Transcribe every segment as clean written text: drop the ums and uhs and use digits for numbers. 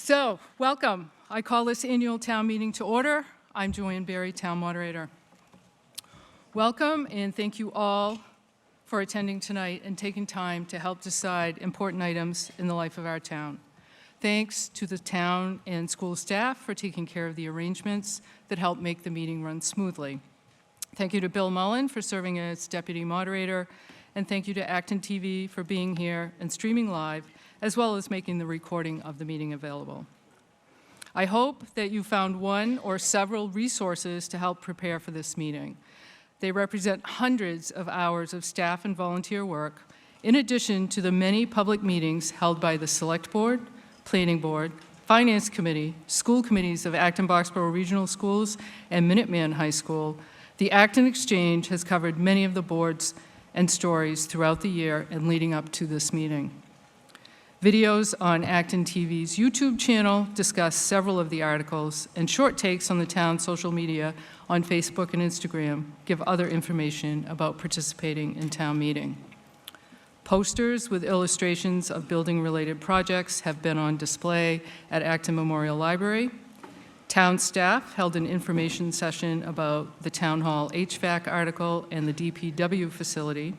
So, welcome. I call this annual town meeting to order. I'm Joanne Berry, town moderator. Welcome, and thank you all for attending tonight and taking time to help decide important items in the life of our town. Thanks to the town and school staff for taking care of the arrangements that help make the meeting run smoothly. Thank you to Bill Mullen for serving as deputy moderator, and thank you to ActonTV for being here and streaming live, as well as making the recording of the meeting available. I hope that you found one or several resources to help prepare for this meeting. They represent hundreds of hours of staff and volunteer work, in addition to the many public meetings held by the Select Board, Planning Board, Finance Committee, school committees of Acton-Boxborough Regional Schools and Minuteman High School. The Acton Exchange has covered many of the boards and stories throughout the year and leading up to this meeting. Videos on ActonTV's YouTube channel discuss several of the articles, and short takes on the town's social media on Facebook and Instagram give other information about participating in town meeting. Posters with illustrations of building-related projects have been on display at Acton Memorial Library. Town staff held an information session about the Town Hall HVAC article and the DPW facility,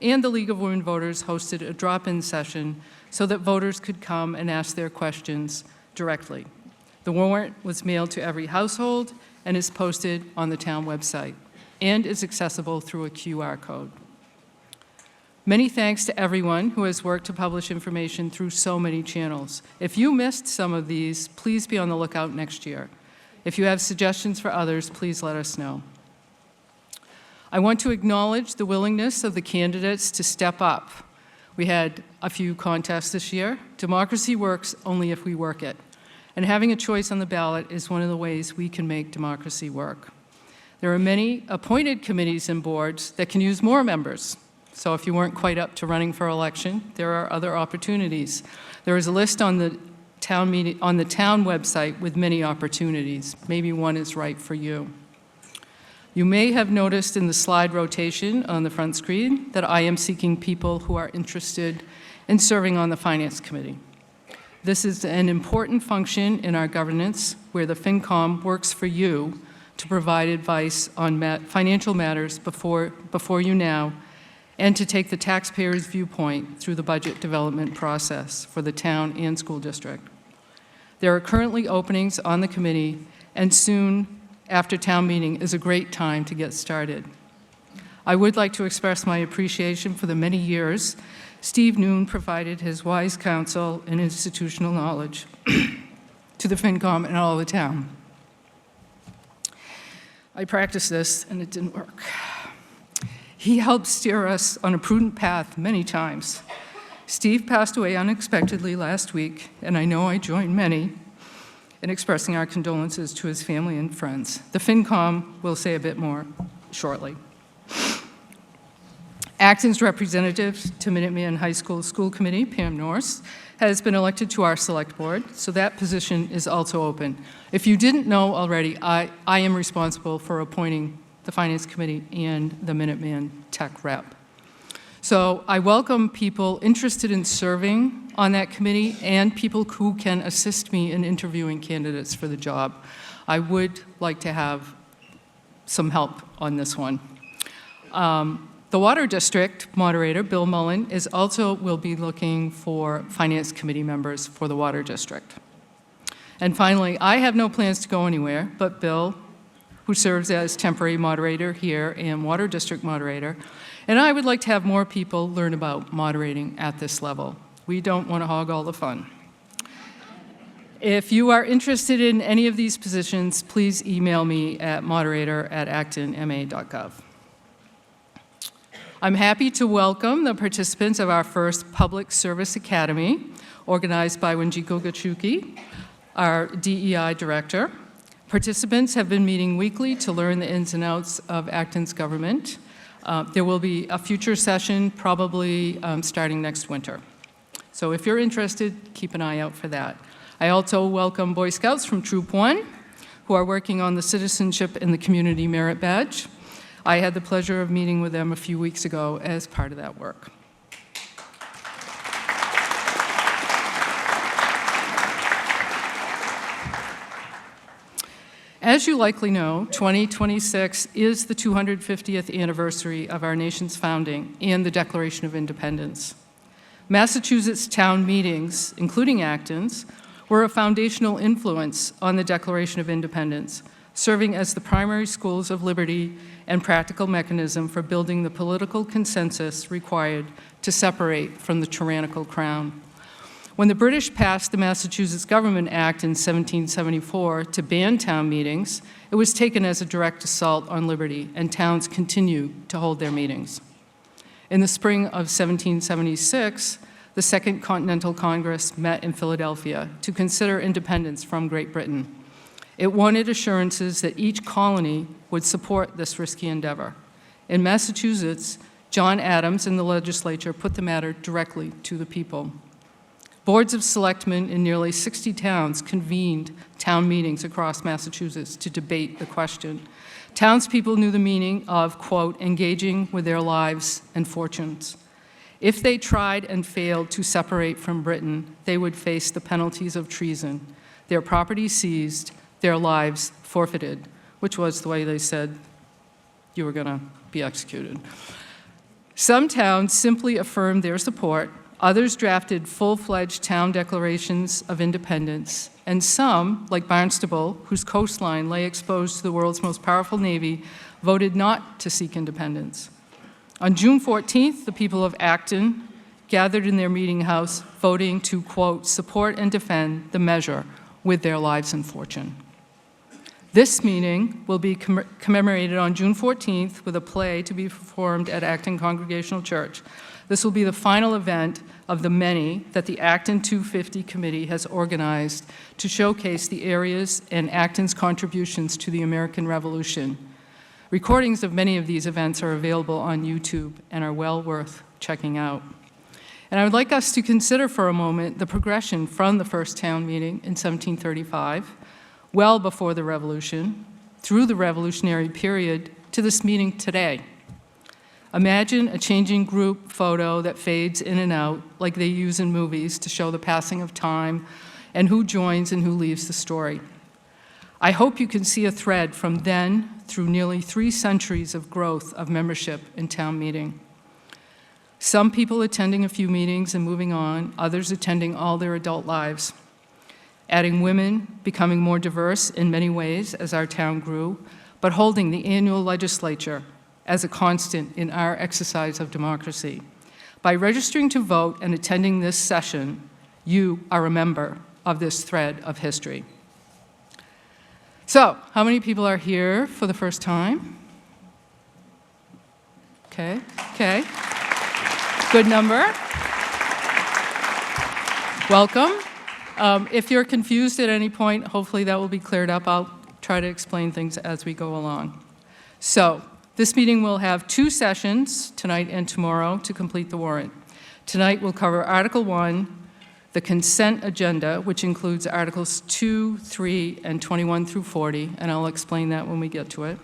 and the League of Women Voters hosted a drop-in session so that voters could come and ask their questions directly. The warrant was mailed to every household and is posted on the town website and is accessible through a QR code. Many thanks to everyone who has worked to publish information through so many channels. If you missed some of these, please be on the lookout next year. If you have suggestions for others, please let us know. I want to acknowledge the willingness of the candidates to step up. We had a few contests this year. Democracy works only if we work it. And having a choice on the ballot is one of the ways we can make democracy work. There are many appointed committees and boards that can use more members. So if you weren't quite up to running for election, there are other opportunities. There is a list on the town website with many opportunities. Maybe one is right for you. You may have noticed in the slide rotation on the front screen that I am seeking people who are interested in serving on the Finance Committee. This is an important function in our governance where the FinCom works for you to provide advice on financial matters before you now, and to take the taxpayer's viewpoint through the budget development process for the town and school district. There are currently openings on the committee, and soon after town meeting is a great time to get started. I would like to express my appreciation for the many years Steve Noon provided his wise counsel and institutional knowledge to the FinCom and all the town. I practiced this and it didn't work. He helped steer us on a prudent path many times. Steve passed away unexpectedly last week, and I know I join many in expressing our condolences to his family and friends. The FinCom will say a bit more shortly. Acton's representative to Minuteman High School School Committee, Pam Norris, has been elected to our select board, so that position is also open. If you didn't know already, I am responsible for appointing the Finance Committee and the Minuteman Tech Rep. So I welcome people interested in serving on that committee and people who can assist me in interviewing candidates for the job. I would like to have some help on this one. The Water District moderator, Bill Mullen, will be looking for Finance Committee members for the Water District. And finally, I have no plans to go anywhere, but Bill, who serves as temporary moderator here and Water District moderator, and I would like to have more people learn about moderating at this level. We don't want to hog all the fun. If you are interested in any of these positions, please email me at moderator@actonma.gov. I'm happy to welcome the participants of our first Public Service Academy, organized by Wenjiko Gachuki, our DEI director. Participants have been meeting weekly to learn the ins and outs of Acton's government. There will be a future session probably starting next winter. So if you're interested, keep an eye out for that. I also welcome Boy Scouts from Troop 1 who are working on the Citizenship and the Community Merit Badge. I had the pleasure of meeting with them a few weeks ago as part of that work. As you likely know, 2026 is the 250th anniversary of our nation's founding and the Declaration of Independence. Massachusetts town meetings, including Acton's, were a foundational influence on the Declaration of Independence, serving as the primary schools of liberty and practical mechanism for building the political consensus required to separate from the tyrannical crown. When the British passed the Massachusetts Government Act in 1774 to ban town meetings, it was taken as a direct assault on liberty, and towns continue to hold their meetings. In the spring of 1776, the Second Continental Congress met in Philadelphia to consider independence from Great Britain. It wanted assurances that each colony would support this risky endeavor. In Massachusetts, John Adams and the legislature put the matter directly to the people. Boards of selectmen in nearly 60 towns convened town meetings across Massachusetts to debate the question. Townspeople knew the meaning of, quote, engaging with their lives and fortunes. If they tried and failed to separate from Britain, they would face the penalties of treason, their property seized, their lives forfeited, which was the way they said you were going to be executed. Some towns simply affirmed their support. Others drafted full-fledged town declarations of independence, and some, like Barnstable, whose coastline lay exposed to the world's most powerful navy, voted not to seek independence. On June 14th, the people of Acton gathered in their meeting house, voting to, quote, support and defend the measure with their lives and fortune. This meeting will be commemorated on June 14th with a play to be performed at Acton Congregational Church. This will be the final event of the many that the Acton 250 Committee has organized to showcase the areas and Acton's contributions to the American Revolution. Recordings of many of these events are available on YouTube and are well worth checking out. And I would like us to consider for a moment the progression from the first town meeting in 1735, well before the Revolution, through the Revolutionary period, to this meeting today. Imagine a changing group photo that fades in and out like they use in movies to show the passing of time and who joins and who leaves the story. I hope you can see a thread from then through nearly 3 centuries of growth of membership in town meeting. Some people attending a few meetings and moving on, others attending all their adult lives. Adding women, becoming more diverse in many ways as our town grew, but holding the annual legislature as a constant in our exercise of democracy. By registering to vote and attending this session, you are a member of this thread of history. So, how many people are here for the first time? Okay. Good number. Welcome. If you're confused at any point, hopefully that will be cleared up. I'll try to explain things as we go along. So, this meeting will have 2 sessions, tonight and tomorrow, to complete the warrant. Tonight we'll cover Article 1, the consent agenda, which includes Articles 2, 3, and 21 through 40, and I'll explain that when we get to it,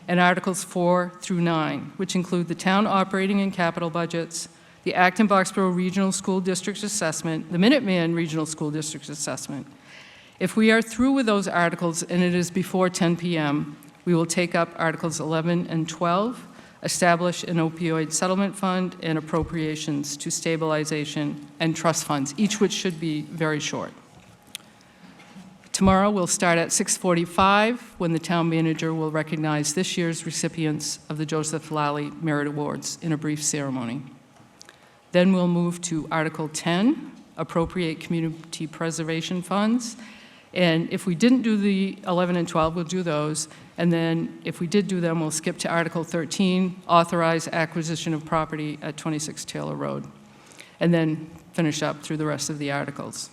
and Articles 4 through 9, which include the town operating and capital budgets, the Acton-Boxborough Regional School District Assessment, the Minuteman Regional School District Assessment. If we are through with those articles and it is before 10 p.m., we will take up Articles 11 and 12, establish an opioid settlement fund, and appropriations to stabilization and trust funds, each which should be very short. Tomorrow we'll start at 6:45 when the town manager will recognize this year's recipients of the Joseph Lally Merit Awards in a brief ceremony. Then we'll move to Article 10, appropriate community preservation funds. And if we didn't do the 11 and 12, we'll do those. And then if we did do them, we'll skip to Article 13, authorize acquisition of property at 26 Taylor Road. And then finish up through the rest of the articles.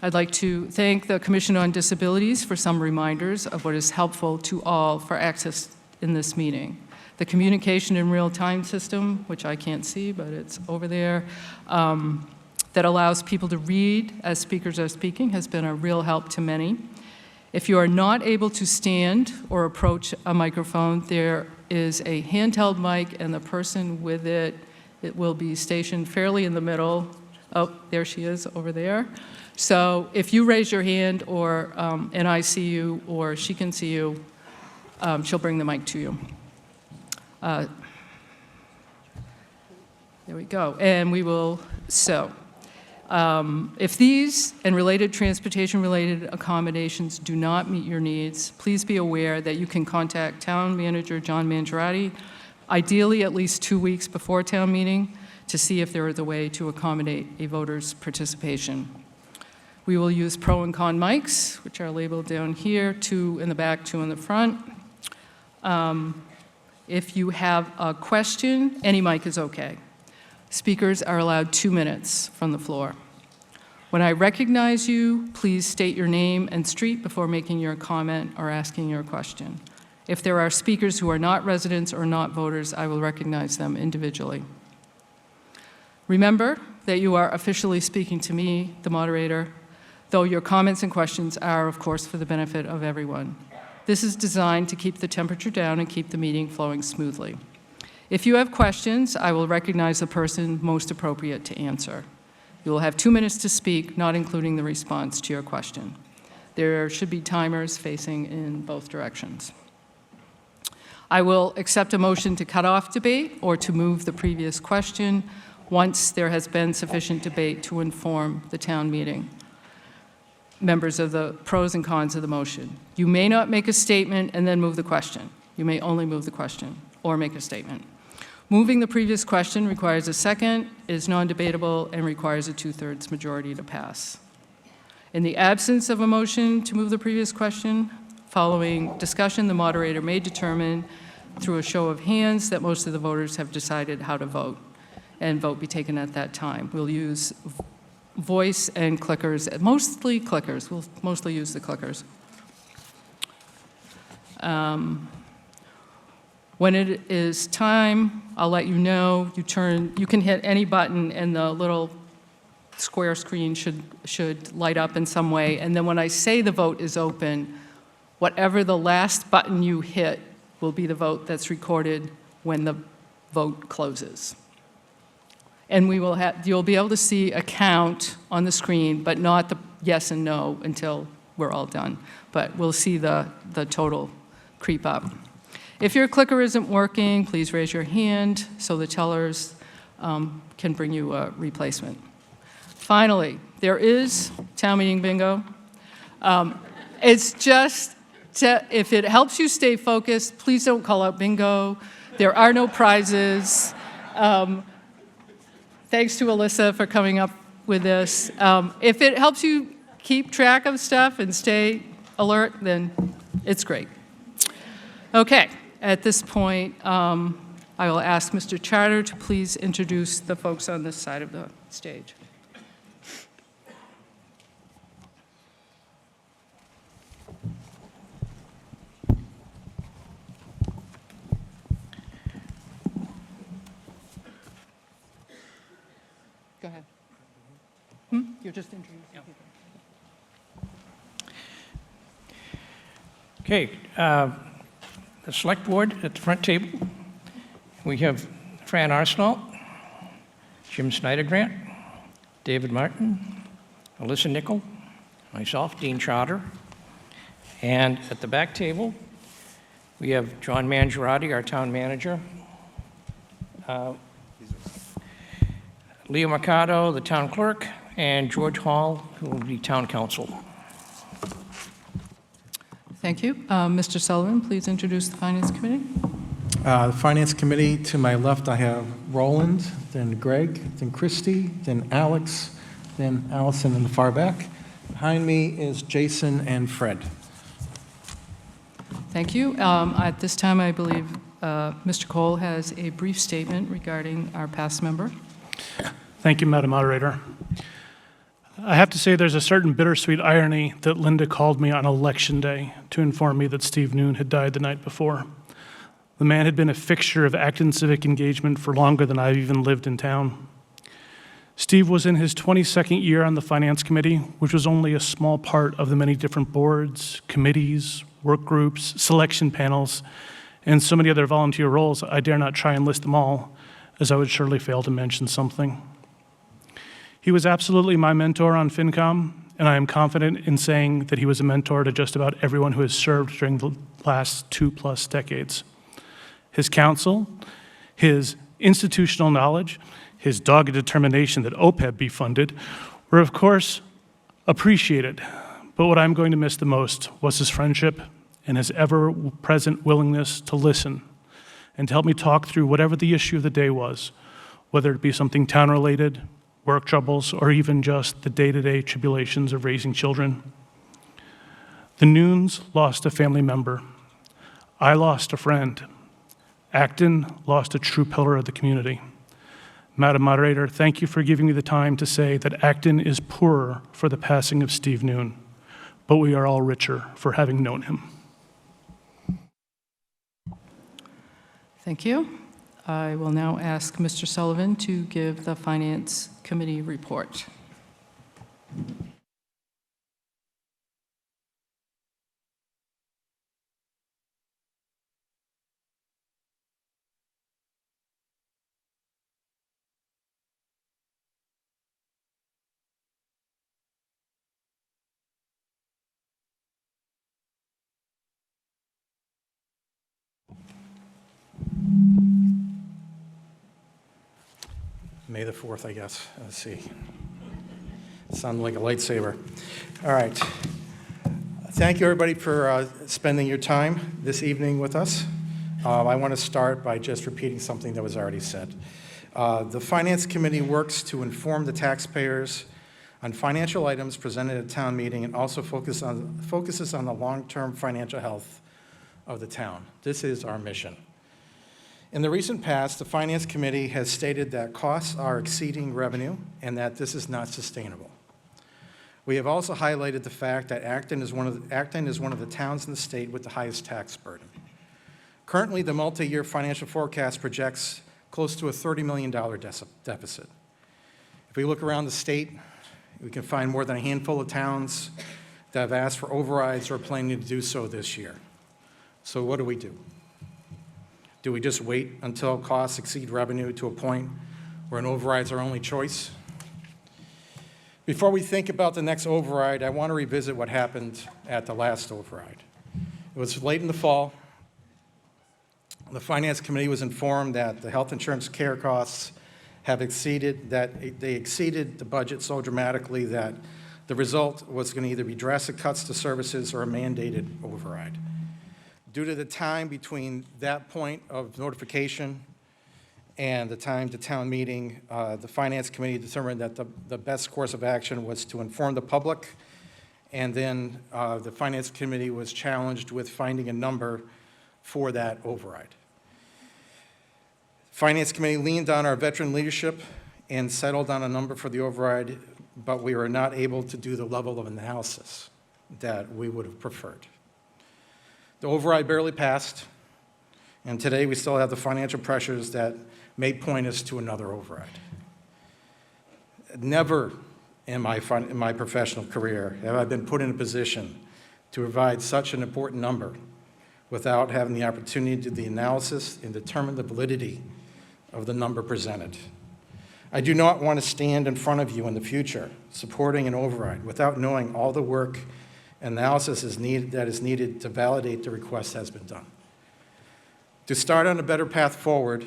I'd like to thank the Commission on Disabilities for some reminders of what is helpful to all for access in this meeting. The communication in real-time system, which I can't see, but it's over there, that allows people to read as speakers are speaking has been a real help to many. If you are not able to stand or approach a microphone, there is a handheld mic, and the person with it will be stationed fairly in the middle Oh, there she is over there. So if you raise your hand or, and I see you or she can see you, she'll bring the mic to you. There we go. And we will, if these and related transportation-related accommodations do not meet your needs, please be aware that you can contact Town Manager John Mangiarotti, ideally at least 2 weeks before town meeting, to see if there is a way to accommodate a voter's participation. We will use pro and con mics, which are labeled down here, 2 in the back, 2 in the front. If you have a question, any mic is okay. Speakers are allowed 2 minutes from the floor. When I recognize you, please state your name and street before making your comment or asking your question. If there are speakers who are not residents or not voters, I will recognize them individually. Remember that you are officially speaking to me, the moderator, though your comments and questions are, of course, for the benefit of everyone. This is designed to keep the temperature down and keep the meeting flowing smoothly. If you have questions, I will recognize the person most appropriate to answer. You will have 2 minutes to speak, not including the response to your question. There should be timers facing in both directions. I will accept a motion to cut off debate or to move the previous question once there has been sufficient debate to inform the town meeting members of the pros and cons of the motion. You may not make a statement and then move the question. You may only move the question or make a statement. Moving the previous question requires a second, is non-debatable, and requires a 2/3 majority to pass. In the absence of a motion to move the previous question, following discussion, the moderator may determine through a show of hands that most of the voters have decided how to vote, and vote be taken at that time. We'll use voice and clickers, mostly clickers. We'll mostly use the clickers. When it is time, I'll let you know. You can hit any button and the little square screen should light up in some way. And then when I say the vote is open, whatever the last button you hit will be the vote that's recorded when the vote closes. And you'll be able to see a count on the screen, but not the yes and no until we're all done. But we'll see the total creep up. If your clicker isn't working, please raise your hand so the tellers can bring you a replacement. Finally, there is town meeting bingo. It's just, if it helps you stay focused, please don't call out bingo. There are no prizes. Thanks to Alyssa for coming up with this. If it helps you keep track of stuff and stay alert, then it's great. Okay, at this point, I will ask Mr. Charter to please introduce the folks on this side of the stage. Go ahead. You're just introducing people. Okay, the select board at the front table. We have Fran Arsenault, Jim Snyder-Grant, David Martin, Alyssa Nickel, myself, Dean Charter. And at the back table, we have John Mangiarotti, our town manager, Leo Mercado, the town clerk, and George Hall, who will be town council. Thank you. Mr. Sullivan, please introduce the Finance Committee. The Finance Committee, to my left, I have Roland, then Greg, then Christy, then Alex, then Allison in the far back. Behind me is Jason and Fred. Thank you. At this time, I believe Mr. Cole has a brief statement regarding our past member. Thank you, Madam Moderator. I have to say there's a certain bittersweet irony that Linda called me on Election Day to inform me that Steve Noon had died the night before. The man had been a fixture of Acton civic engagement for longer than I've even lived in town. Steve was in his 22nd year on the Finance Committee, which was only a small part of the many different boards, committees, work groups, selection panels, and so many other volunteer roles. I dare not try and list them all, as I would surely fail to mention something. He was absolutely my mentor on FinCom, and I am confident in saying that he was a mentor to just about everyone who has served during the last 2+ decades. His counsel, his institutional knowledge, his dogged determination that OPEB be funded were, of course, appreciated. But what I'm going to miss the most was his friendship and his ever-present willingness to listen and to help me talk through whatever the issue of the day was, whether it be something town-related, work troubles, or even just the day-to-day tribulations of raising children. The Noons lost a family member. I lost a friend. Acton lost a true pillar of the community. Madam Moderator, thank you for giving me the time to say that Acton is poorer for the passing of Steve Noon, but we are all richer for having known him. Thank you. I will now ask Mr. Sullivan to give the Finance Committee report. May the 4th, I guess. Let's see. Sounded like a lightsaber. All right. Thank you, everybody, for spending your time this evening with us. I want to start by just repeating something that was already said. The Finance Committee works to inform the taxpayers on financial items presented at town meeting and also focuses on the long-term financial health of the town. This is our mission. In the recent past, the Finance Committee has stated that costs are exceeding revenue and that this is not sustainable. We have also highlighted the fact that Acton is one of the towns in the state with the highest tax burden. Currently, the multi-year financial forecast projects close to a $30 million deficit. If we look around the state, we can find more than a handful of towns that have asked for overrides or are planning to do so this year. So what do? Do we just wait until costs exceed revenue to a point where an override is our only choice? Before we think about the next override, I want to revisit what happened at the last override. It was late in the fall. The Finance Committee was informed that the health insurance care costs have exceeded the budget so dramatically that the result was going to either be drastic cuts to services or a mandated override. Due to the time between that point of notification and the time to town meeting, the Finance Committee determined that the best course of action was to inform the public, and then the Finance Committee was challenged with finding a number for that override. Finance Committee leaned on our veteran leadership and settled on a number for the override, but we were not able to do the level of analysis that we would have preferred. The override barely passed, and today we still have the financial pressures that may point us to another override. Never in my professional career have I been put in a position to provide such an important number without having the opportunity to do the analysis and determine the validity of the number presented. I do not want to stand in front of you in the future supporting an override without knowing all the work analysis that is needed to validate the request has been done. To start on a better path forward,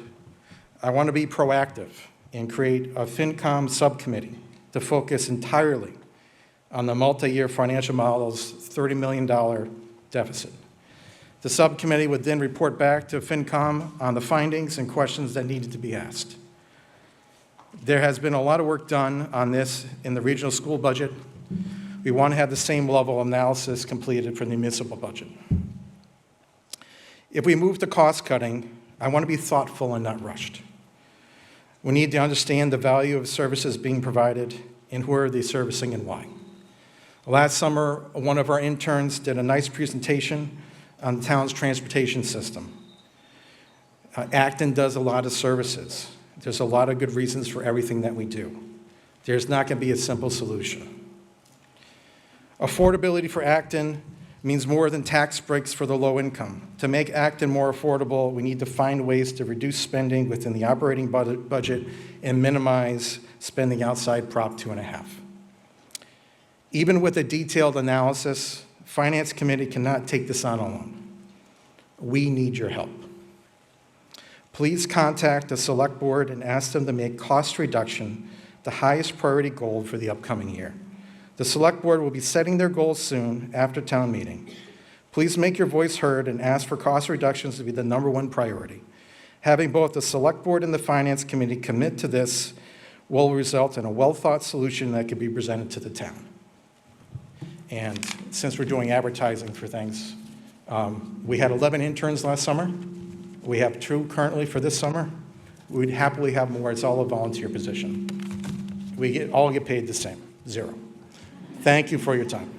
I want to be proactive and create a FinCom subcommittee to focus entirely on the multi-year financial model's $30 million deficit. The subcommittee would then report back to FinCom on the findings and questions that needed to be asked. There has been a lot of work done on this in the regional school budget. We want to have the same level of analysis completed for the municipal budget. If we move to cost cutting, I want to be thoughtful and not rushed. We need to understand the value of services being provided and who are they servicing and why. Last summer, one of our interns did a nice presentation on the town's transportation system. Acton does a lot of services. There's a lot of good reasons for everything that we do. There's not going to be a simple solution. Affordability for Acton means more than tax breaks for the low income. To make Acton more affordable, we need to find ways to reduce spending within the operating budget and minimize spending outside Prop 2.5. Even with a detailed analysis, Finance Committee cannot take this on alone. We need your help. Please contact the Select Board and ask them to make cost reduction the highest priority goal for the upcoming year. The Select Board will be setting their goals soon after town meeting. Please make your voice heard and ask for cost reductions to be the #1 priority. Having both the Select Board and the Finance Committee commit to this will result in a well-thought solution that can be presented to the town. And since we're doing advertising for things, we had 11 interns last summer. We have 2 currently for this summer. We'd happily have more. It's all a volunteer position. We all get paid the same, 0. Thank you for your time.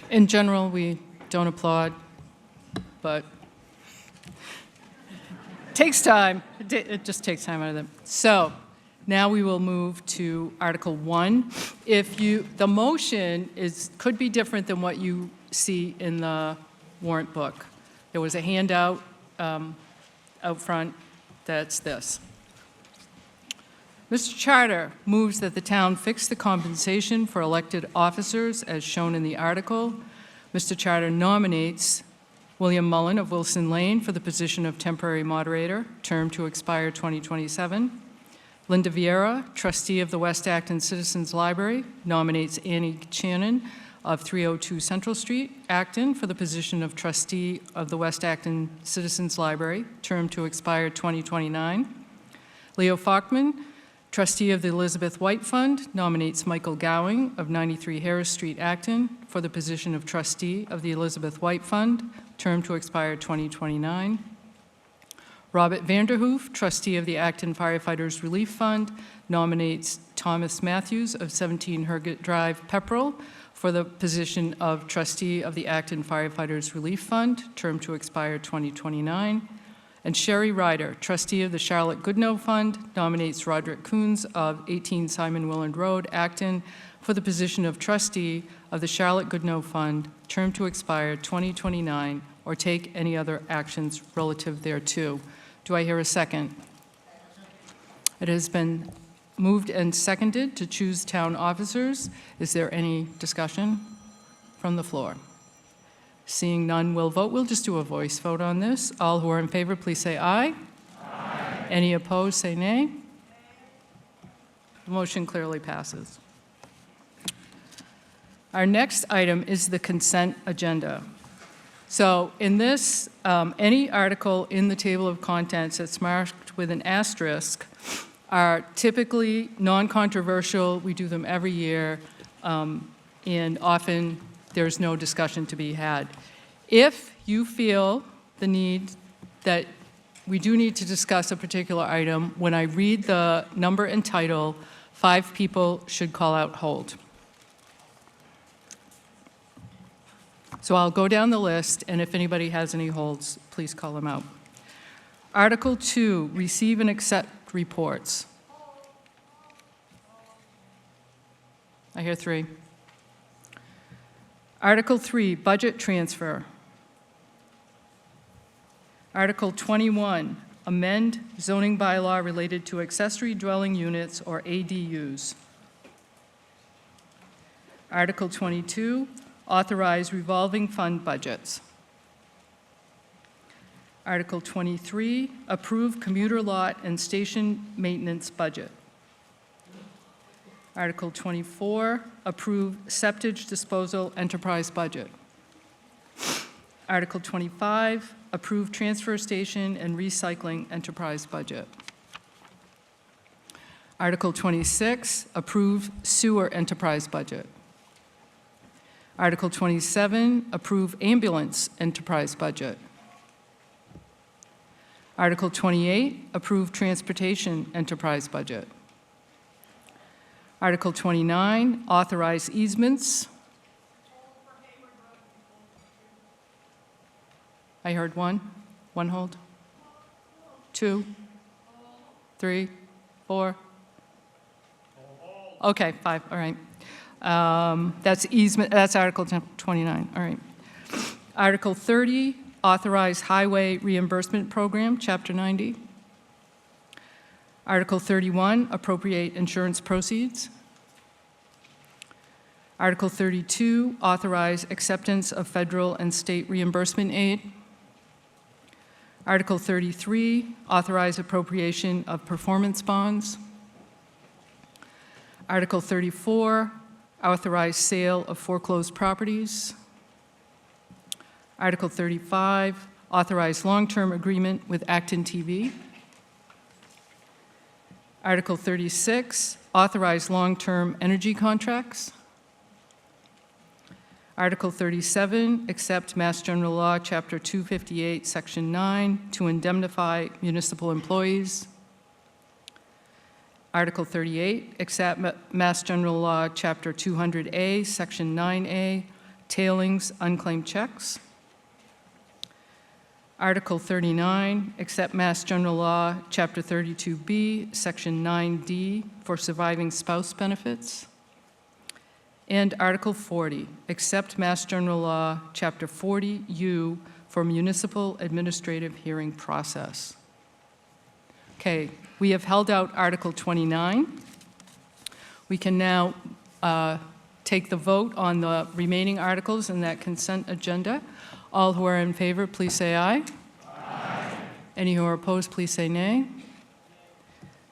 In general, we don't applaud, but it takes time. It just takes time out of them. So now we will move to Article 1. The motion could be different than what you see in the warrant book. There was a handout out front that's this. Mr. Charter moves that the town fix the compensation for elected officers as shown in the article. Mr. Charter nominates William Mullen of Wilson Lane for the position of temporary moderator, term to expire 2027. Linda Vieira, trustee of the West Acton Citizens Library, nominates Annie Channon of 302 Central Street, Acton, for the position of trustee of the West Acton Citizens Library, term to expire 2029. Leo Falkman, trustee of the Elizabeth White Fund, nominates Michael Gowing of 93 Harris Street, Acton, for the position of trustee of the Elizabeth White Fund, term to expire 2029. Robert Vanderhoof, trustee of the Acton Firefighters Relief Fund, nominates Thomas Matthews of 17 Herget Drive, Pepperell, for the position of trustee of the Acton Firefighters Relief Fund, term to expire 2029. And Sherry Ryder, trustee of the Charlotte Goodnow Fund, nominates Roderick Coons of 18 Simon Willand Road, Acton, for the position of trustee of the Charlotte Goodnow Fund, term to expire 2029, or take any other actions relative thereto. Do I hear a second? It has been moved and seconded to choose town officers. Is there any discussion from the floor? Seeing none, we'll vote. We'll just do a voice vote on this. All who are in favor, please say aye. Aye. Any opposed, say nay. The motion clearly passes. Our next item is the consent agenda. So in this, any article in the table of contents that's marked with an asterisk are typically non-controversial. We do them every year, and often there's no discussion to be had. If you feel the need that we do need to discuss a particular item, when I read the number and title, 5 people should call out hold. So I'll go down the list, and if anybody has any holds, please call them out. Article 2, receive and accept reports. I hear 3. Article 3, budget transfer. Article 21, amend zoning bylaw related to accessory dwelling units or ADUs. Article 22, authorize revolving fund budgets. Article 23, approve commuter lot and station maintenance budget. Article 24, approve septage disposal enterprise budget. Article 25, approve transfer station and recycling enterprise budget. Article 26, approve sewer enterprise budget. Article 27, approve ambulance enterprise budget. Article 28, approve transportation enterprise budget. Article 29, authorize easements. I heard 1. 1 hold. 2. 3. 4? Okay, 5, all right. That's easement, that's Article 29, all right. Article 30, authorize highway reimbursement program, Chapter 90. Article 31, appropriate insurance proceeds. Article 32, authorize acceptance of federal and state reimbursement aid. Article 33, authorize appropriation of performance bonds. Article 34, authorize sale of foreclosed properties. Article 35, authorize long-term agreement with ActonTV. Article 36, authorize long-term energy contracts. Article 37, accept Mass General Law, Chapter 258, Section 9, to indemnify municipal employees. Article 38, accept Mass General Law, Chapter 200A, Section 9A, tailings, unclaimed checks. Article 39, accept Mass General Law, Chapter 32B, Section 9D, for surviving spouse benefits. And Article 40, accept Mass General Law, Chapter 40U, for municipal administrative hearing process. Okay, we have held out Article 29. We can now take the vote on the remaining articles in that consent agenda. All who are in favor, please say aye. Aye. Any who are opposed, please say nay.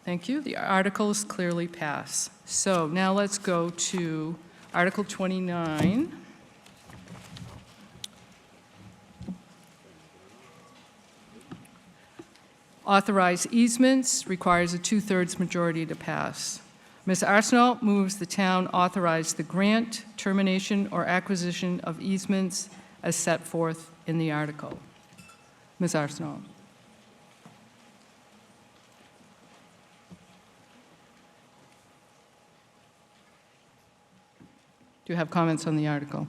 Thank you. The articles clearly pass. So now let's go to Article 29. Authorize easements, requires a 2/3 majority to pass. Ms. Arsenault moves the town authorize the grant, termination, or acquisition of easements as set forth in the article. Ms. Arsenault. Do you have comments on the article?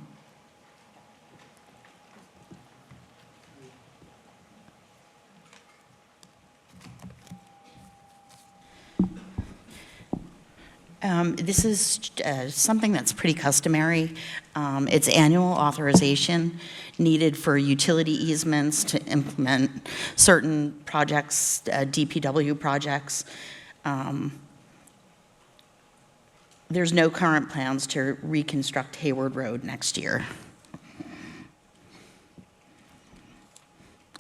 This is something that's pretty customary. It's annual authorization needed for utility easements to implement certain projects, DPW projects. There's no current plans to reconstruct Hayward Road next year.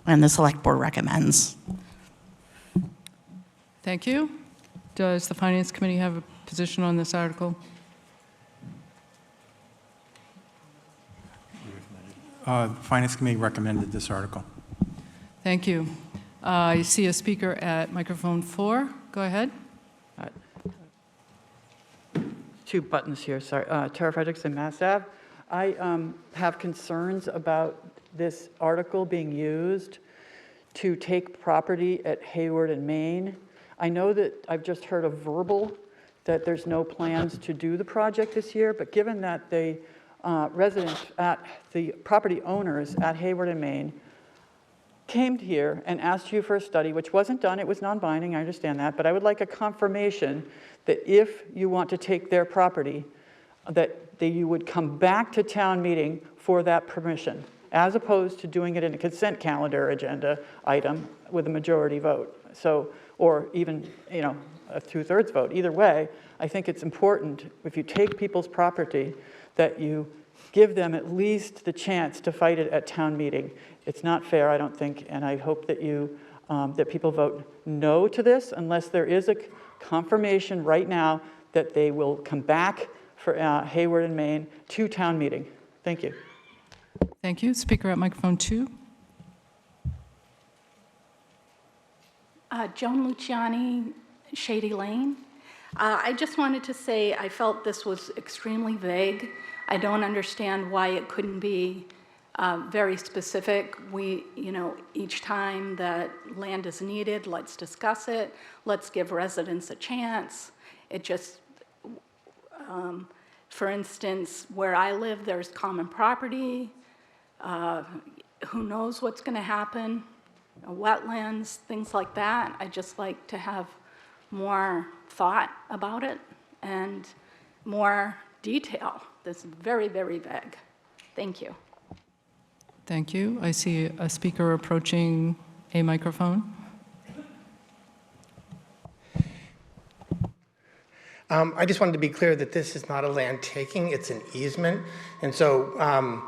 And the Select Board recommends. Thank you. Does the Finance Committee have a position on this article? Finance Committee recommended this article. Thank you. I see a speaker at microphone 4. Go ahead. Two buttons here, sorry. Tara Frederickson, Mass Ave. I have concerns about this article being used to take property at Hayward and Main. I know that I've just heard a verbal that there's no plans to do the project this year, but given that the residents at the property owners at Hayward and Main came here and asked you for a study, which wasn't done, it was non-binding, I understand that, but I would like a confirmation that if you want to take their property, that you would come back to town meeting for that permission, as opposed to doing it in a consent calendar agenda item with a majority vote. So, or even, you know, a 2/3 vote. Either way, I think it's important, if you take people's property, that you give them at least the chance to fight it at town meeting. It's not fair, I don't think, and I hope that you, that people vote no to this unless there is a confirmation right now that they will come back for Hayward and Main to town meeting. Thank you. Thank you. Speaker at microphone 2. Joan Luciani, Shady Lane. I just wanted to say I felt this was extremely vague. I don't understand why it couldn't be very specific. Each time that land is needed, let's discuss it. Let's give residents a chance. It just, for instance, where I live, there's common property. Who knows what's going to happen? Wetlands, things like that. I just like to have more thought about it and more detail. This is very, very vague. Thank you. Thank you. I see a speaker approaching a microphone. I just wanted to be clear that this is not a land taking, it's an easement. And so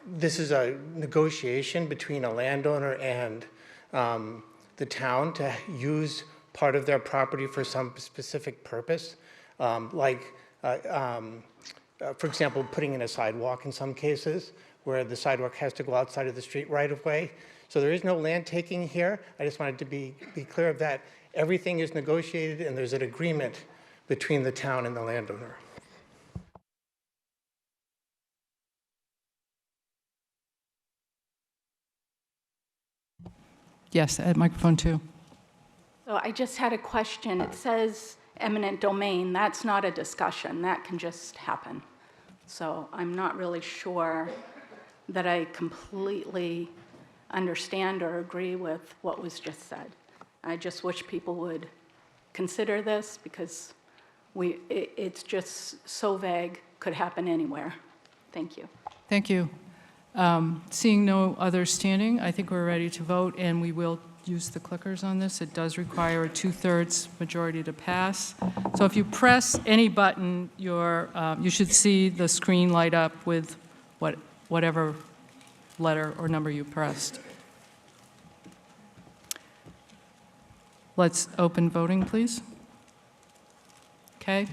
this is a negotiation between a landowner and the town to use part of their property for some specific purpose, for example, putting in a sidewalk in some cases, where the sidewalk has to go outside of the street right of way. So there is no land taking here. I just wanted to be clear of that. Everything is negotiated and there's an agreement between the town and the landowner. Yes, at microphone 2. So I just had a question. It says eminent domain. That's not a discussion. That can just happen. So I'm not really sure that I completely understand or agree with what was just said. I just wish people would consider this because it's just so vague, could happen anywhere. Thank you. Thank you. Seeing no other standing, I think we're ready to vote, and we will use the clickers on this. It does require a 2/3 majority to pass. So if you press any button, you should see the screen light up with whatever letter or number you pressed. Let's open voting, please. Okay.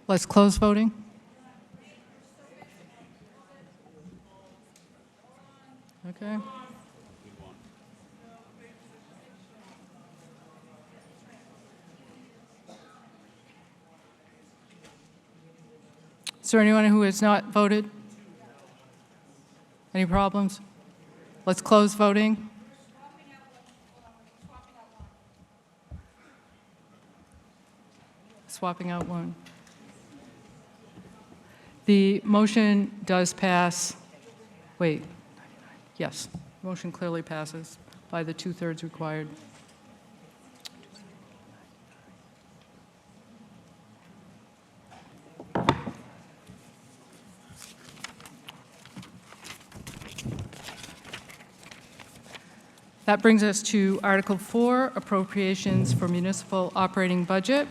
Let's close voting. Okay. Is there anyone who has not voted? Any problems? Let's close voting. Swapping out one. The motion does pass. Wait. Yes, motion clearly passes by the 2/3 required. That brings us to Article 4, Appropriations for Municipal Operating Budget.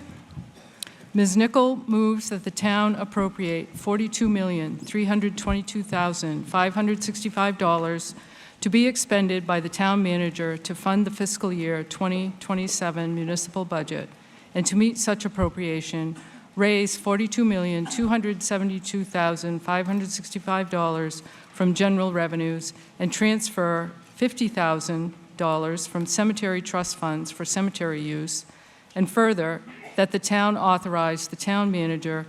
Ms. Nichol moves that the town appropriate $42,322,565 to be expended by the town manager to fund the fiscal year 2027 municipal budget, and to meet such appropriation, raise $42,272,565 from general revenues and transfer $50,000 from cemetery trust funds for cemetery use, and further, that the town authorize the town manager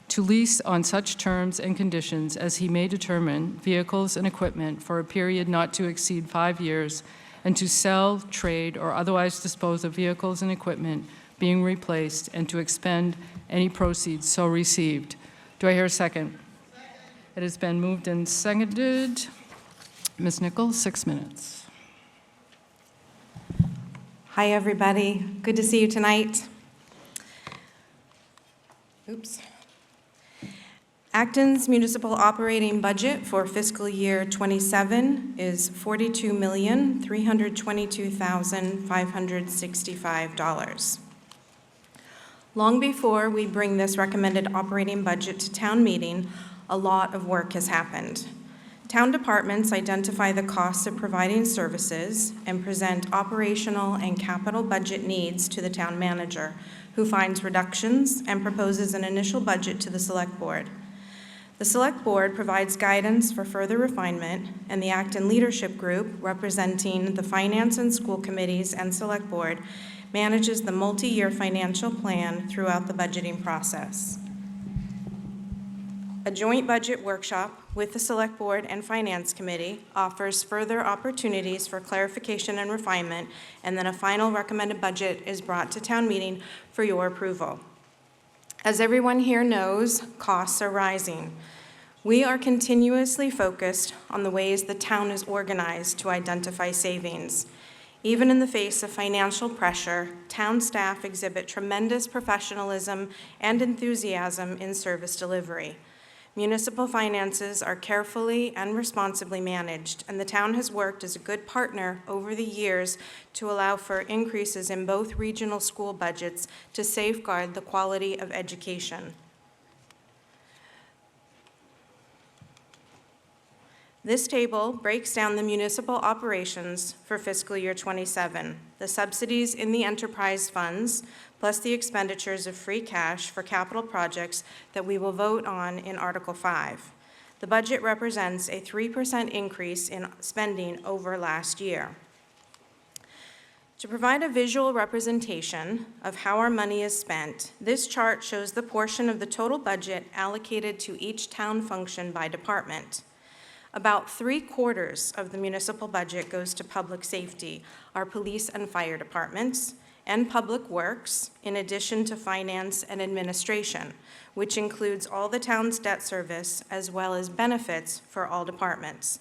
to lease on such terms and conditions as he may determine vehicles and equipment for a period not to exceed 5 years, and to sell, trade, or otherwise dispose of vehicles and equipment being replaced, and to expend any proceeds so received. Do I hear a second? It has been moved and seconded. Ms. Nichol, 6 minutes. Hi, everybody. Good to see you tonight. Oops. Acton's municipal operating budget for fiscal year 27 is $42,322,565. Long before we bring this recommended operating budget to town meeting, a lot of work has happened. Town departments identify the costs of providing services and present operational and capital budget needs to the town manager, who finds reductions and proposes an initial budget to the select board. The select board provides guidance for further refinement, and the Acton Leadership Group, representing the finance and school committees and select board, manages the multi-year financial plan throughout the budgeting process. A joint budget workshop with the Select Board and Finance Committee offers further opportunities for clarification and refinement, and then a final recommended budget is brought to town meeting for your approval. As everyone here knows, costs are rising. We are continuously focused on the ways the town is organized to identify savings. Even in the face of financial pressure, town staff exhibit tremendous professionalism and enthusiasm in service delivery. Municipal finances are carefully and responsibly managed, and the town has worked as a good partner over the years to allow for increases in both regional school budgets to safeguard the quality of education. This table breaks down the municipal operations for fiscal year 27, the subsidies in the enterprise funds, plus the expenditures of free cash for capital projects that we will vote on in Article 5. The budget represents a 3% increase in spending over last year. To provide a visual representation of how our money is spent, this chart shows the portion of the total budget allocated to each town function by department. About 3/4 of the municipal budget goes to public safety, our police and fire departments, and public works, in addition to finance and administration, which includes all the town's debt service as well as benefits for all departments.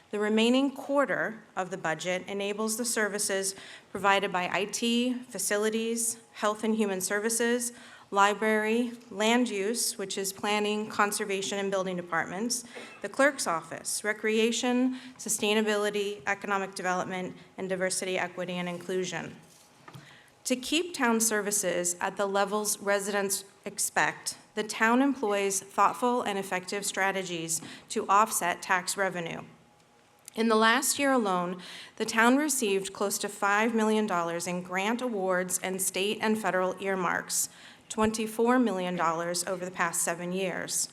The remaining quarter of the budget enables the services provided by IT, facilities, health and human services, library, land use, which is planning, conservation, and building departments, the clerk's office, recreation, sustainability, economic development, and diversity, equity, and inclusion. To keep town services at the levels residents expect, the town employs thoughtful and effective strategies to offset tax revenue. In the last year alone, the town received close to $5 million in grant awards and state and federal earmarks, $24 million over the past 7 years.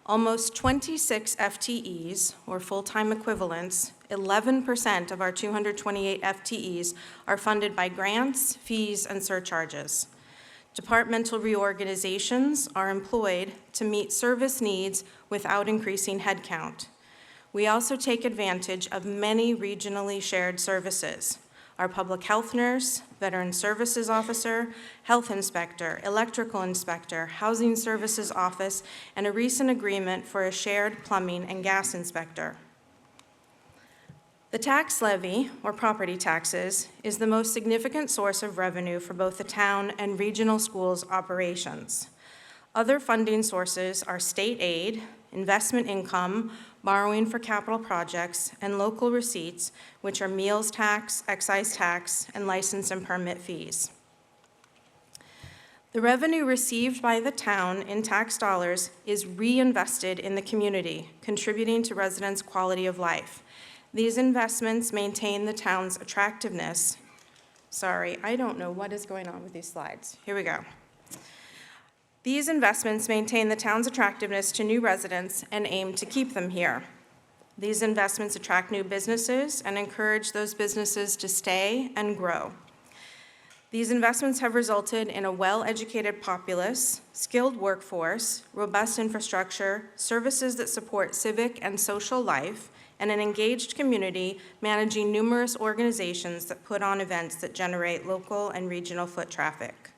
Almost 26 FTEs, or full-time equivalents, 11% of our 228 FTEs are funded by grants, fees, and surcharges. Departmental reorganizations are employed to meet service needs without increasing headcount. We also take advantage of many regionally shared services. Our public health nurse, veteran services officer, health inspector, electrical inspector, housing services office, and a recent agreement for a shared plumbing and gas inspector. The tax levy, or property taxes, is the most significant source of revenue for both the town and regional schools' operations. Other funding sources are state aid, investment income, borrowing for capital projects, and local receipts, which are meals tax, excise tax, and license and permit fees. The revenue received by the town in tax dollars is reinvested in the community, contributing to residents' quality of life. These investments maintain the town's attractiveness. Sorry, I don't know what is going on with these slides. Here we go. These investments maintain the town's attractiveness to new residents and aim to keep them here. These investments attract new businesses and encourage those businesses to stay and grow. These investments have resulted in a well-educated populace, skilled workforce, robust infrastructure, services that support civic and social life, and an engaged community managing numerous organizations that put on events that generate local and regional foot traffic.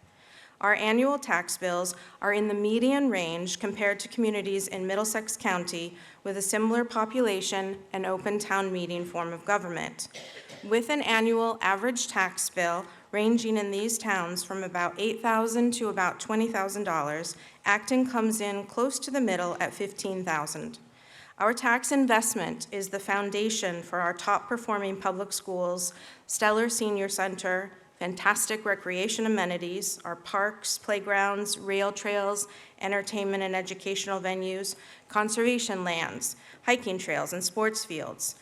Our annual tax bills are in the median range compared to communities in Middlesex County with a similar population and open town meeting form of government. With an annual average tax bill ranging in these towns from about $8,000 to about $20,000, Acton comes in close to the middle at $15,000. Our tax investment is the foundation for our top-performing public schools, stellar senior center, fantastic recreation amenities, our parks, playgrounds, rail trails, entertainment and educational venues, conservation lands, hiking trails, and sports fields.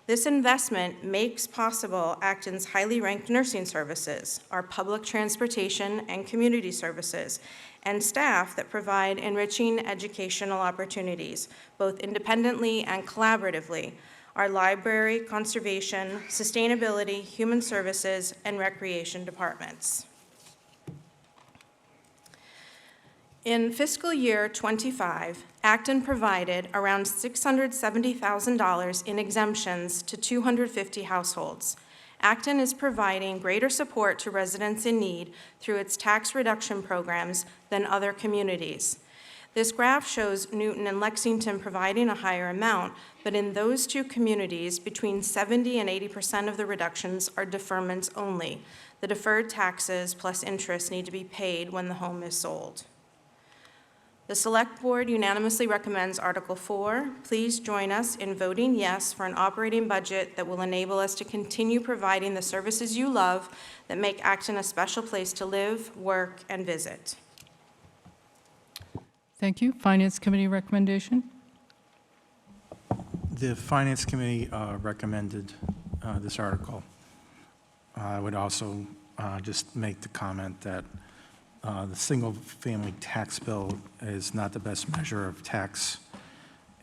This investment makes possible Acton's highly ranked nursing services, our public transportation and community services, and staff that provide enriching educational opportunities, both independently and collaboratively, our library, conservation, sustainability, human services, and recreation departments. In fiscal year '25, Acton provided around $670,000 in exemptions to 250 households. Acton is providing greater support to residents in need through its tax reduction programs than other communities. This graph shows Newton and Lexington providing a higher amount, but in those two communities, between 70 and 80% of the reductions are deferments only. The deferred taxes plus interest need to be paid when the home is sold. The Select Board unanimously recommends Article 4. Please join us in voting yes for an operating budget that will enable us to continue providing the services you love that make Acton a special place to live, work, and visit. Thank you. Finance Committee recommendation? The Finance Committee recommended this article. I would also just make the comment that the single-family tax bill is not the best measure of tax,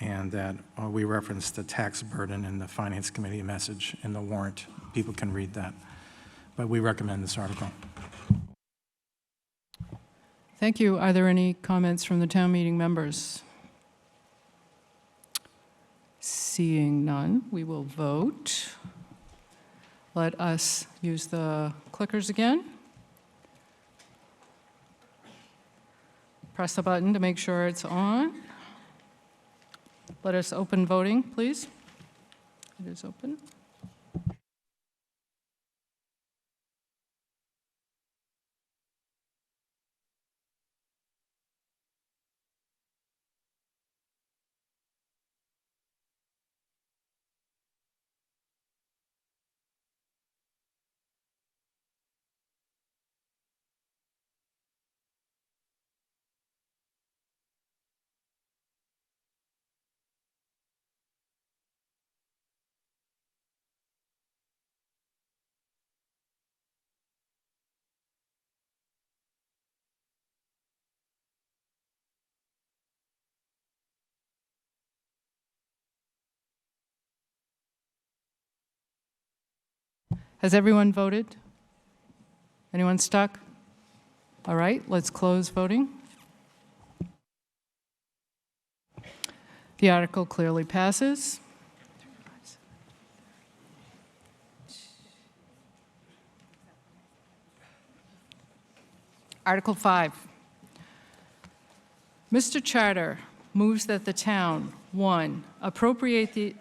and that we reference the tax burden in the Finance Committee message in the warrant. People can read that. But we recommend this article. Thank you. Are there any comments from the town meeting members? Seeing none, we will vote. Let us use the clickers again. Press the button to make sure it's on. Let us open voting, please. It is open. Has everyone voted? Anyone stuck? All right, let's close voting. The article clearly passes. Article 5. Mr. Charter moves that the town, 1, appropriate the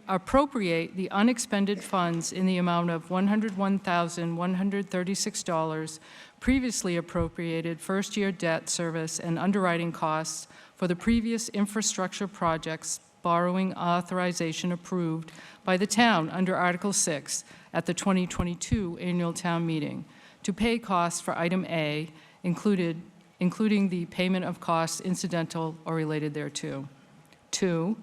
unexpended funds in the amount of $101,136 previously appropriated first-year debt service and underwriting costs for the previous infrastructure projects borrowing authorization approved by the town under Article 6 at the 2022 annual town meeting to pay costs for item A, including the payment of costs incidental or related thereto. 2,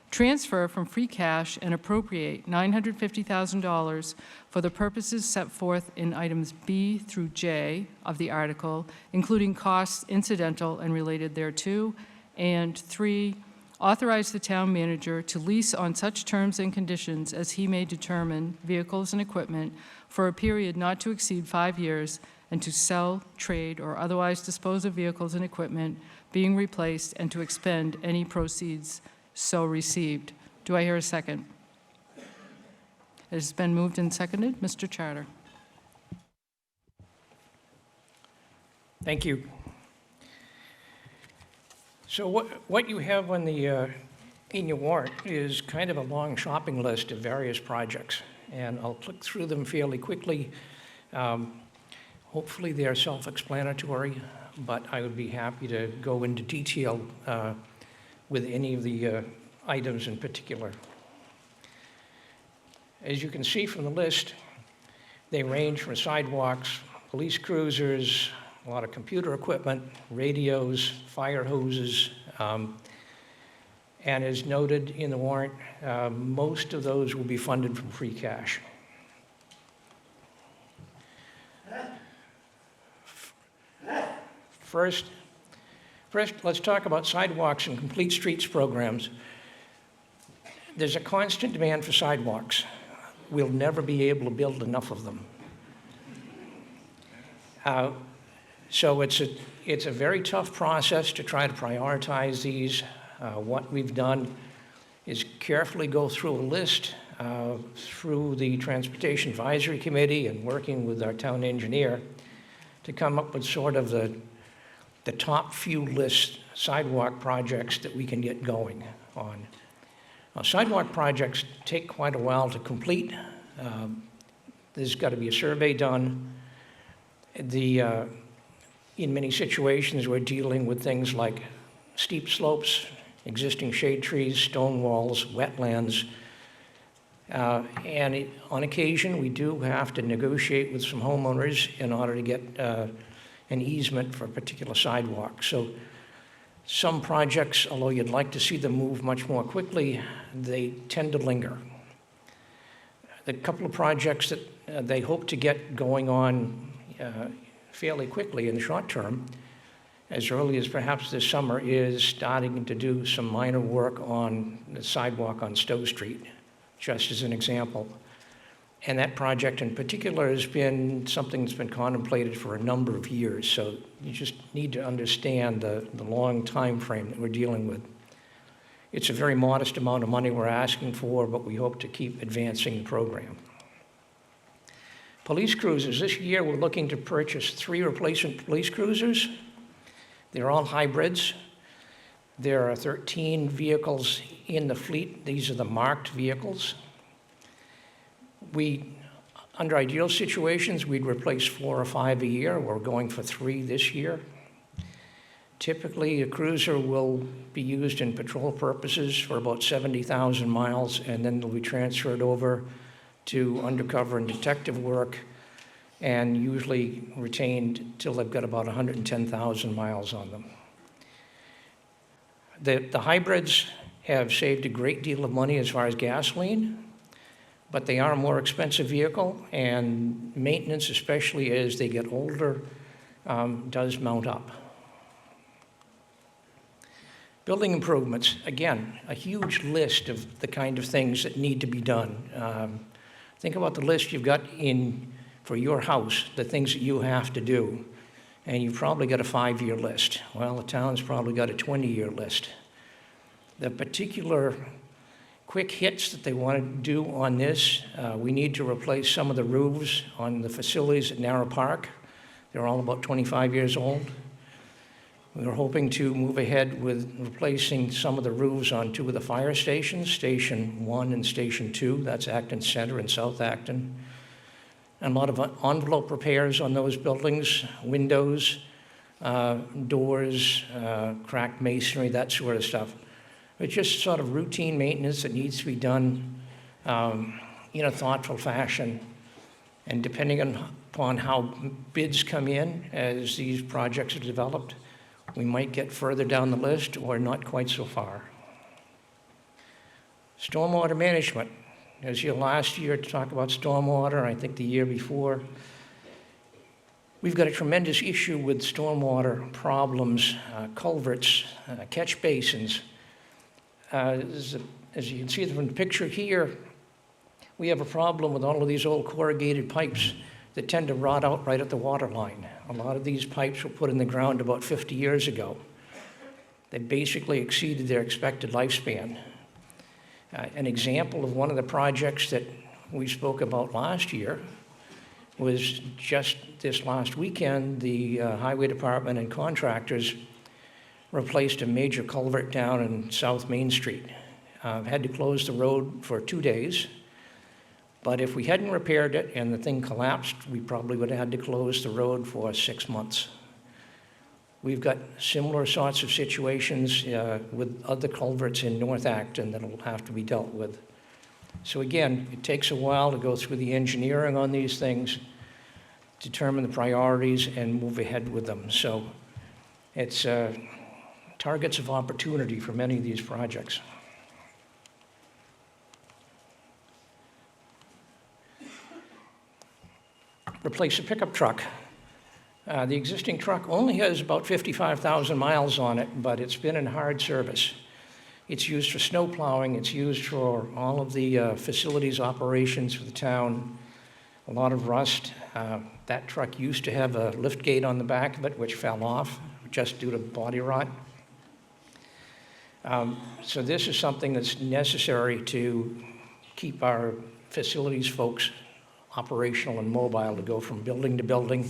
transfer from free cash and appropriate $950,000 for the purposes set forth in items B through J of the article, including costs incidental and related thereto. And 3, authorize the town manager to lease on such terms and conditions as he may determine vehicles and equipment for a period not to exceed 5 years, and to sell, trade, or otherwise dispose of vehicles and equipment being replaced, and to expend any proceeds so received. Do I hear a second? It has been moved and seconded. Mr. Charter. Thank you. So what you have on the in your warrant is kind of a long shopping list of various projects, and I'll click through them fairly quickly. Hopefully they're self-explanatory, but I would be happy to go into detail with any of the items in particular. As you can see from the list, they range from sidewalks, police cruisers, a lot of computer equipment, radios, fire hoses, and as noted in the warrant, most of those will be funded from free cash. First, let's talk about sidewalks and complete streets programs. There's a constant demand for sidewalks. We'll never be able to build enough of them. So it's a very tough process to try to prioritize these. What we've done is carefully go through a list through the Transportation Advisory Committee and working with our town engineer to come up with sort of the top few list sidewalk projects that we can get going on. Now, sidewalk projects take quite a while to complete. There's got to be a survey done. In many situations, we're dealing with things like steep slopes, existing shade trees, stone walls, wetlands. And on occasion, we do have to negotiate with some homeowners in order to get an easement for a particular sidewalk. So some projects, although you'd like to see them move much more quickly, they tend to linger. The couple of projects that they hope to get going on fairly quickly in the short term, as early as perhaps this summer, is starting to do some minor work on the sidewalk on Stowe Street, just as an example. And that project in particular has been something that's been contemplated for a number of years, so you just need to understand the long time frame that we're dealing with. It's a very modest amount of money we're asking for, but we hope to keep advancing the program. Police cruisers. This year we're looking to purchase 3 replacement police cruisers. They're all hybrids. There are 13 vehicles in the fleet. These are the marked vehicles. Under ideal situations, we'd replace 4 or 5 a year. We're going for 3 this year. Typically, a cruiser will be used in patrol purposes for about 70,000 miles, and then they'll be transferred over to undercover and detective work, and usually retained till they've got about 110,000 miles on them. The hybrids have saved a great deal of money as far as gasoline, but they are a more expensive vehicle, and maintenance, especially as they get older, does mount up. Building improvements, again, a huge list of the kind of things that need to be done. Think about the list you've got for your house, the things that you have to do, and you've probably got a 5-year list. Well, the town's probably got a 20-year list. The particular quick hits that they want to do on this, we need to replace some of the roofs on the facilities at Narrow Park. They're all about 25 years old. We're hoping to move ahead with replacing some of the roofs on 2 of the fire stations, Station 1 and Station 2. That's Acton Center and South Acton. And a lot of envelope repairs on those buildings, windows, doors, cracked masonry, that sort of stuff. It's just sort of routine maintenance that needs to be done in a thoughtful fashion. And depending upon how bids come in as these projects are developed, we might get further down the list or not quite so far. Stormwater management. I was here last year to talk about stormwater, I think the year before. We've got a tremendous issue with stormwater problems, culverts, catch basins. As you can see from the picture here, we have a problem with all of these old corrugated pipes that tend to rot out right at the water line. A lot of these pipes were put in the ground about 50 years ago. They basically exceeded their expected lifespan. An example of one of the projects that we spoke about last year was just this last weekend, the Highway Department and contractors replaced a major culvert down in South Main Street. Had to close the road for 2 days. But if we hadn't repaired it and the thing collapsed, we probably would have had to close the road for 6 months. We've got similar sorts of situations with other culverts in North Acton that will have to be dealt with. So again, it takes a while to go through the engineering on these things. determine the priorities, and move ahead with them. So it's targets of opportunity for many of these projects. Replace a pickup truck. The existing truck only has about 55,000 miles on it, but it's been in hard service. It's used for snow plowing, it's used for all of the facilities operations for the town. A lot of rust. That truck used to have a lift gate on the back of it, which fell off just due to body rot. So this is something that's necessary to keep our facilities folks operational and mobile, to go from building to building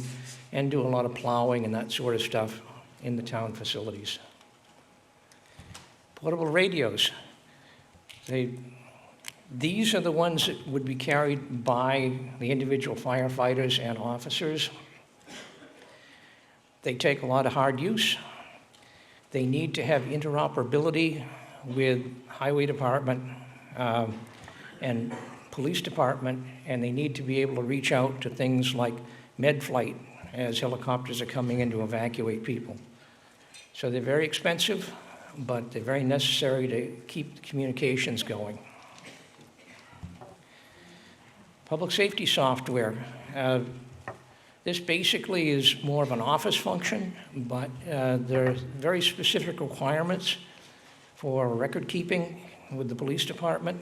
and do a lot of plowing and that sort of stuff in the town facilities. Portable radios. These are the ones that would be carried by the individual firefighters and officers. They take a lot of hard use. They need to have interoperability with highway department and police department, and they need to be able to reach out to things like med flight as helicopters are coming in to evacuate people. So they're very expensive, but they're very necessary to keep the communications going. Public safety software. This basically is more of an office function, but there are very specific requirements for record keeping with the police department.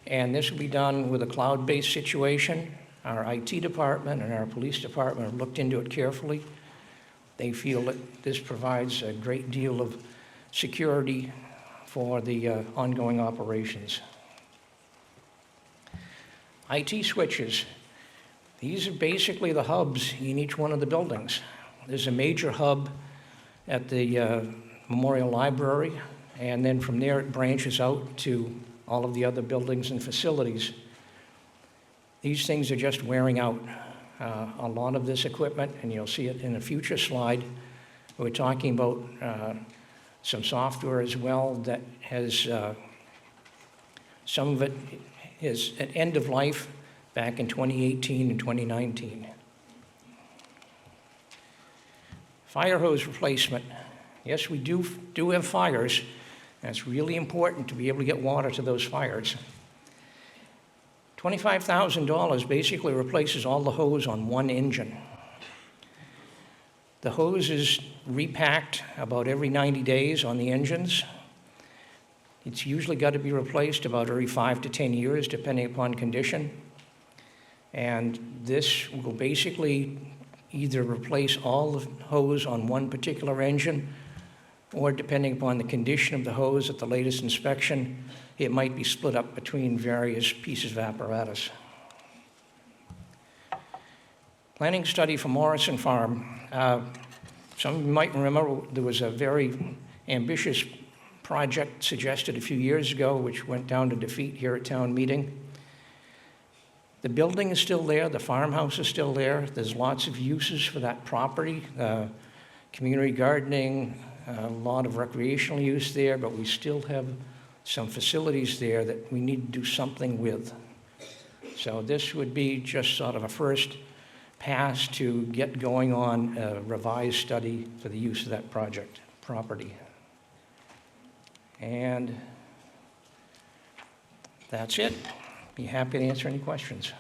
And this will be done with a cloud-based situation. Our IT department and our police department have looked into it carefully. They feel that this provides a great deal of security for the ongoing operations. IT switches. These are basically the hubs in each one of the buildings. There's a major hub at the Memorial Library, and then from there it branches out to all of the other buildings and facilities. These things are just wearing out. A lot of this equipment, and you'll see it in a future slide, we're talking about some software as well that has, some of it is at end of life back in 2018 and 2019. Fire hose replacement. Yes, we do have fires, and it's really important to be able to get water to those fires. $25,000 basically replaces all the hose on one engine. The hose is repacked about every 90 days on the engines. It's usually got to be replaced about every 5 to 10 years, depending upon condition. And this will basically either replace all the hose on one particular engine, or depending upon the condition of the hose at the latest inspection, it might be split up between various pieces of apparatus. Planning study for Morrison Farm. Some of you might remember there was a very ambitious project suggested a few years ago, which went down to defeat here at town meeting. The building is still there, the farmhouse is still there. There's lots of uses for that property, community gardening, a lot of recreational use there, but we still have some facilities there that we need to do something with. So this would be just sort of a first pass to get going on a revised study for the use of that property. And that's it. Be happy to answer any questions.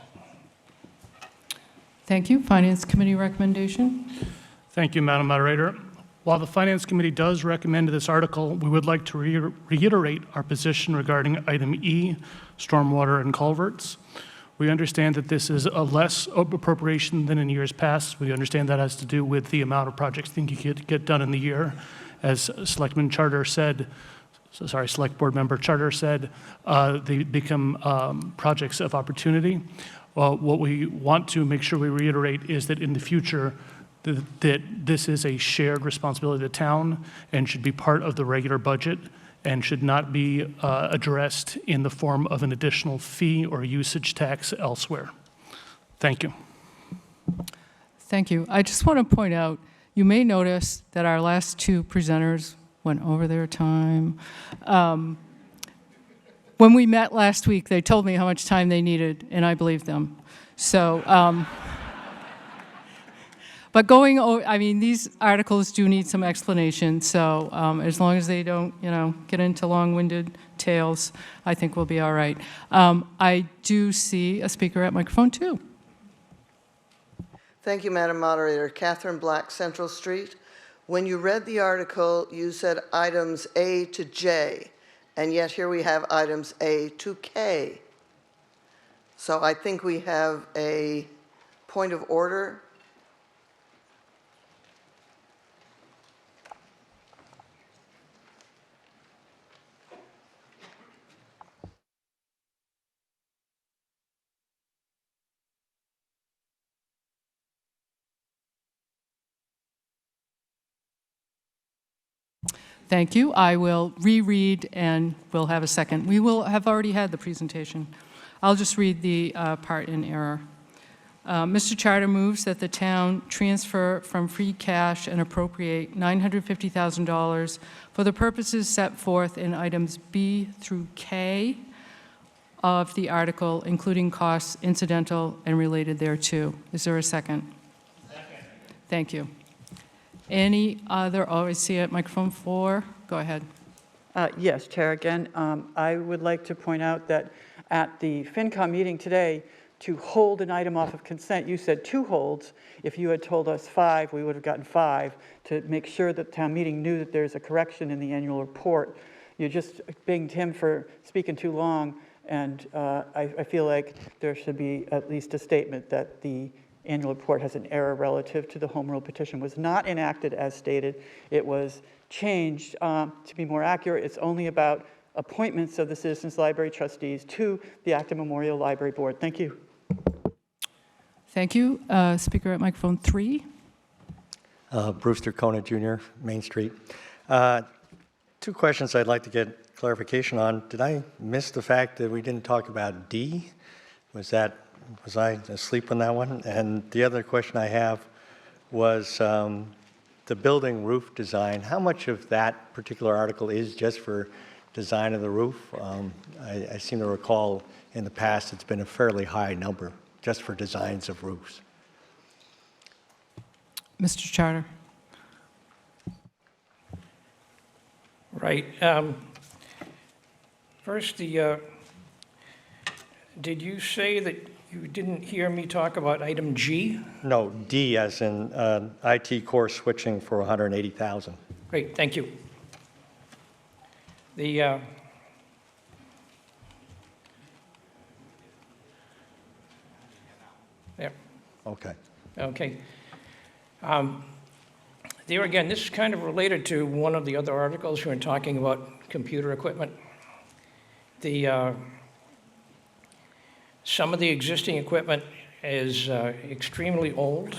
Thank you. Finance Committee recommendation. Thank you, Madam Moderator. While the Finance Committee does recommend this article, we would like to reiterate our position regarding item E, stormwater and culverts. We understand that this is a less appropriation than in years past. We understand that has to do with the amount of projects I think you could get done in the year. As Select Board Member Charter said, they become projects of opportunity. What we want to make sure we reiterate is that in the future, that this is a shared responsibility of the town and should be part of the regular budget and should not be addressed in the form of an additional fee or usage tax elsewhere. Thank you. Thank you. I just want to point out, you may notice that our last two presenters went over their time. When we met last week, they told me how much time they needed, and I believed them. So But I mean, these articles do need some explanation, so as long as they don't, get into long-winded tales, I think we'll be all right. I do see a speaker at microphone 2. Thank you, Madam Moderator. Catherine Black, Central Street. When you read the article, you said items A to J, and yet here we have items A to K. So I think we have a point of order. Thank you. I will reread and we'll have a second. We will have already had the presentation. I'll just read the part in error. Mr. Charter moves that the town transfer from free cash and appropriate $950,000 for the purposes set forth in items B through K of the article, including costs incidental and related thereto. Is there a second? Second. Thank you. Any other, I see it, microphone 4. Go ahead. Yes, Chair, again, I would like to point out that at the FinCom meeting today, to hold an item off of consent, you said 2 holds. If you had told us 5, we would have gotten 5 to make sure that town meeting knew that there's a correction in the annual report. You just binged him for speaking too long, and I feel like there should be at least a statement that the annual report has an error relative to the home rule petition. Was not enacted as stated. It was changed to be more accurate. It's only about appointments of the Citizens Library trustees to the Acton Memorial Library Board. Thank you. Thank you. Speaker at microphone 3. Brewster Kona Jr., Main Street. 2 questions I'd like to get clarification on. Did I miss the fact that we didn't talk about D? Was I asleep on that one? And the other question I have was the building roof design. How much of that particular article is just for design of the roof? I seem to recall in the past it's been a fairly high number just for designs of roofs. Mr. Charter. Right. First, did you say that you didn't hear me talk about item G? No, D as in IT core switching for $180,000. Great, thank you. There. Okay. Okay. There again, this is kind of related to one of the other articles when talking about computer equipment. Some of the existing equipment is extremely old.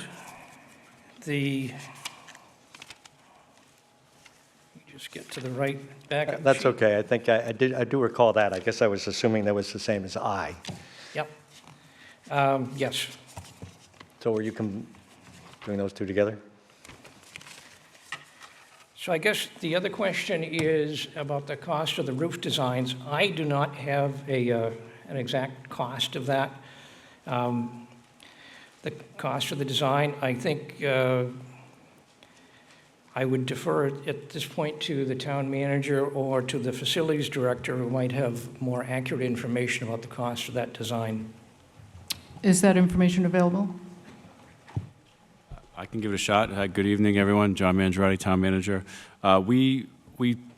Just get to the right back. That's okay. I think I do recall that. I guess I was assuming that was the same as I. Yep. Yes. So were you doing those 2 together? So I guess the other question is about the cost of the roof designs. I do not have an exact cost of that. The cost of the design, I think I would defer at this point to the town manager or to the facilities director who might have more accurate information about the cost of that design. Is that information available? I can give it a shot. Good evening, everyone. John Mangiarotti, town manager. We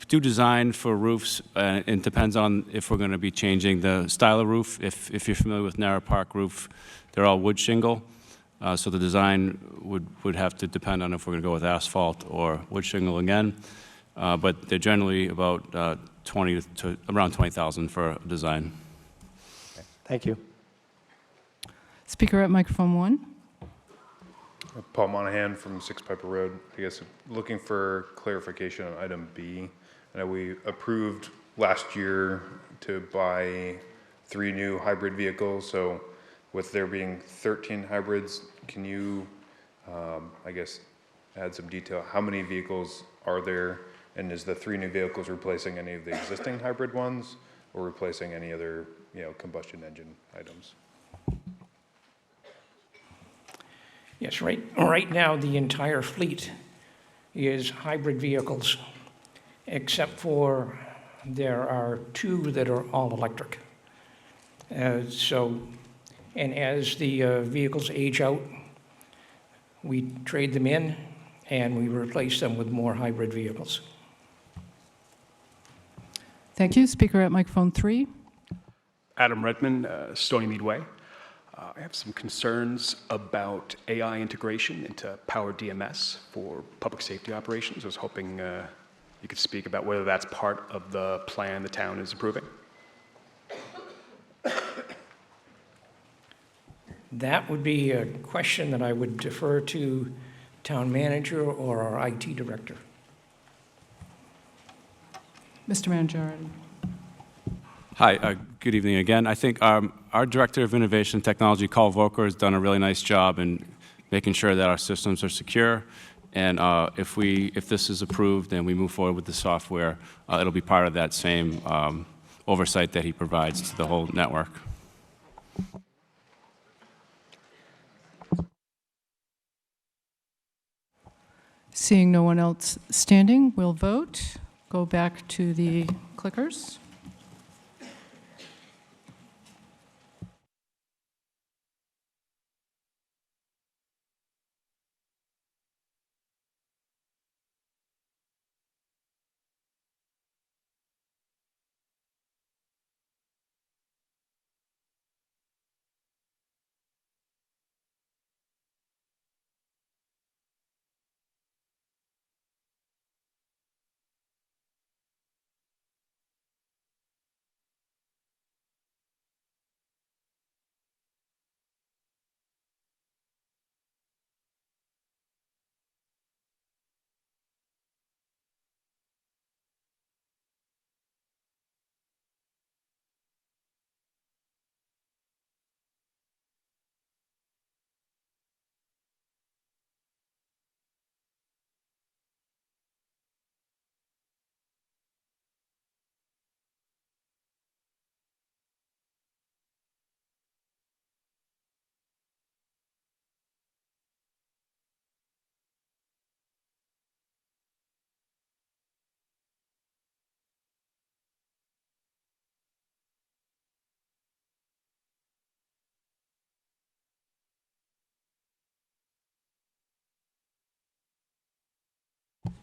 do design for roofs, and it depends on if we're going to be changing the style of roof. If you're familiar with Narrow Park roof, they're all wood shingle. So the design would have to depend on if we're going to go with asphalt or wood shingle again. But they're generally about around $20,000 for a design. Okay. Thank you. Speaker at microphone 1. Paul Monahan from Six Piper Road. I guess looking for clarification on item B. I know we approved last year to buy 3 new hybrid vehicles. So with there being 13 hybrids, can you, I guess, add some detail? How many vehicles are there? And is the 3 new vehicles replacing any of the existing hybrid ones or replacing any other, combustion engine items? Yes, right now, the entire fleet is hybrid vehicles, except for there are 2 that are all electric. And as the vehicles age out, we trade them in and we replace them with more hybrid vehicles. Thank you. Speaker at microphone 3. Adam Redman, Stony Mead Way. I have some concerns about AI integration into Power DMS for public safety operations. I was hoping you could speak about whether that's part of the plan the town is approving. That would be a question that I would defer to town manager or our IT director. Mr. Mangiarotti. Hi, good evening again. I think our Director of Innovation and Technology, Carl Volker, has done a really nice job in making sure that our systems are secure. And if this is approved and we move forward with the software, it'll be part of that same oversight that he provides to the whole network. Seeing no one else standing, we'll vote. Go back to the clickers.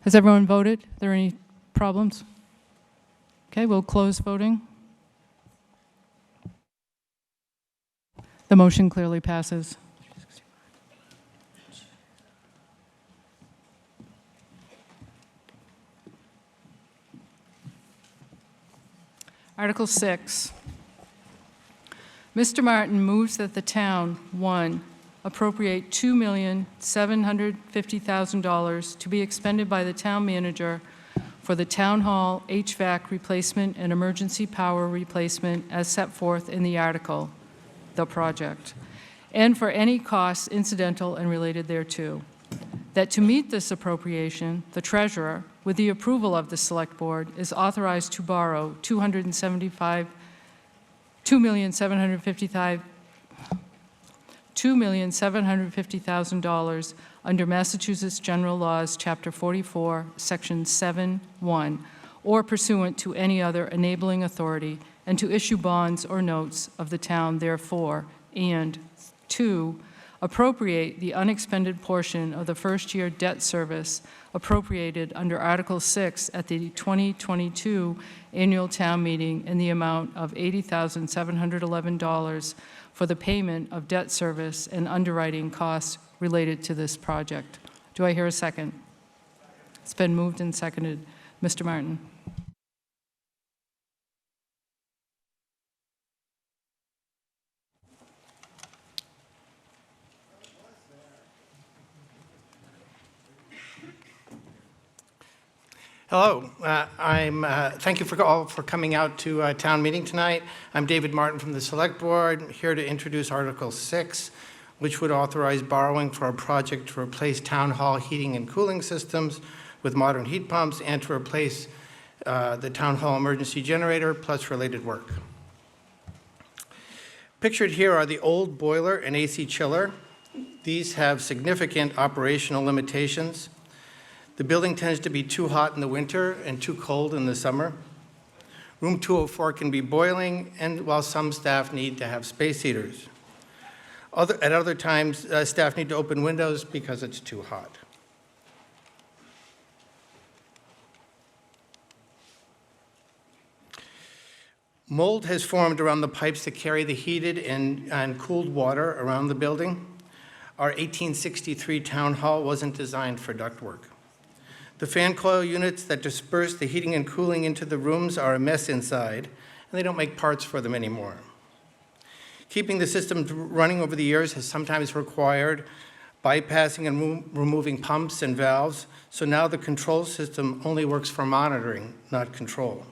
Has everyone voted? Are there any problems? Okay, we'll close voting. The motion clearly passes. Article 6. Mr. Martin moves that the town, 1, appropriate $2,750,000 to be expended by the town manager for the town hall HVAC replacement and emergency power replacement as set forth in the article, the project, and for any costs incidental and related thereto. That to meet this appropriation, the treasurer, with the approval of the select board, is authorized to borrow $2,750,000 under Massachusetts General Laws, Chapter 44, Section 7(1), or pursuant to any other enabling authority, and to issue bonds or notes of the town therefore, and 2, appropriate the unexpended portion of the first-year debt service appropriated under Article 6 at the 2022 annual town meeting in the amount of $80,711 for the payment of debt service and underwriting costs related to this project. Do I hear a second? It's been moved and seconded. Mr. Martin. Hello, thank you all for coming out to town meeting tonight. I'm David Martin from the Select Board, here to introduce Article 6, which would authorize borrowing for a project to replace town hall heating and cooling systems with modern heat pumps and to replace the town hall emergency generator plus related work. Pictured here are the old boiler and AC chiller These have significant operational limitations. The building tends to be too hot in the winter and too cold in the summer. Room 204 can be boiling, and while some staff need to have space heaters. At other times, staff need to open windows because it's too hot. Mold has formed around the pipes that carry the heated and cooled water around the building. Our 1863 town hall wasn't designed for ductwork. The fan coil units that disperse the heating and cooling into the rooms are a mess inside, and they don't make parts for them anymore. Keeping the system running over the years has sometimes required bypassing and removing pumps and valves, so now the control system only works for monitoring, not control.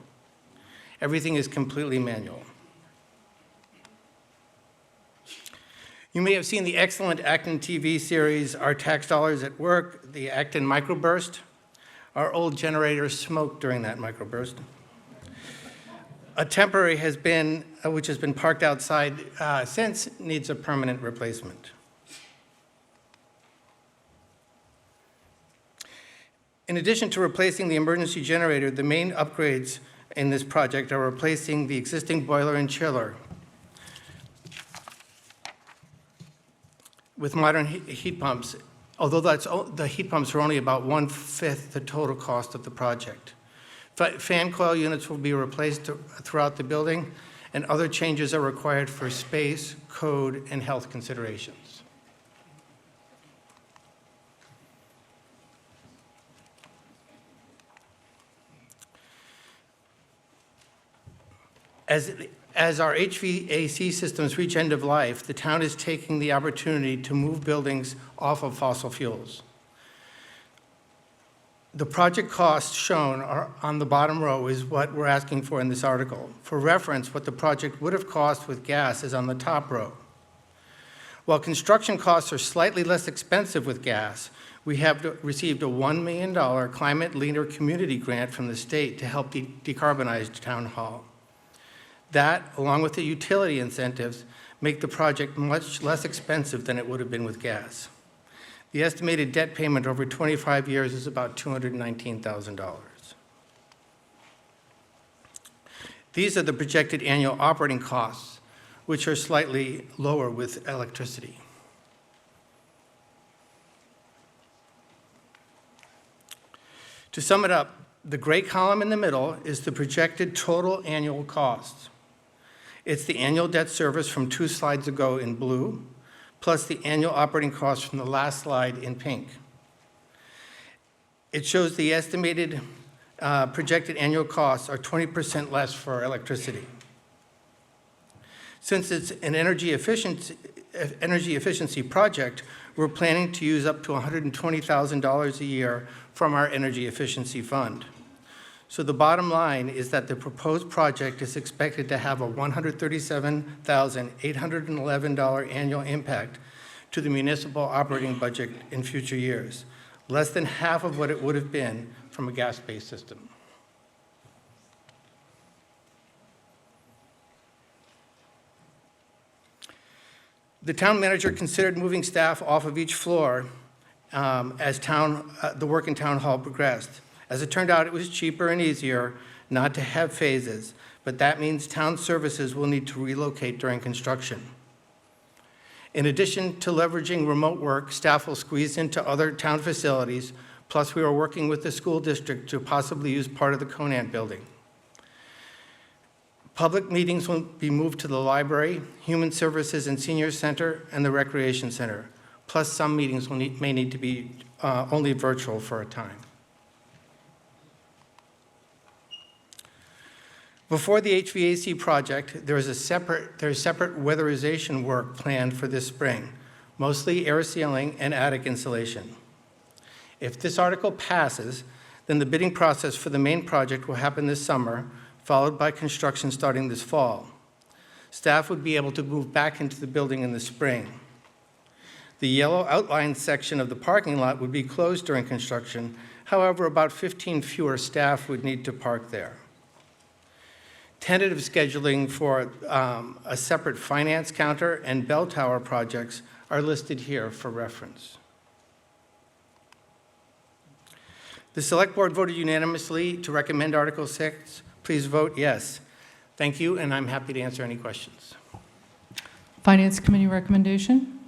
Everything is completely manual. You may have seen the excellent ActonTV series, Our Tax Dollars at Work, the Acton microburst. Our old generator smoked during that microburst. A temporary which has been parked outside since, needs a permanent replacement. In addition to replacing the emergency generator, the main upgrades in this project are replacing the existing boiler and chiller with modern heat pumps, although the heat pumps are only about 1/5 the total cost of the project. Fan coil units will be replaced throughout the building, and other changes are required for space, code, and health considerations. As our HVAC systems reach end of life, the town is taking the opportunity to move buildings off of fossil fuels. The project costs shown on the bottom row is what we're asking for in this article. For reference, what the project would have cost with gas is on the top row. While construction costs are slightly less expensive with gas, we have received a $1 million Climate Leader Community Grant from the state to help decarbonize Town Hall. That, along with the utility incentives, make the project much less expensive than it would have been with gas. The estimated debt payment over 25 years is about $219,000. These are the projected annual operating costs, which are slightly lower with electricity. To sum it up, the gray column in the middle is the projected total annual costs. It's the annual debt service from 2 slides ago in blue, plus the annual operating costs from the last slide in pink. It shows the estimated projected annual costs are 20% less for electricity. Since it's an energy efficiency project, we're planning to use up to $120,000 a year from our energy efficiency fund. So the bottom line is that the proposed project is expected to have a $137,811 annual impact to the municipal operating budget in future years, less than half of what it would have been from a gas-based system. The town manager considered moving staff off of each floor as the work in Town Hall progressed. As it turned out, it was cheaper and easier not to have phases, but that means town services will need to relocate during construction. In addition to leveraging remote work, staff will squeeze into other town facilities, plus we are working with the school district to possibly use part of the Conant building. Public meetings will be moved to the library, Human Services and Senior Center, and the Recreation Center, plus some meetings may need to be only virtual for a time. Before the HVAC project, there is separate weatherization work planned for this spring, mostly air sealing and attic insulation. If this article passes, then the bidding process for the main project will happen this summer, followed by construction starting this fall. Staff would be able to move back into the building in the spring. The yellow outline section of the parking lot would be closed during construction. However, about 15 fewer staff would need to park there. Tentative scheduling for a separate finance counter and bell tower projects are listed here for reference. The Select Board voted unanimously to recommend Article 6. Please vote yes. Thank you, and I'm happy to answer any questions. Finance Committee recommendation?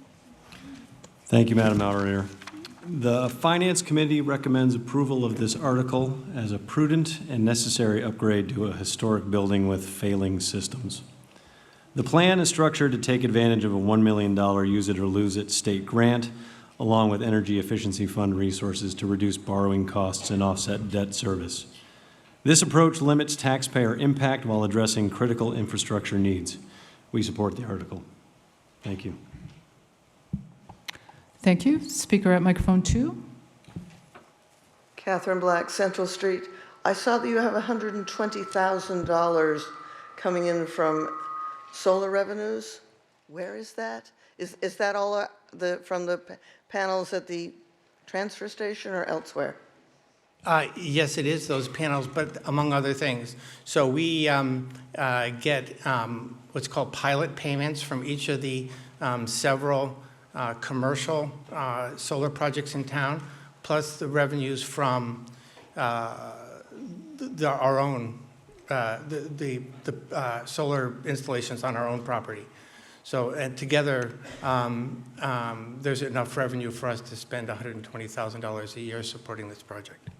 Thank you, Madam Moderator. The Finance Committee recommends approval of this article as a prudent and necessary upgrade to a historic building with failing systems. The plan is structured to take advantage of a $1 million use it or lose it state grant, along with Energy Efficiency Fund resources to reduce borrowing costs and offset debt service. This approach limits taxpayer impact while addressing critical infrastructure needs. We support the article. Thank you. Thank you. Speaker at microphone 2. Catherine Black, Central Street. I saw that you have $120,000 coming in from solar revenues. Where is that? Is that all from the panels at the transfer station or elsewhere? Yes, it is those panels, but among other things. So we get what's called pilot payments from each of the several commercial solar projects in town, plus the revenues from our own solar installations on our own property. So, and together, there's enough revenue for us to spend $120,000 a year supporting this project.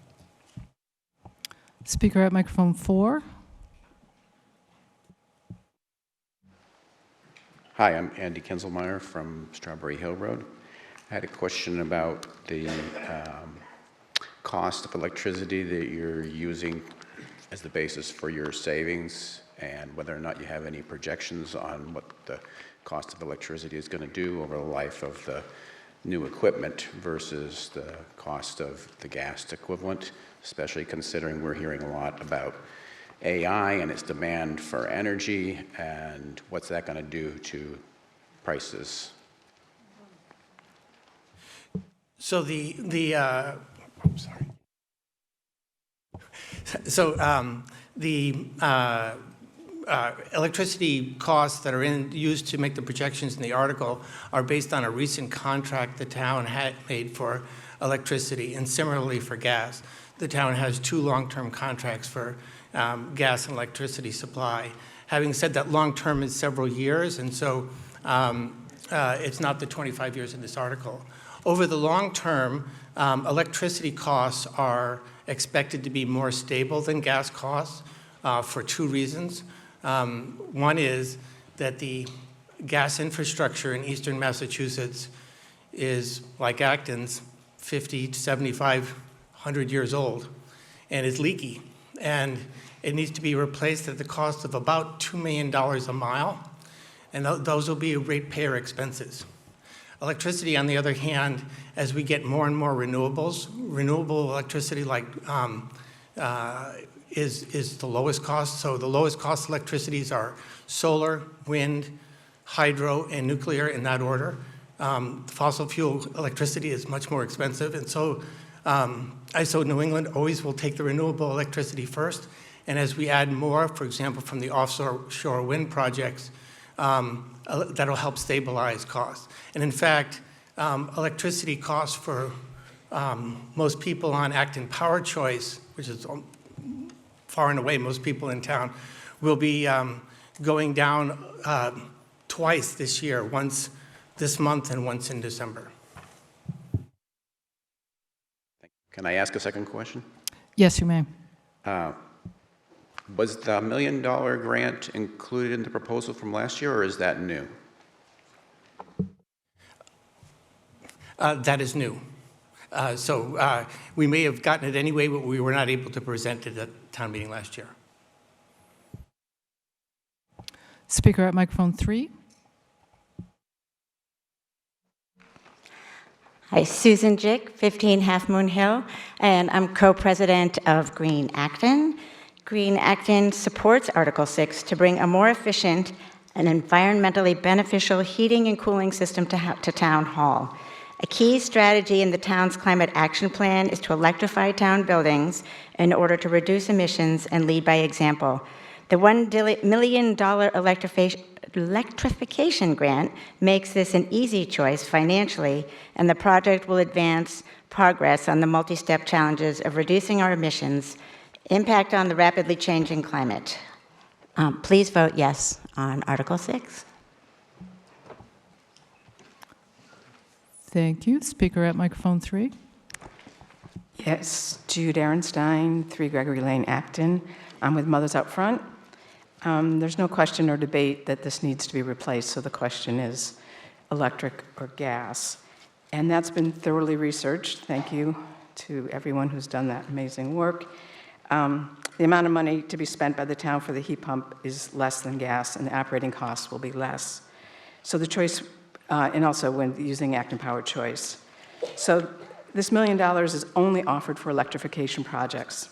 Speaker at microphone 4. Hi, I'm Andy Kinzelmeyer from Strawberry Hill Road. I had a question about the cost of electricity that you're using as the basis for your savings, and whether or not you have any projections on what the cost of electricity is going to do over the life of the new equipment versus the cost of the gas equivalent, especially considering we're hearing a lot about AI and its demand for energy, and what's that going to do to prices? So electricity costs that are used to make the projections in the article are based on a recent contract the town had made for electricity, and similarly for gas. The town has 2 long-term contracts for gas and electricity supply. Having said that, long-term is several years, and so it's not the 25 years in this article. Over the long term, electricity costs are expected to be more stable than gas costs for 2 reasons. One is that the gas infrastructure in eastern Massachusetts is, like Acton's, 50 to 7,500 years old and is leaky. And it needs to be replaced at the cost of about $2 million a mile, and those will be ratepayer expenses. Electricity, on the other hand, as we get more and more renewables, renewable electricity is the lowest cost. So the lowest cost electricities are solar, wind, hydro, and nuclear in that order. Fossil fuel electricity is much more expensive, and so ISO New England always will take the renewable electricity first, and as we add more, for example, from the offshore wind projects, that'll help stabilize costs. And in fact, electricity costs for most people on Acton Power Choice, which is far and away most people in town, will be going down twice this year, once this month and once in December. Can I ask a second question? Yes, you may. Was the $1 million grant included in the proposal from last year, or is that new? That is new. So we may have gotten it anyway, but we were not able to present it at town meeting last year. Speaker at microphone 3. Hi, Susan Jick, 15 Half Moon Hill, and I'm co-president of Green Acton. Green Acton supports Article 6 to bring a more efficient and environmentally beneficial heating and cooling system to Town Hall. A key strategy in the town's climate action plan is to electrify town buildings in order to reduce emissions and lead by example. The $1 million electrification grant makes this an easy choice financially, and the project will advance progress on the multi-step challenges of reducing our emissions, impact on the rapidly changing climate. Please vote yes on Article 6. Thank you. Speaker at microphone 3. Yes, Jude Ehrenstein, 3 Gregory Lane, Acton. I'm with Mothers Out Front. There's no question or debate that this needs to be replaced, so the question is electric or gas. And that's been thoroughly researched. Thank you to everyone who's done that amazing work. The amount of money to be spent by the town for the heat pump is less than gas, and the operating costs will be less. So the choice, and also when using Acton Power Choice. So this $1 million is only offered for electrification projects.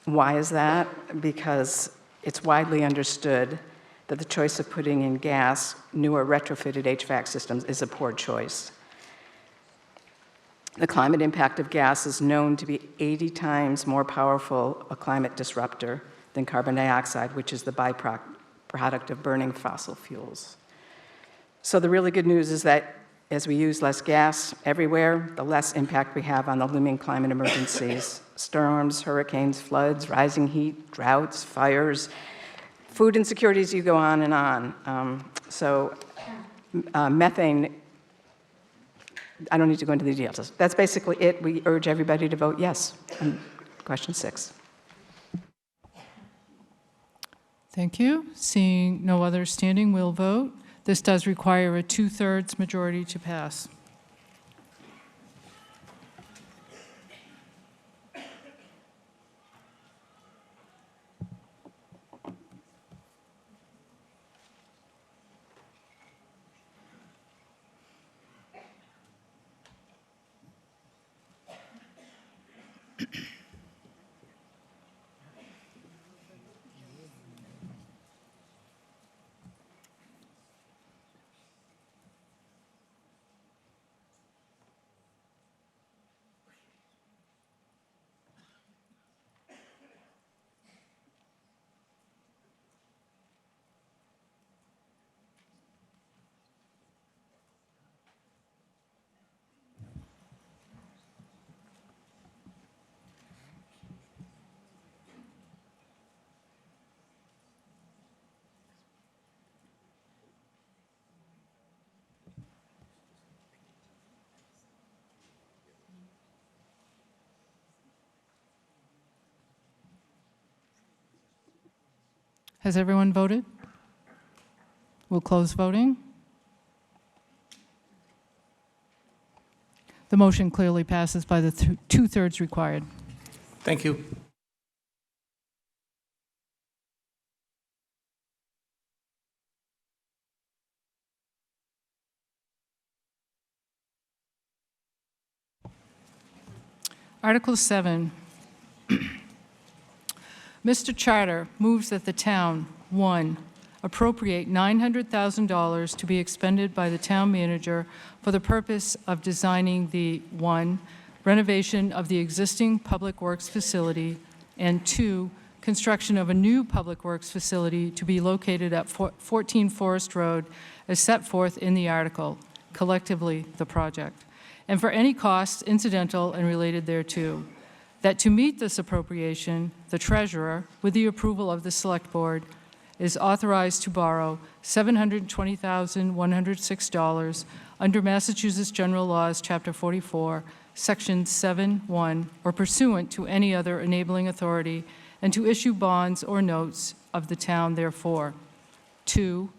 Why is that? Because it's widely understood that the choice of putting in gas, new or retrofitted HVAC systems is a poor choice. The climate impact of gas is known to be 80 times more powerful a climate disruptor than carbon dioxide, which is the byproduct of burning fossil fuels. So the really good news is that as we use less gas everywhere, the less impact we have on the looming climate emergencies: storms, hurricanes, floods, rising heat, droughts, fires, food insecurities, you go on and on. Methane, I don't need to go into the details. That's basically it. We urge everybody to vote yes on question 6. Thank you. Seeing no other standing, we'll vote. This does require a 2/3 majority to pass. Has everyone voted? We'll close voting. The motion clearly passes by the 2/3 required. Thank you. Article 7. Mr. Charter moves that the town, 1, appropriate $900,000 to be expended by the town manager for the purpose of designing the 1, renovation of the existing public works facility, and 2, construction of a new public works facility to be located at 14 Forest Road as set forth in the article, collectively the project, and for any costs incidental and related thereto. That to meet this appropriation, the treasurer, with the approval of the select board, is authorized to borrow $720,106 under Massachusetts General Laws, Chapter 44, Section 7(1), or pursuant to any other enabling authority, and to issue bonds or notes of the town therefore. 2,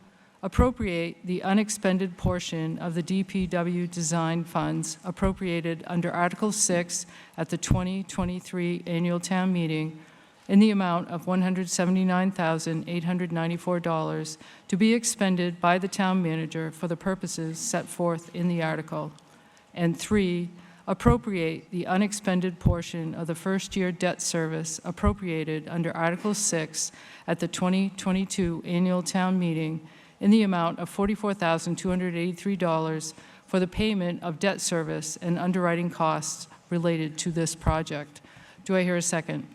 appropriate the unexpended portion of the DPW design funds appropriated under Article 6 at the 2023 annual town meeting in the amount of $179,894 to be expended by the town manager for the purposes set forth in the article. And 3, appropriate the unexpended portion of the first-year debt service appropriated under Article 6 at the 2022 annual town meeting in the amount of $44,283 for the payment of debt service and underwriting costs related to this project. Do I hear a second?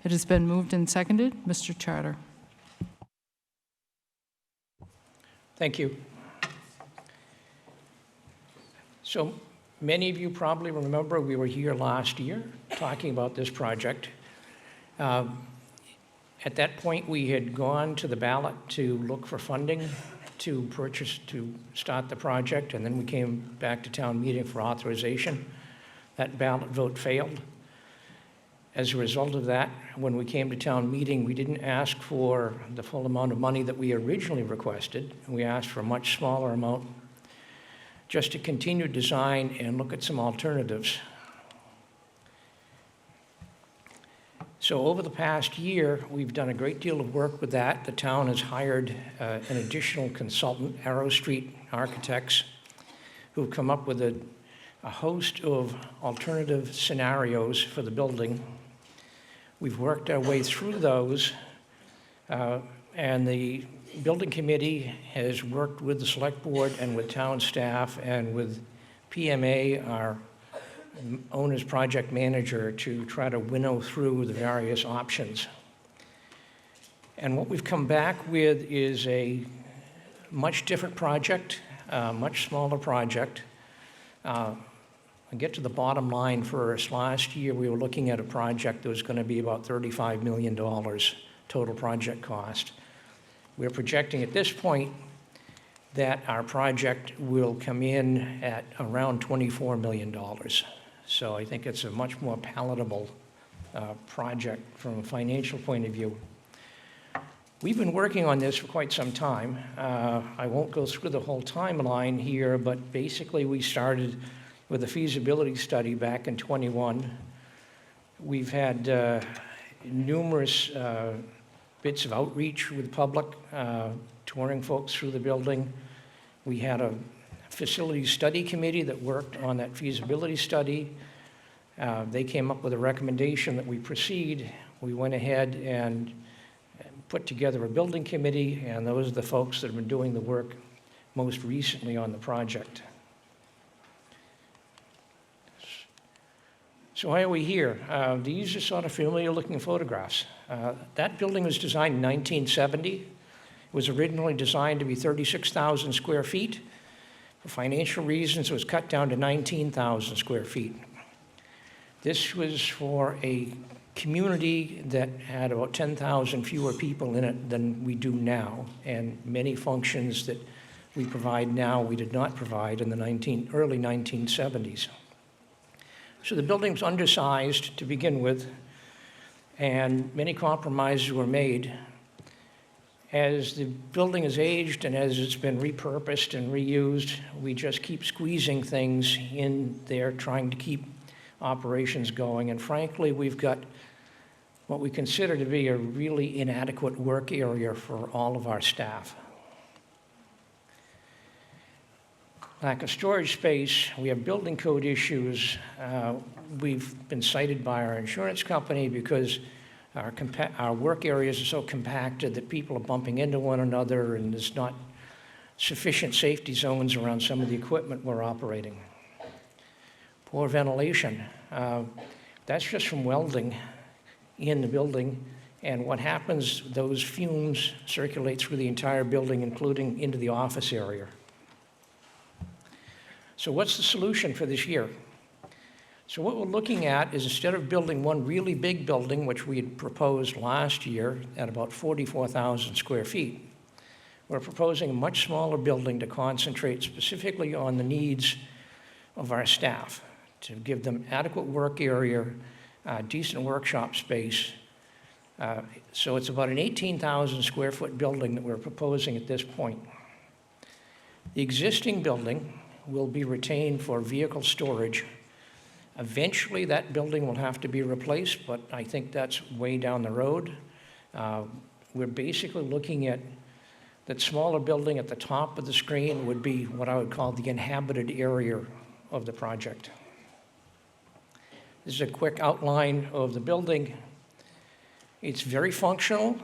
It has been moved and seconded. Mr. Charter. Thank you. So many of you probably remember we were here last year talking about this project. At that point, we had gone to the ballot to look for funding to start the project, and then we came back to town meeting for authorization. That ballot vote failed. As a result of that, when we came to town meeting, we didn't ask for the full amount of money that we originally requested. We asked for a much smaller amount just to continue design and look at some alternatives. So over the past year, we've done a great deal of work with that. The town has hired an additional consultant, Arrow Street Architects, who've come up with a host of alternative scenarios for the building. We've worked our way through those, and the building committee has worked with the select board and with town staff and with PMA, our owner's project manager, to try to winnow through the various options. And what we've come back with is a much different project, a much smaller project. I'll get to the bottom line first. Last year, we were looking at a project that was going to be about $35 million total project cost. We're projecting at this point that our project will come in at around $24 million. So I think it's a much more palatable project from a financial point of view. We've been working on this for quite some time. I won't go through the whole timeline here, but basically we started with a feasibility study back in '21. We've had numerous bits of outreach with the public, touring folks through the building. We had a facility study committee that worked on that feasibility study. They came up with a recommendation that we proceed. We went ahead and put together a building committee, and those are the folks that have been doing the work most recently on the project. So why are we here? These are sort of familiar-looking photographs. That building was designed in 1970. It was originally designed to be 36,000 square feet. For financial reasons, it was cut down to 19,000 square feet. This was for a community that had about 10,000 fewer people in it than we do now, and many functions that we provide now we did not provide in the early 1970s. So the building's undersized to begin with, and many compromises were made. As the building has aged and as it's been repurposed and reused, we just keep squeezing things in there, trying to keep operations going. And frankly, we've got what we consider to be a really inadequate work area for all of our staff. Lack of storage space, we have building code issues. We've been cited by our insurance company because our work areas are so compacted that people are bumping into one another, and there's not sufficient safety zones around some of the equipment we're operating. Poor ventilation. That's just from welding in the building, and what happens, those fumes circulate through the entire building, including into the office area. So what's the solution for this year? So what we're looking at is, instead of building one really big building, which we had proposed last year at about 44,000 square feet, we're proposing a much smaller building to concentrate specifically on the needs of our staff, to give them adequate work area, decent workshop space. So it's about an 18,000 square foot building that we're proposing at this point. The existing building will be retained for vehicle storage. Eventually, that building will have to be replaced, but I think that's way down the road. We're basically looking at that smaller building at the top of the screen would be what I would call the inhabited area of the project. This is a quick outline of the building. It's very functional.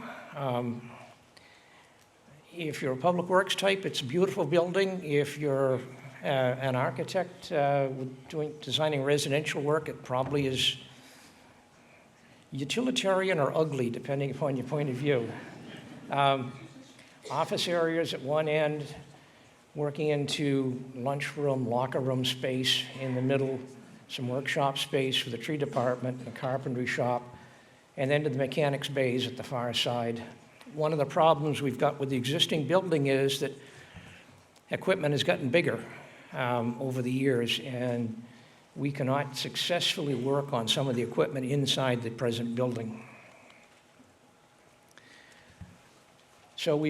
If you're a public works type, it's a beautiful building. If you're an architect designing residential work, it probably is utilitarian or ugly, depending upon your point of view. Office areas at one end, working into lunchroom, locker room space in the middle, some workshop space for the tree department, a carpentry shop, and then to the mechanics bays at the far side. One of the problems we've got with the existing building is that equipment has gotten bigger over the years, and we cannot successfully work on some of the equipment inside the present building. So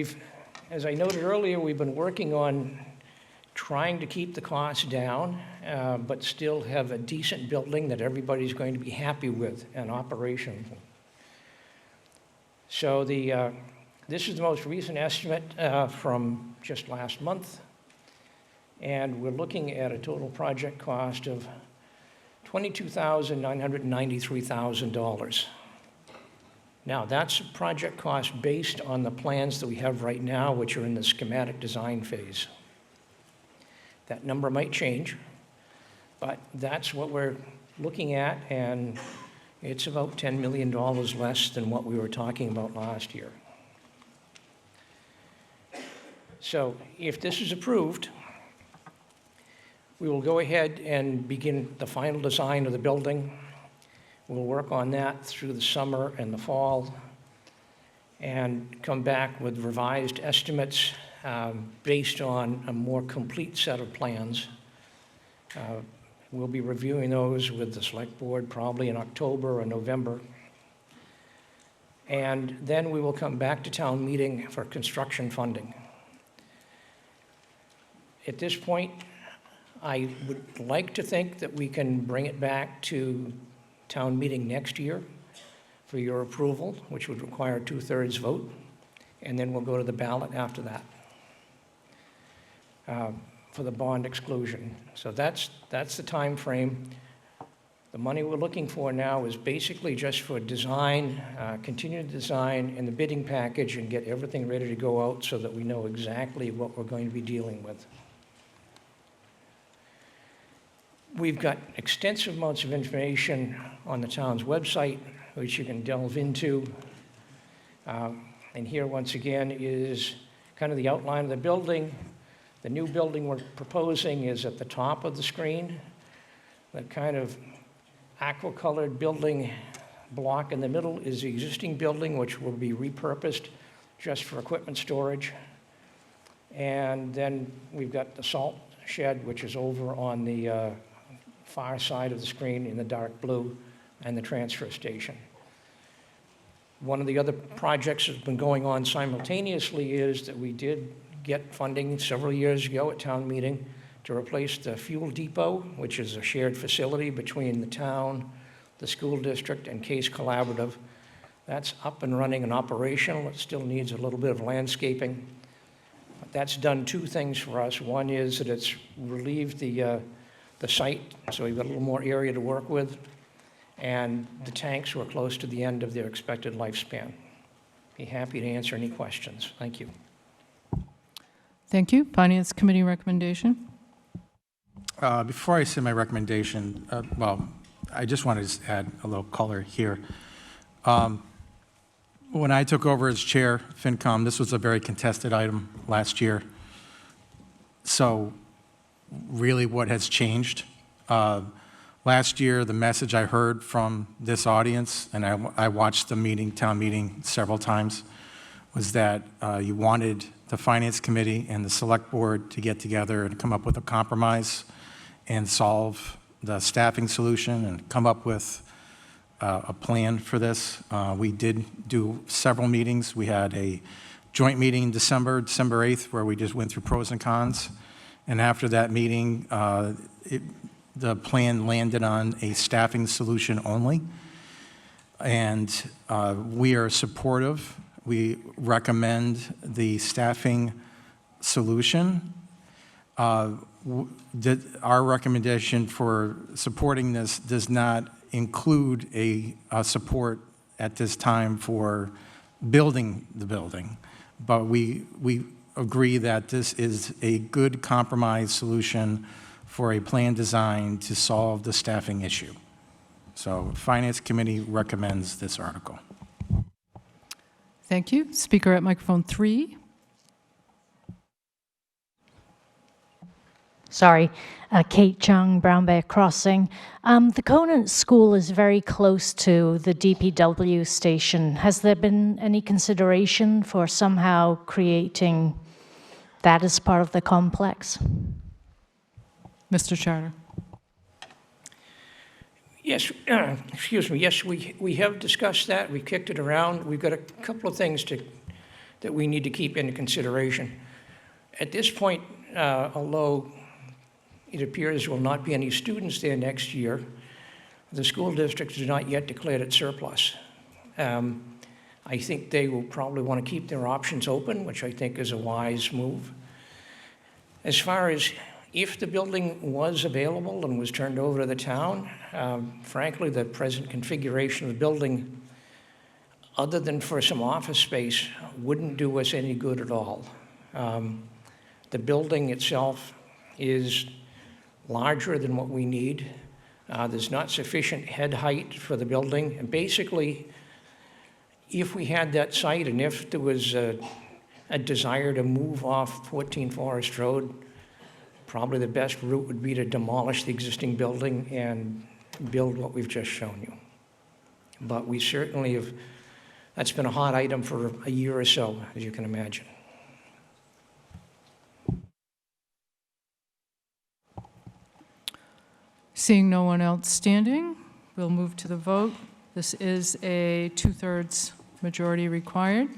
as I noted earlier, we've been working on trying to keep the costs down, but still have a decent building that everybody's going to be happy with and operational. So this is the most recent estimate from just last month, and we're looking at a total project cost of $22,993,000. Now, that's a project cost based on the plans that we have right now, which are in the schematic design phase. That number might change, but that's what we're looking at, and it's about $10 million less than what we were talking about last year. So if this is approved, we will go ahead and begin the final design of the building. We'll work on that through the summer and the fall and come back with revised estimates based on a more complete set of plans. We'll be reviewing those with the select board probably in October or November. And then we will come back to town meeting for construction funding. At this point, I would like to think that we can bring it back to town meeting next year for your approval, which would require a 2/3 vote, and then we'll go to the ballot after that for the bond exclusion. So that's the time frame. The money we're looking for now is basically just for design, continue to design in the bidding package and get everything ready to go out so that we know exactly what we're going to be dealing with. We've got extensive amounts of information on the town's website, which you can delve into. And here, once again, is kind of the outline of the building. The new building we're proposing is at the top of the screen. That kind of aqua-colored building block in the middle is the existing building, which will be repurposed just for equipment storage. And then we've got the salt shed, which is over on the far side of the screen in the dark blue, and the transfer station. One of the other projects that's been going on simultaneously is that we did get funding several years ago at town meeting to replace the fuel depot, which is a shared facility between the town, the school district, and Case Collaborative. That's up and running and operational. It still needs a little bit of landscaping. But that's done two things for us. One is that it's relieved the site, so we've got a little more area to work with, and the tanks were close to the end of their expected lifespan. Be happy to answer any questions. Thank you. Thank you. Finance Committee recommendation. Before I say my recommendation, well, I just want to just add a little color here. When I took over as chair, FinCom, this was a very contested item last year. So really what has changed? Last year, the message I heard from this audience, and I watched the town meeting several times, was that you wanted the Finance Committee and the Select Board to get together and come up with a compromise and solve the staffing solution and come up with a plan for this. We did do several meetings. We had a joint meeting in December 8th, where we just went through pros and cons. And after that meeting, the plan landed on a staffing solution only. And we are supportive. We recommend the staffing solution. Our recommendation for supporting this does not include a support at this time for building the building. But we agree that this is a good compromise solution for a plan design to solve the staffing issue. So Finance Committee recommends this article. Thank you. Speaker at microphone 3. Kate Chung, Brown Bear Crossing. The Conant School is very close to the DPW station. Has there been any consideration for somehow creating that as part of the complex? Mr. Charter. Yes, excuse me. Yes, we have discussed that. We kicked it around. We've got a couple of things that we need to keep into consideration. At this point, although it appears there will not be any students there next year, the school district has not yet declared it surplus. I think they will probably want to keep their options open, which I think is a wise move. As far as if the building was available and was turned over to the town, frankly, the present configuration of the building, other than for some office space, wouldn't do us any good at all. The building itself is larger than what we need. There's not sufficient head height for the building. And basically, if we had that site and if there was a desire to move off 14 Forest Road, probably the best route would be to demolish the existing building and build what we've just shown you. But we certainly have, that's been a hot item for a year or so, as you can imagine. Seeing no one else standing, we'll move to the vote. This is a 2/3 majority required.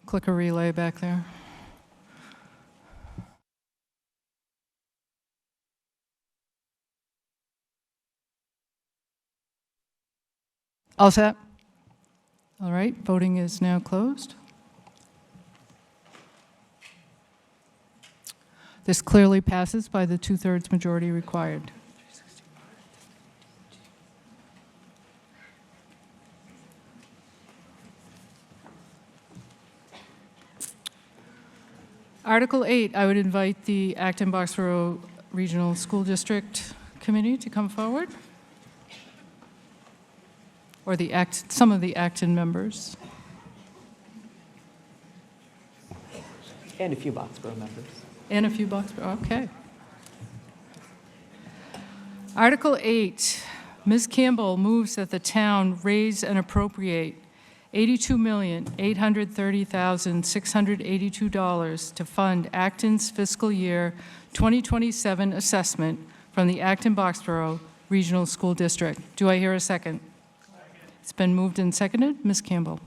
Clicker relay back there. All set? All right, voting is now closed. This clearly passes by the 2/3 majority required. Article 8, I would invite the Acton Boxborough Regional School District Committee to come forward, or some of the Acton members. And a few Boxborough members. And a few Boxborough, okay. Article 8, Ms. Campbell moves that the town raise and appropriate $82,830,682 to fund Acton's fiscal year 2027 assessment from the Acton Boxborough Regional School District. Do I hear a second? It's been moved and seconded. Ms. Campbell.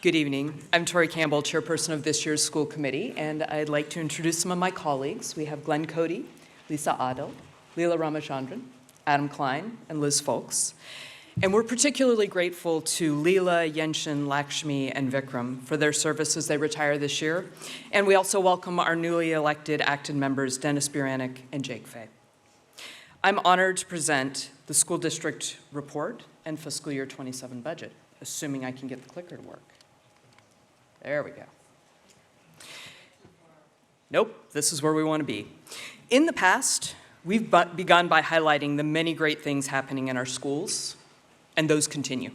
Good evening. I'm Tori Campbell, chairperson of this year's school committee, and I'd like to introduce some of my colleagues. We have Glenn Cody, Lisa Adel, Leela Ramachandran, Adam Klein, and Liz Folks. And we're particularly grateful to Leela, Yenshin, Lakshmi, and Vikram for their service as they retire this year. And we also welcome our newly elected Acton members, Dennis Buranek and Jake Fay. I'm honored to present the school district report and fiscal year 27 budget, assuming I can get the clicker to work. There we go. Nope, this is where we want to be. In the past, We've begun by highlighting the many great things happening in our schools, and those continue.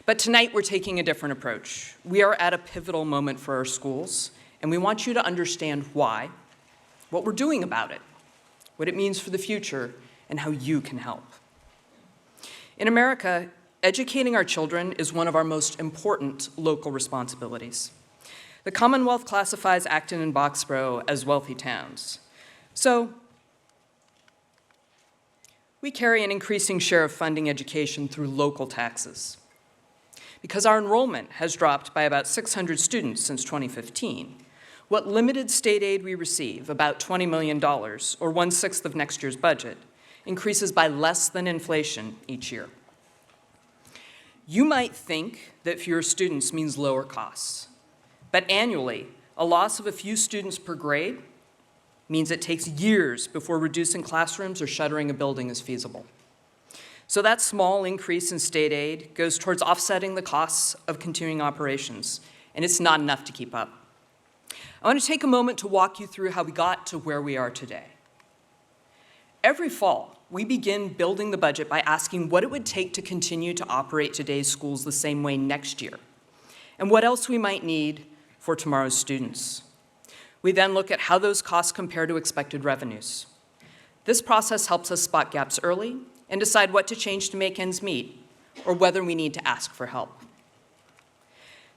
But tonight, we're taking a different approach. We are at a pivotal moment for our schools, and we want you to understand why, what we're doing about it, what it means for the future, and how you can help. In America, educating our children is one of our most important local responsibilities. The Commonwealth classifies Acton and Boxborough as wealthy towns. So, we carry an increasing share of funding education through local taxes. Because our enrollment has dropped by about 600 students since 2015, what limited state aid we receive, about $20 million, or 1/6 of next year's budget, increases by less than inflation each year. You might think that fewer students means lower costs, but annually, a loss of a few students per grade means it takes years before reducing classrooms or shuttering a building is feasible. So that small increase in state aid goes towards offsetting the costs of continuing operations, and it's not enough to keep up. I want to take a moment to walk you through how we got to where we are today. Every fall, we begin building the budget by asking what it would take to continue to operate today's schools the same way next year, and what else we might need for tomorrow's students. We then look at how those costs compare to expected revenues. This process helps us spot gaps early and decide what to change to make ends meet, or whether we need to ask for help.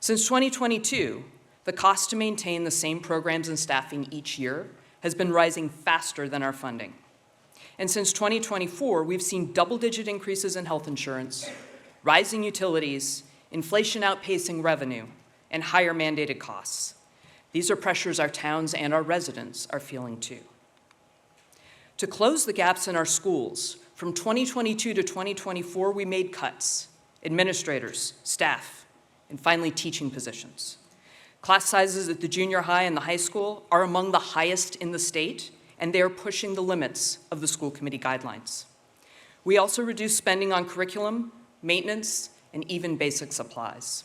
Since 2022, the cost to maintain the same programs and staffing each year has been rising faster than our funding. And since 2024, we've seen double-digit increases in health insurance, rising utilities, inflation outpacing revenue, and higher mandated costs. These are pressures our towns and our residents are feeling too. To close the gaps in our schools, from 2022 to 2024, we made cuts: administrators, staff, and finally teaching positions. Class sizes at the junior high and the high school are among the highest in the state, and they are pushing the limits of the school committee guidelines. We also reduced spending on curriculum, maintenance, and even basic supplies.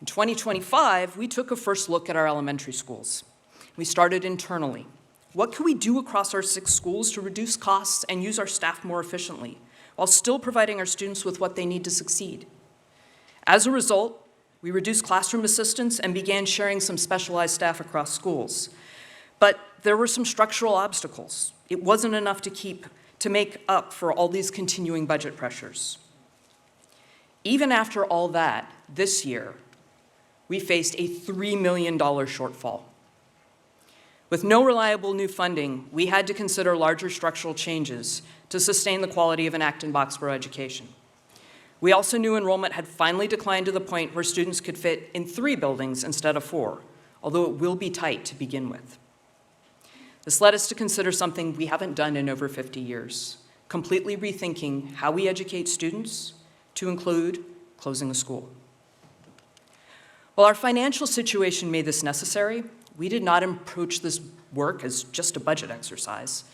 In 2025, we took a first look at our elementary schools. We started internally. What can we do across our 6 schools to reduce costs and use our staff more efficiently, while still providing our students with what they need to succeed? As a result, we reduced classroom assistants and began sharing some specialized staff across schools. But there were some structural obstacles. It wasn't enough to make up for all these continuing budget pressures. Even after all that, this year, we faced a $3 million shortfall. With no reliable new funding, we had to consider larger structural changes to sustain the quality of an Acton-Boxborough education. We also knew enrollment had finally declined to the point where students could fit in 3 buildings instead of 4, although it will be tight to begin with. This led us to consider something we haven't done in over 50 years, completely rethinking how we educate students, to include closing a school. While our financial situation made this necessary, we did not approach this work as just a budget exercise.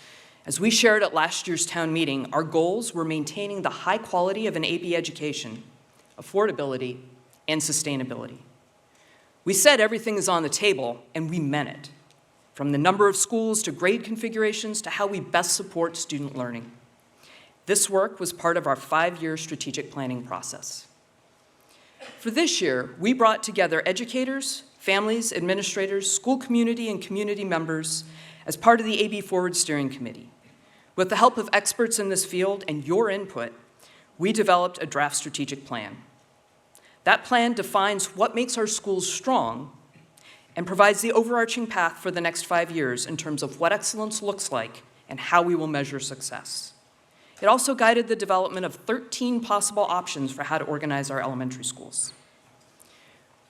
As we shared at last year's town meeting, our goals were maintaining the high quality of an AB education, affordability, and sustainability. We said everything is on the table, and we meant it, from the number of schools to grade configurations to how we best support student learning. This work was part of our 5-year strategic planning process. For this year, we brought together educators, families, administrators, school community, and community members as part of the AB Forward Steering Committee. With the help of experts in this field and your input, we developed a draft strategic plan. That plan defines what makes our schools strong and provides the overarching path for the next 5 years in terms of what excellence looks like and how we will measure success. It also guided the development of 13 possible options for how to organize our elementary schools.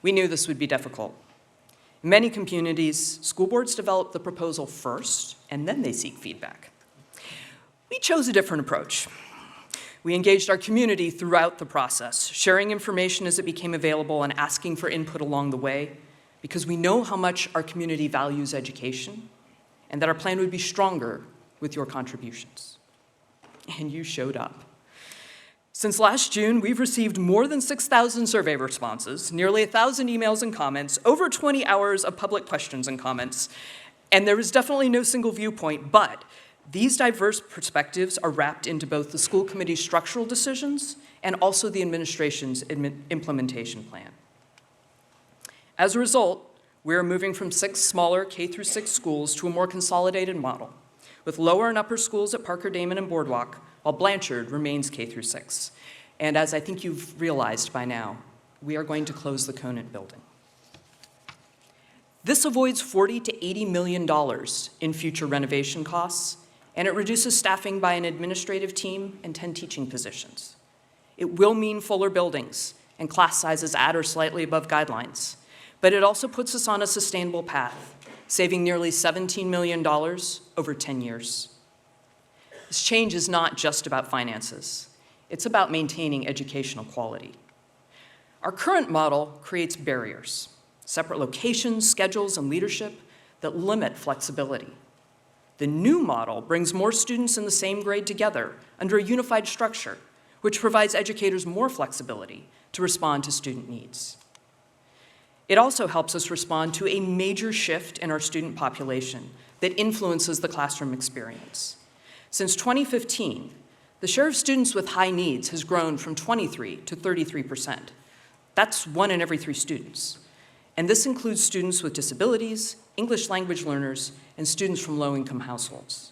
We knew this would be difficult. In many communities, school boards develop the proposal first, and then they seek feedback. We chose a different approach. We engaged our community throughout the process, sharing information as it became available and asking for input along the way, because we know how much our community values education and that our plan would be stronger with your contributions. And you showed up. Since last June, we've received more than 6,000 survey responses, nearly 1,000 emails and comments, over 20 hours of public questions and comments, and there is definitely no single viewpoint, but These diverse perspectives are wrapped into both the school committee's structural decisions and also the administration's implementation plan. As a result, we are moving from 6 smaller K-6 schools to a more consolidated model, with lower and upper schools at Parker, Damon, and Boardwalk, while Blanchard remains K-6. And as I think you've realized by now, we are going to close the Conant building. This avoids $40 to $80 million in future renovation costs, and it reduces staffing by an administrative team and 10 teaching positions. It will mean fuller buildings and class sizes at or slightly above guidelines, but it also puts us on a sustainable path, saving nearly $17 million over 10 years. This change is not just about finances. It's about maintaining educational quality. Our current model creates barriers, separate locations, schedules, and leadership that limit flexibility. The new model brings more students in the same grade together under a unified structure, which provides educators more flexibility to respond to student needs. It also helps us respond to a major shift in our student population that influences the classroom experience. Since 2015, the share of students with high needs has grown from 23% to 33%. That's 1 in every 3 students. And this includes students with disabilities, English language learners, and students from low-income households.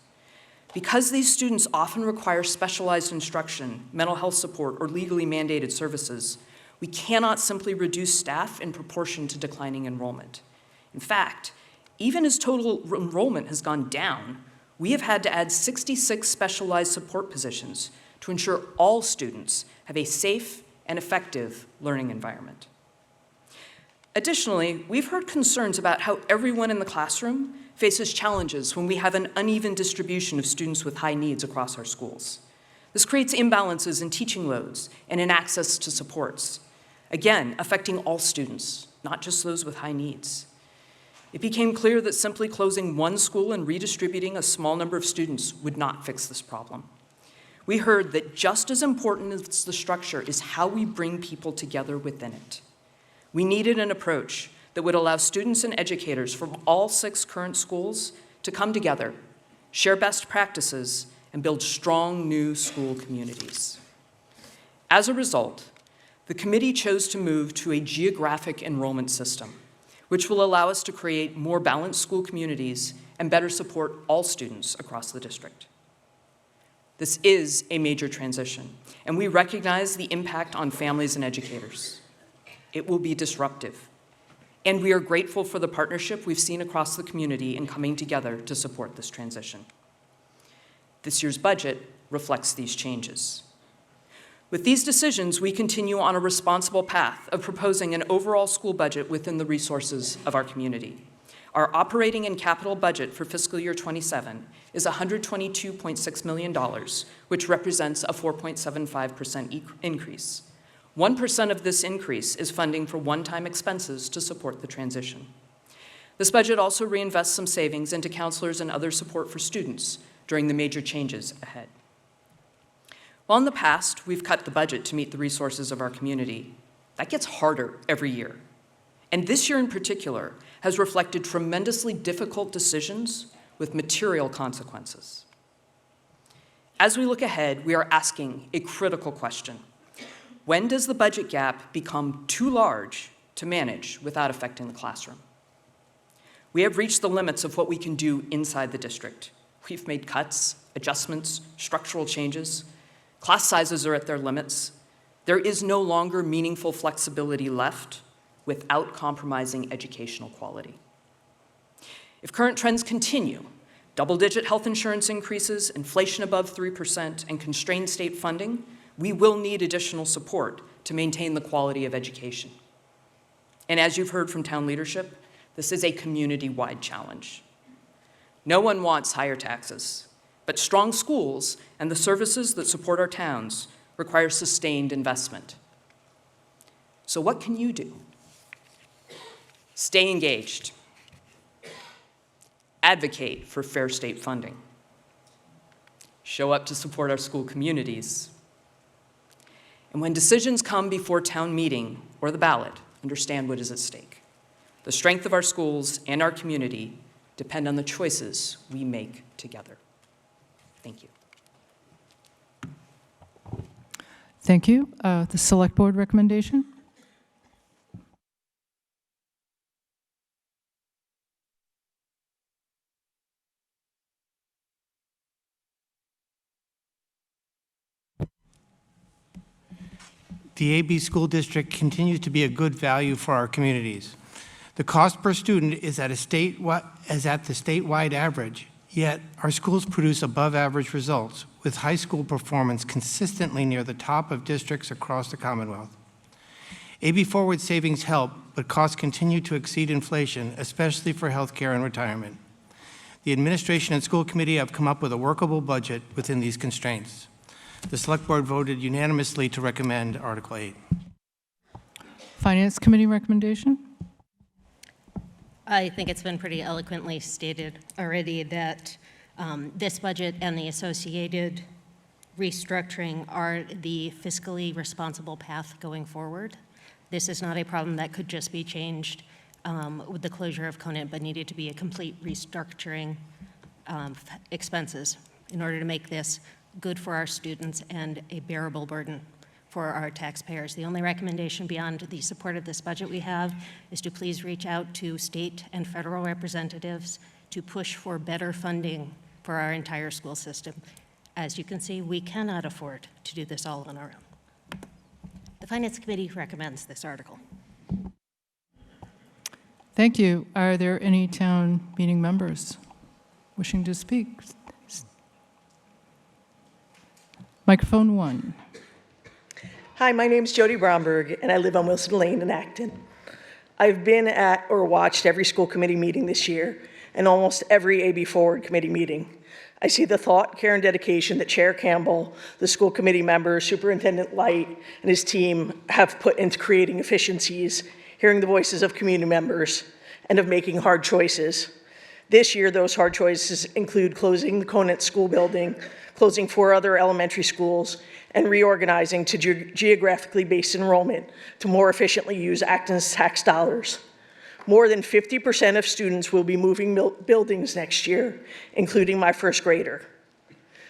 Because these students often require specialized instruction, mental health support, or legally mandated services, we cannot simply reduce staff in proportion to declining enrollment. In fact, even as total enrollment has gone down, we have had to add 66 specialized support positions to ensure all students have a safe and effective learning environment. Additionally, we've heard concerns about how everyone in the classroom faces challenges when we have an uneven distribution of students with high needs across our schools. This creates imbalances in teaching loads and in access to supports, again, affecting all students, not just those with high needs. It became clear that simply closing one school and redistributing a small number of students would not fix this problem. We heard that just as important as the structure is how we bring people together within it. We needed an approach that would allow students and educators from all 6 current schools to come together, share best practices, and build strong new school communities. As a result, the committee chose to move to a geographic enrollment system, which will allow us to create more balanced school communities and better support all students across the district. This is a major transition, and we recognize the impact on families and educators. It will be disruptive, and we are grateful for the partnership we've seen across the community in coming together to support this transition. This year's budget reflects these changes. With these decisions, we continue on a responsible path of proposing an overall school budget within the resources of our community. Our operating and capital budget for fiscal year 27 is $122.6 million, which represents a 4.75% increase. 1% of this increase is funding for one-time expenses to support the transition. This budget also reinvests some savings into counselors and other support for students during the major changes ahead. While in the past, we've cut the budget to meet the resources of our community, that gets harder every year. And this year in particular has reflected tremendously difficult decisions with material consequences. As we look ahead, we are asking a critical question. When does the budget gap become too large to manage without affecting the classroom? We have reached the limits of what we can do inside the district. We've made cuts, adjustments, structural changes. Class sizes are at their limits. There is no longer meaningful flexibility left without compromising educational quality. If current trends continue, double-digit health insurance increases, inflation above 3%, and constrained state funding, we will need additional support to maintain the quality of education. And as you've heard from town leadership, this is a community-wide challenge. No one wants higher taxes, but strong schools and the services that support our towns require sustained investment. So what can you do? Stay engaged. Advocate for fair state funding. Show up to support our school communities. And when decisions come before town meeting or the ballot, understand what is at stake. The strength of our schools and our community depend on the choices we make together. Thank you. Thank you. The Select Board recommendation? The AB School District continues to be a good value for our communities. The cost per student is at the statewide average, yet our schools produce above-average results, with high school performance consistently near the top of districts across the Commonwealth. AB Forward savings help, but costs continue to exceed inflation, especially for healthcare and retirement. The administration and school committee have come up with a workable budget within these constraints. The Select Board voted unanimously to recommend Article 8. Finance Committee recommendation? I think it's been pretty eloquently stated already that this budget and the associated restructuring are the fiscally responsible path going forward. This is not a problem that could just be changed with the closure of Conant, but needed to be a complete restructuring expenses in order to make this good for our students and a bearable burden for our taxpayers. The only recommendation beyond the support of this budget we have is to please reach out to state and federal representatives to push for better funding for our entire school system. As you can see, we cannot afford to do this all on our own. The Finance Committee recommends this article. Thank you. Are there any town meeting members wishing to speak? Microphone 1. Hi, my name is Jody Bromberg, and I live on Wilson Lane in Acton. I've been at or watched every school committee meeting this year and almost every AB Forward committee meeting. I see the thought, care, and dedication that Chair Campbell, the school committee members, Superintendent Light, and his team have put into creating efficiencies, hearing the voices of community members, and of making hard choices. This year, those hard choices include closing the Conant School building, closing 4 other elementary schools, and reorganizing to geographically based enrollment to more efficiently use Acton's tax dollars. More than 50% of students will be moving buildings next year, including my first grader.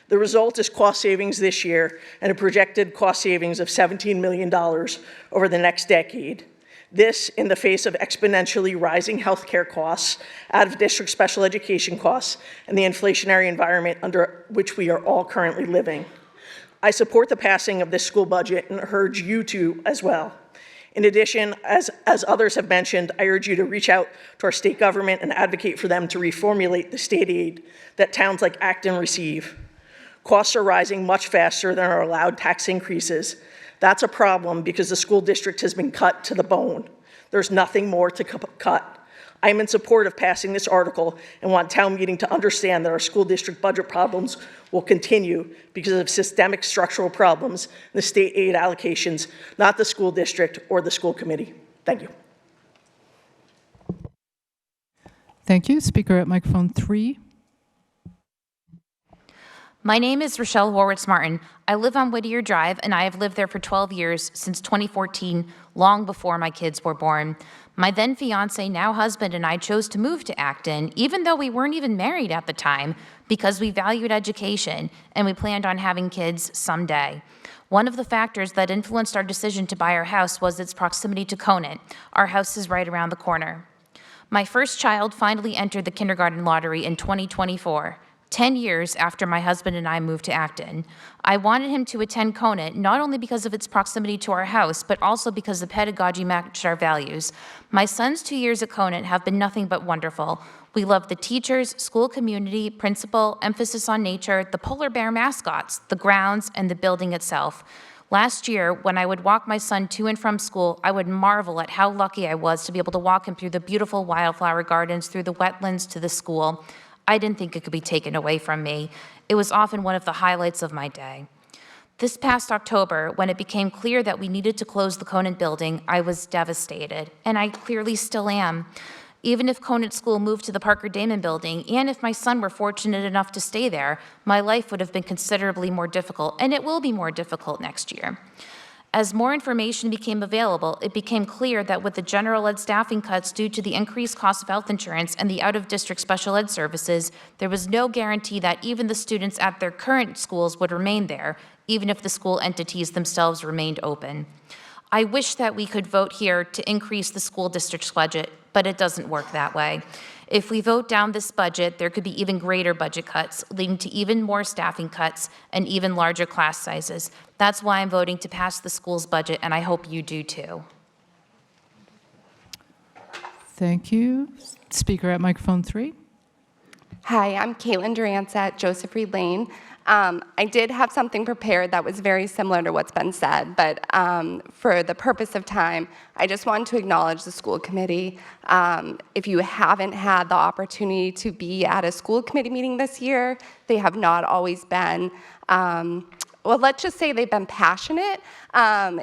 The result is cost savings this year and a projected cost savings of $17 million over the next decade. This in the face of exponentially rising healthcare costs, out-of-district special education costs, and the inflationary environment under which we are all currently living. I support the passing of this school budget and urge you to as well. In addition, as others have mentioned, I urge you to reach out to our state government and advocate for them to reformulate the state aid that towns like Acton receive. Costs are rising much faster than our allowed tax increases. That's a problem because the school district has been cut to the bone. There's nothing more to cut. I'm in support of passing this article and want town meeting to understand that our school district budget problems will continue because of systemic structural problems in the state aid allocations, not the school district or the school committee. Thank you. Thank you. Speaker at microphone 3. My name is Rochelle Horwitz-Martin. I live on Whittier Drive, and I have lived there for 12 years, since 2014, long before my kids were born. My then fiance, now husband, and I chose to move to Acton, even though we weren't even married at the time, because we valued education, and we planned on having kids someday. One of the factors that influenced our decision to buy our house was its proximity to Conant. Our house is right around the corner. My first child finally entered the kindergarten lottery in 2024. 10 years after my husband and I moved to Acton. I wanted him to attend Conant, not only because of its proximity to our house, but also because the pedagogy matched our values. My son's 2 years at Conant have been nothing but wonderful. We love the teachers, school community, principal, emphasis on nature, the polar bear mascots, the grounds, and the building itself. Last year, when I would walk my son to and from school, I would marvel at how lucky I was to be able to walk him through the beautiful wildflower gardens, through the wetlands to the school. I didn't think it could be taken away from me. It was often one of the highlights of my day. This past October, when it became clear that we needed to close the Conant building, I was devastated, and I clearly still am. Even if Conant School moved to the Parker Damon building, and if my son were fortunate enough to stay there, my life would have been considerably more difficult, and it will be more difficult next year. As more information became available, it became clear that with the general ed staffing cuts due to the increased cost of health insurance and the out-of-district special ed services, there was no guarantee that even the students at their current schools would remain there, even if the school entities themselves remained open. I wish that we could vote here to increase the school district's budget, but it doesn't work that way. If we vote down this budget, there could be even greater budget cuts, leading to even more staffing cuts and even larger class sizes. That's why I'm voting to pass the school's budget, and I hope you do too. Thank you. Speaker at microphone 3. Hi, I'm Caitlin Durance at Joseph Reed Lane. I did have something prepared that was very similar to what's been said, but for the purpose of time, I just want to acknowledge the school committee. If you haven't had the opportunity to be at a school committee meeting this year, they have not always been, well, let's just say they've been passionate. And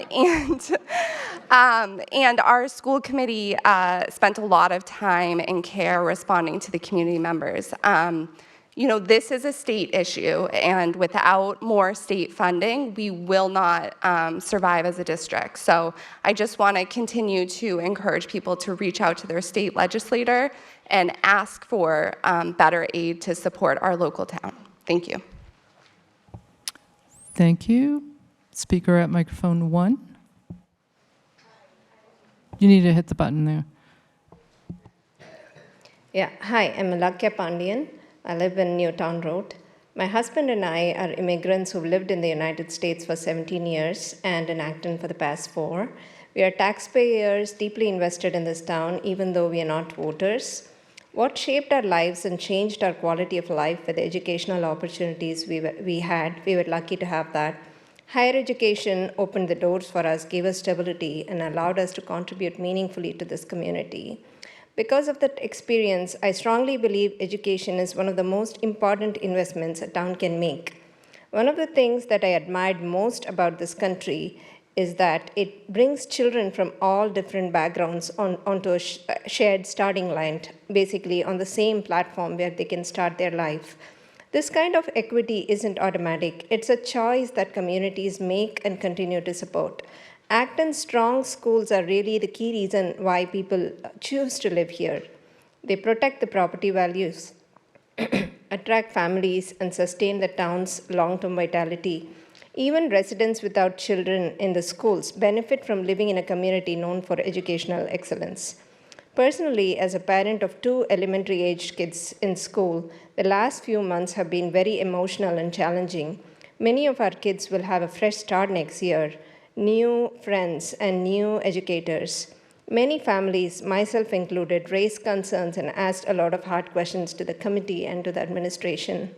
our school committee spent a lot of time and care responding to the community members. You know, this is a state issue, and without more state funding, we will not survive as a district. So I just want to continue to encourage people to reach out to their state legislator and ask for better aid to support our local town. Thank you. Thank you. Speaker at microphone 1. You need to hit the button there. Yeah, hi, I'm Lakya Pandian. I live in Newtown Road. My husband and I are immigrants who've lived in the United States for 17 years and in Acton for the past 4. We are taxpayers deeply invested in this town, even though we are not voters. What shaped our lives and changed our quality of life were the educational opportunities we had. We were lucky to have that. Higher education opened the doors for us, gave us stability, and allowed us to contribute meaningfully to this community. Because of that experience, I strongly believe education is one of the most important investments a town can make. One of the things that I admired most about this country is that it brings children from all different backgrounds onto a shared starting line, basically on the same platform where they can start their life. This kind of equity isn't automatic. It's a choice that communities make and continue to support. Acton's strong schools are really the key reason why people choose to live here. They protect the property values, attract families, and sustain the town's long-term vitality. Even residents without children in the schools benefit from living in a community known for educational excellence. Personally, as a parent of 2 elementary-aged kids in school, the last few months have been very emotional and challenging. Many of our kids will have a fresh start next year, new friends and new educators. Many families, myself included, raised concerns and asked a lot of hard questions to the committee and to the administration.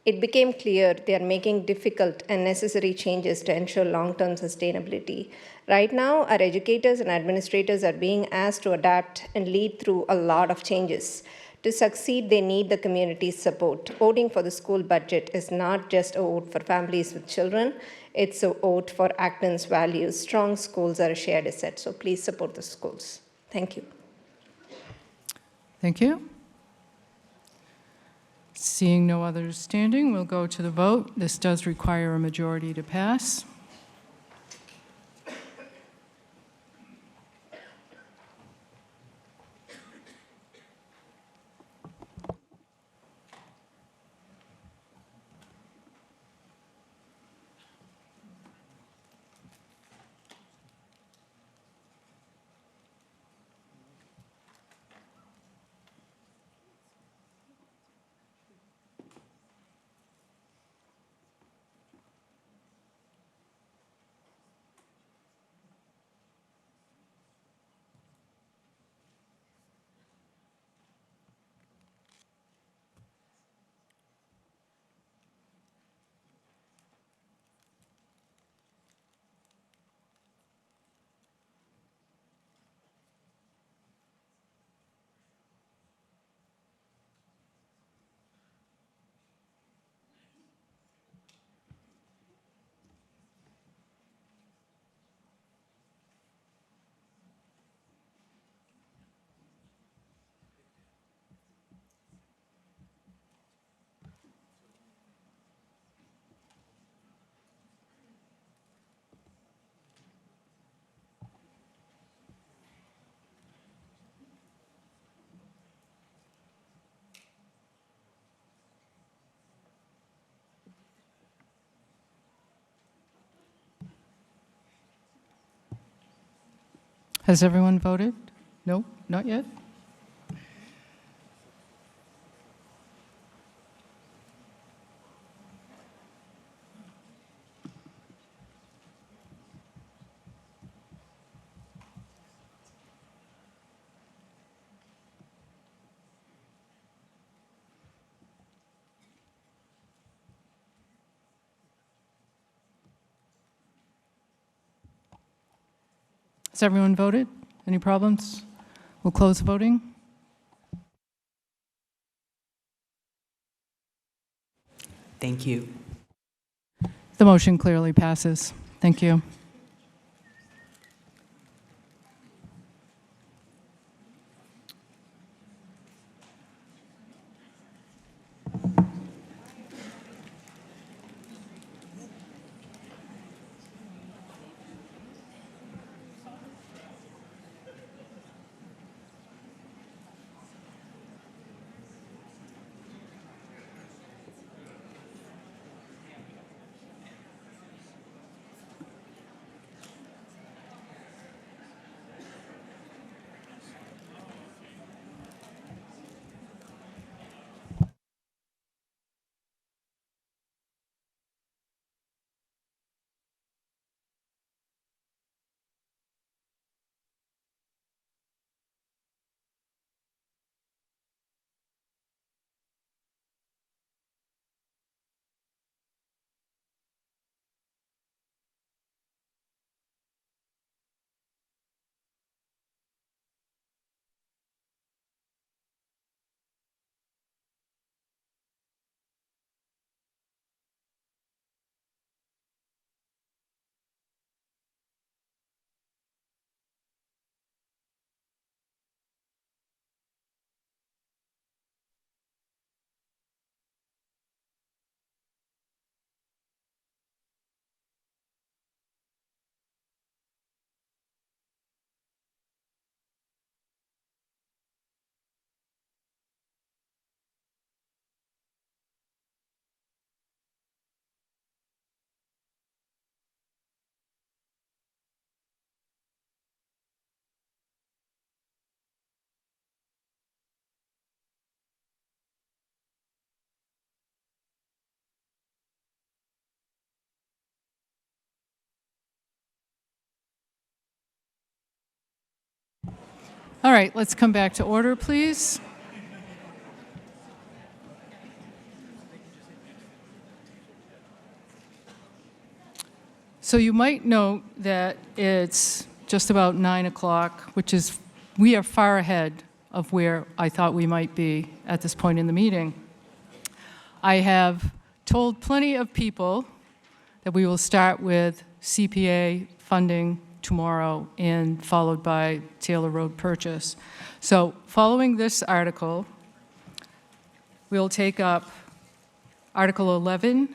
It became clear they are making difficult and necessary changes to ensure long-term sustainability. Right now, our educators and administrators are being asked to adapt and lead through a lot of changes. To succeed, they need the community's support. Voting for the school budget is not just a vote for families with children, it's a vote for Acton's values. Strong schools are a shared asset, so please support the schools. Thank you. Thank you. Seeing no others standing, we'll go to the vote. This does require a majority to pass. Has everyone voted? No, not yet? Has everyone voted? Any problems? We'll close the voting. Thank you. The motion clearly passes. Thank you. All right, let's come back to order, please. So you might note that it's just about 9 o'clock, which is, we are far ahead of where I thought we might be at this point in the meeting. I have told plenty of people that we will start with CPA funding tomorrow and followed by Taylor Road purchase. So following this article, we'll take up Article 11,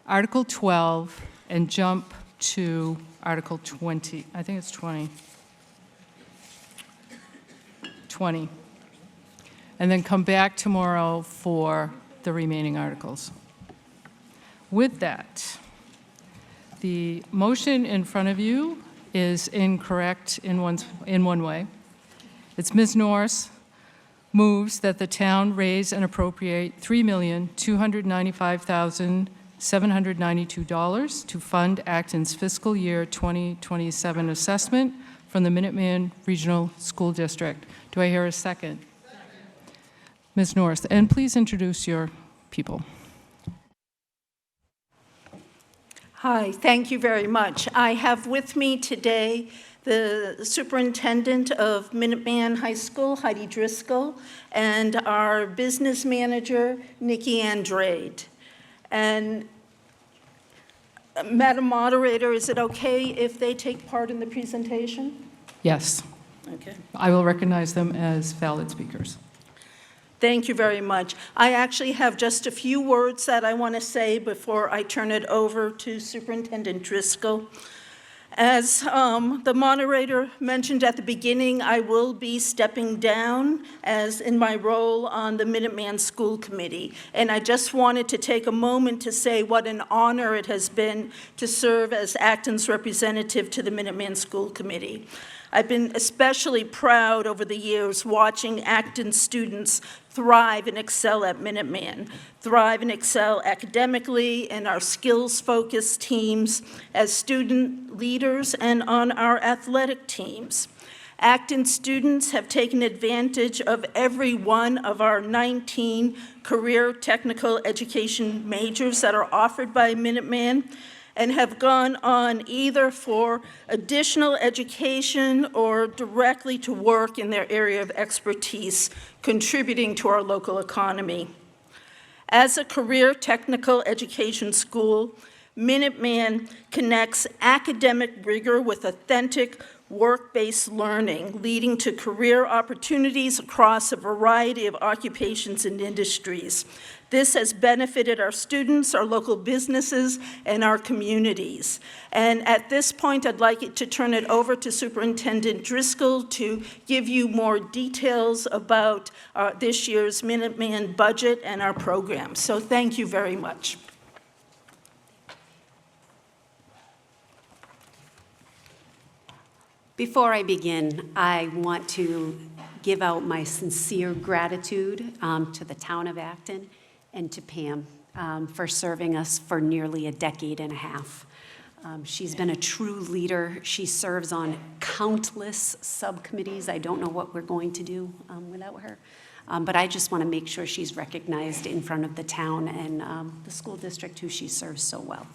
Article 12, and jump to Article 20. I think it's 20. 20. And then come back tomorrow for the remaining articles. With that, the motion in front of you is incorrect in one way. It's Ms. Norris moves that the town raise and appropriate $3,295,792 to fund Acton's fiscal year 2027 assessment from the Minuteman Regional School District. Do I hear a second? Ms. Norris, and please introduce your people. Hi, thank you very much. I have with me today the superintendent of Minuteman High School, Heidi Driscoll, and our business manager, Nikki Andrade. And Madam Moderator, is it okay if they take part in the presentation? Yes. Okay. I will recognize them as valid speakers. Thank you very much. I actually have just a few words that I want to say before I turn it over to Superintendent Driscoll. As the moderator mentioned at the beginning, I will be stepping down as in my role on the Minuteman School Committee. And I just wanted to take a moment to say what an honor it has been to serve as Acton's representative to the Minuteman School Committee. I've been especially proud over the years watching Acton students thrive and excel at Minuteman, thrive and excel academically in our skills-focused teams, as student leaders, and on our athletic teams. Acton students have taken advantage of every one of our 19 career technical education majors that are offered by Minuteman, and have gone on either for additional education or directly to work in their area of expertise, contributing to our local economy. As a career technical education school, Minuteman connects academic rigor with authentic work-based learning, leading to career opportunities across a variety of occupations and industries. This has benefited our students, our local businesses, and our communities. And at this point, I'd like to turn it over to Superintendent Driscoll to give you more details about this year's Minuteman budget and our program. So thank you very much. Before I begin, I want to give out my sincere gratitude to the town of Acton and to Pam for serving us for nearly a decade and a half. She's been a true leader. She serves on countless subcommittees. I don't know what we're going to do without her. But I just want to make sure she's recognized in front of the town and the school district who she serves so well.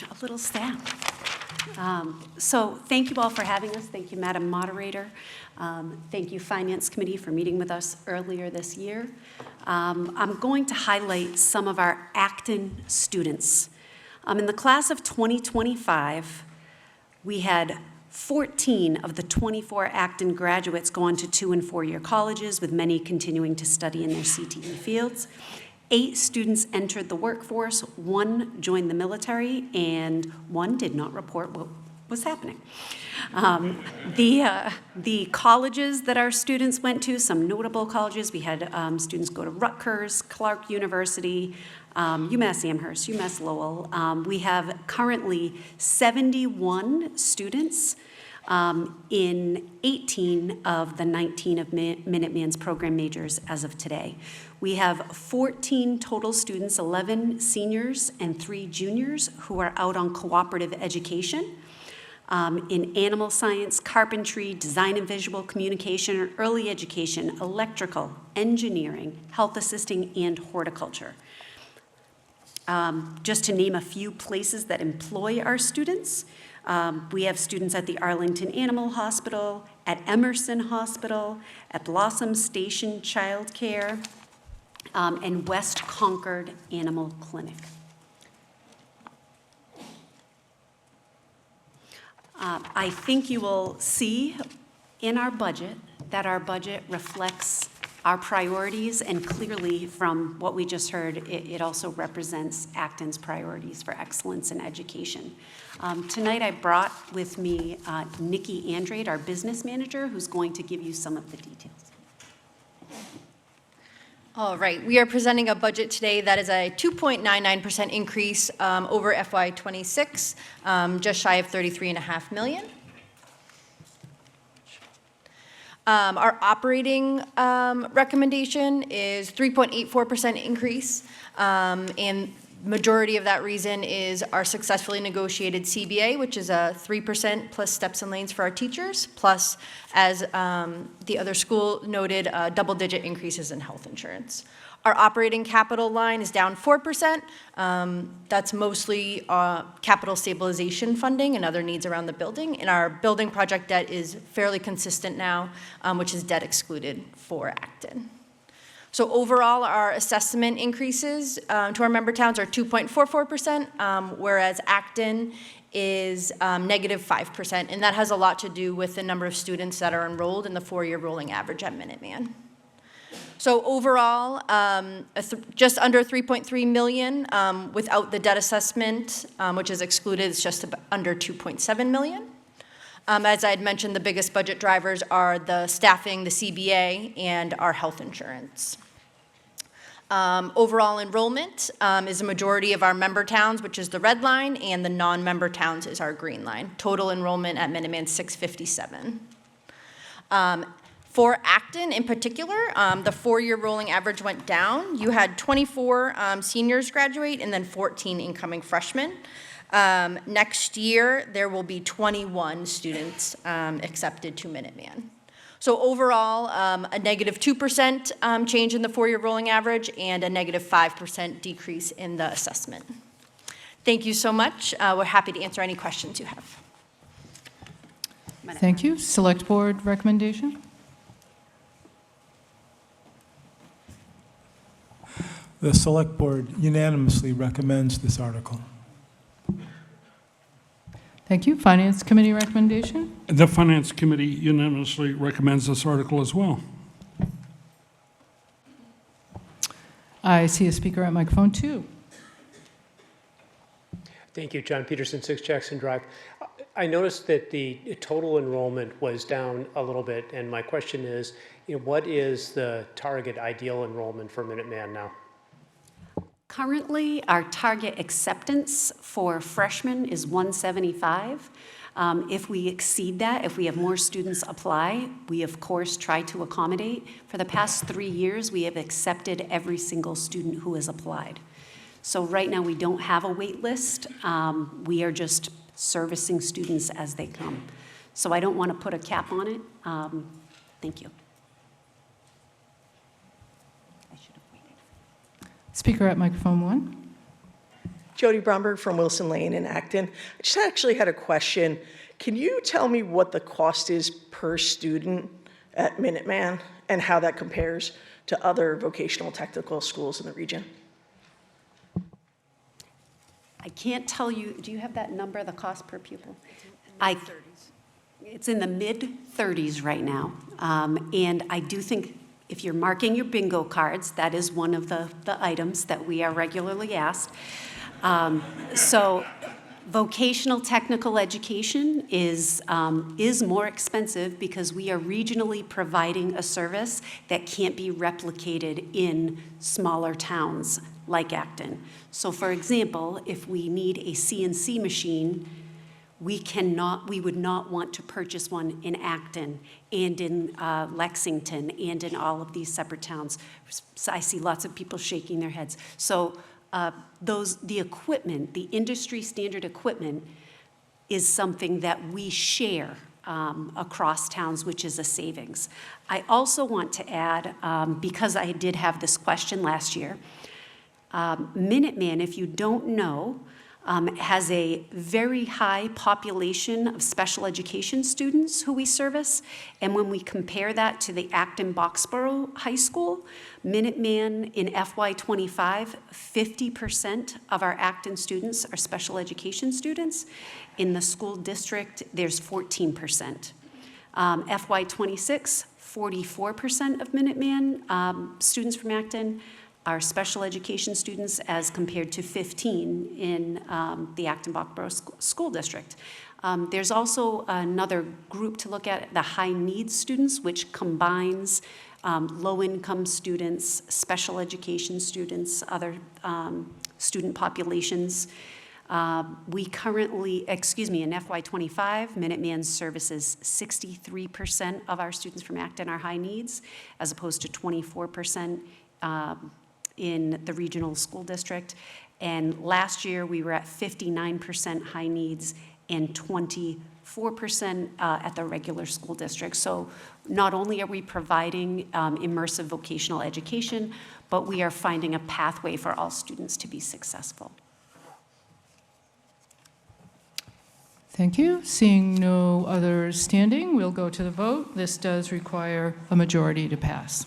A little staff. So thank you all for having us. Thank you, Madam Moderator. Thank you, Finance Committee, for meeting with us earlier this year. I'm going to highlight some of our Acton students. In the class of 2025, we had 14 of the 24 Acton graduates go on to 2- and 4-year colleges, with many continuing to study in their CTE fields. 8 students entered the workforce, 1 joined the military, and 1 did not report what was happening. The colleges that our students went to, some notable colleges, we had students go to Rutgers, Clark University, UMass Amherst, UMass Lowell. We have currently 71 students in 18 of the 19 of Minuteman's program majors as of today. We have 14 total students, 11 seniors and 3 juniors, who are out on cooperative education in animal science, carpentry, design and visual communication, early education, electrical, engineering, health assisting, and horticulture. Just to name a few places that employ our students, we have students at the Arlington Animal Hospital, at Emerson Hospital, at Blossom Station Child Care, and West Concord Animal Clinic. I think you will see in our budget that our budget reflects our priorities, and clearly from what we just heard, it also represents Acton's priorities for excellence in education. Tonight I brought with me Nikki Andrade, our business manager, who's going to give you some of the details. All right, we are presenting a budget today that is a 2.99% increase over FY26, just shy of $33.5 million. Our operating recommendation is 3.84% increase, and majority of that reason is our successfully negotiated CBA, which is a 3% plus steps and lanes for our teachers, plus, as the other school noted, double-digit increases in health insurance. Our operating capital line is down 4%. That's mostly capital stabilization funding and other needs around the building. And our building project debt is fairly consistent now, which is debt excluded for Acton. So overall, our assessment increases to our member towns are 2.44%, whereas Acton is negative 5%. And that has a lot to do with the number of students that are enrolled in the 4-year rolling average at Minuteman. So overall, just under $3.3 million. Without the debt assessment, which is excluded, it's just under $2.7 million. As I had mentioned, the biggest budget drivers are the staffing, the CBA, and our health insurance. Overall enrollment is a majority of our member towns, which is the red line, and the non-member towns is our green line. Total enrollment at Minuteman 657. For Acton in particular, the 4-year rolling average went down. You had 24 seniors graduate and then 14 incoming freshmen. Next year, there will be 21 students accepted to Minuteman. So overall, a negative 2% change in the 4-year rolling average and a negative 5% decrease in the assessment. Thank you so much. We're happy to answer any questions you have. Thank you. Select Board recommendation? The Select Board unanimously recommends this article. Thank you. Finance Committee recommendation? The Finance Committee unanimously recommends this article as well. I see a speaker at microphone 2. Thank you, John Peterson, 6 Jackson Drive. I noticed that the total enrollment was down a little bit, and my question is, what is the target ideal enrollment for Minuteman now? Currently, our target acceptance for freshmen is 175. If we exceed that, if we have more students apply, we of course try to accommodate. For the past 3 years, we have accepted every single student who has applied. So right now, we don't have a wait list. We are just servicing students as they come. So I don't want to put a cap on it. Thank you. Speaker at microphone 1. Jody Bromberg from Wilson Lane in Acton. I just actually had a question. Can you tell me what the cost is per student at Minuteman and how that compares to other vocational technical schools in the region? I can't tell you, do you have that number, the cost per pupil? It's in the mid-30s right now. And I do think if you're marking your bingo cards, that is one of the items that we are regularly asked. So vocational technical education is more expensive because we are regionally providing a service that can't be replicated in smaller towns like Acton. So for example, if we need a CNC machine, we would not want to purchase one in Acton and in Lexington and in all of these separate towns. So I see lots of people shaking their heads. So the equipment, the industry standard equipment, is something that we share across towns, which is a savings. I also want to add, because I did have this question last year, Minuteman, if you don't know, has a very high population of special education students who we service. And when we compare that to the Acton-Boxborough High School, Minuteman in FY25, 50% of our Acton students are special education students. In the school district, there's 14%. FY26, 44% of Minuteman students from Acton are special education students as compared to 15 in the Acton-Boxborough School District. There's also another group to look at, the high needs students, which combines low-income students, special education students, other student populations. We currently, in FY25, Minuteman services 63% of our students from Acton are high needs, as opposed to 24% in the regional school district. And last year, we were at 59% high needs and 24% at the regular school district. So not only are we providing immersive vocational education, but we are finding a pathway for all students to be successful. Thank you. Seeing no others standing, we'll go to the vote. This does require a majority to pass.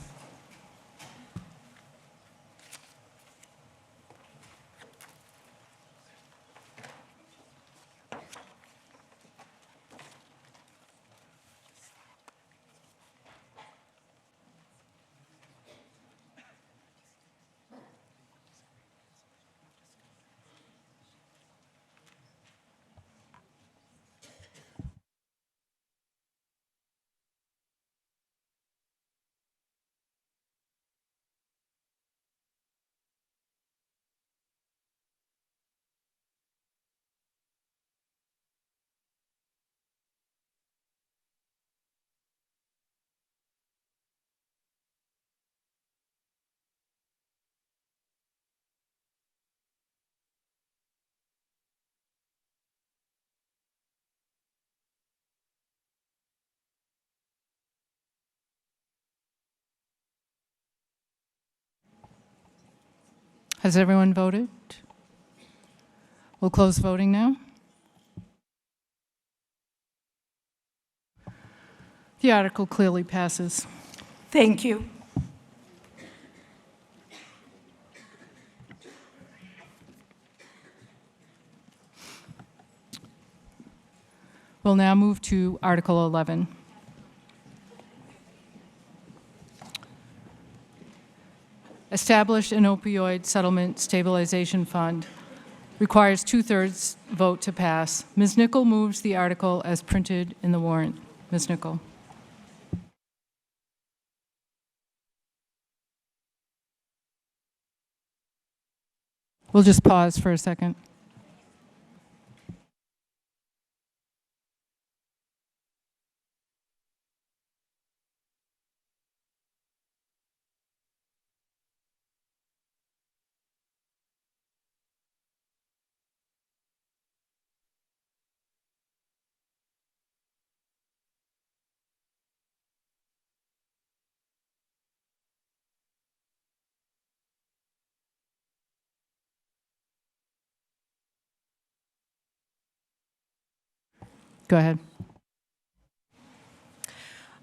Has everyone voted? We'll close voting now. The article clearly passes. Thank you. We'll now move to Article 11. Establish an opioid settlement stabilization fund. Requires 2/3 vote to pass. Ms. Nichol moves the article as printed in the warrant. Ms. Nichol. We'll just pause for a second. Go ahead.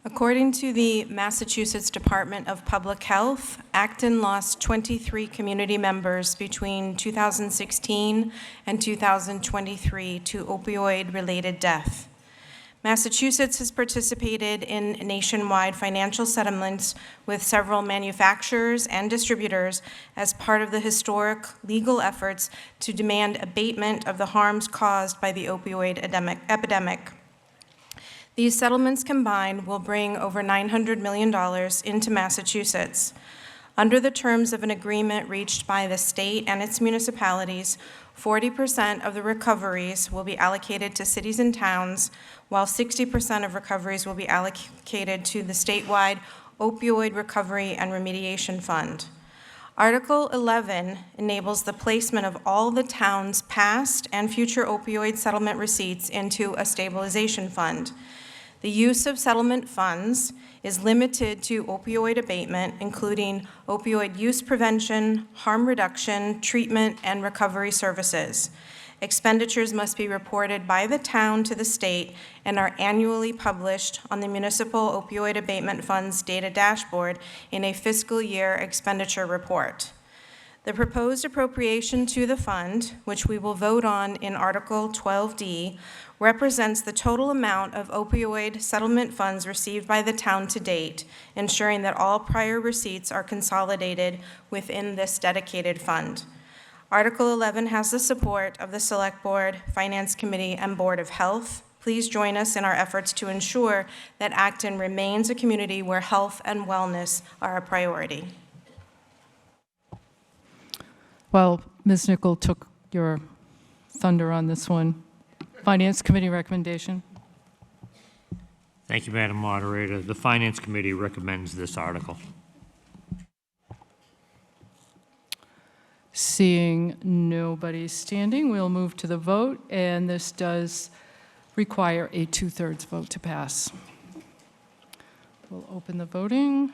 According to the Massachusetts Department of Public Health, Acton lost 23 community members between 2016 and 2023 to opioid-related death. Massachusetts has participated in nationwide financial settlements with several manufacturers and distributors as part of the historic legal efforts to demand abatement of the harms caused by the opioid epidemic. These settlements combined will bring over $900 million into Massachusetts. Under the terms of an agreement reached by the state and its municipalities, 40% of the recoveries will be allocated to cities and towns, while 60% of recoveries will be allocated to the statewide Opioid Recovery and Remediation Fund. Article 11 enables the placement of all the town's past and future opioid settlement receipts into a stabilization fund. The use of settlement funds is limited to opioid abatement, including opioid use prevention, harm reduction, treatment, and recovery services. Expenditures must be reported by the town to the state and are annually published on the Municipal Opioid Abatement Fund's data dashboard in a fiscal year expenditure report. The proposed appropriation to the fund, which we will vote on in Article 12D, represents the total amount of opioid settlement funds received by the town to date, ensuring that all prior receipts are consolidated within this dedicated fund. Article 11 has the support of the Select Board, Finance Committee, and Board of Health. Please join us in our efforts to ensure that Acton remains a community where health and wellness are a priority. Well, Ms. Nichol took your thunder on this one. Finance Committee recommendation. Thank you, Madam Moderator. The Finance Committee recommends this article. Seeing nobody standing, we'll move to the vote, and this does require a 2/3 vote to pass. We'll open the voting.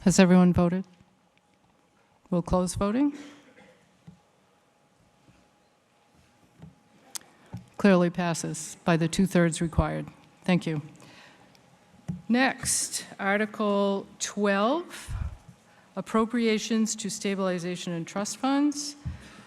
Has everyone voted? We'll close voting. Clearly passes by the 2/3 required. Thank you. Next, Article 12, appropriations to stabilization and trust funds,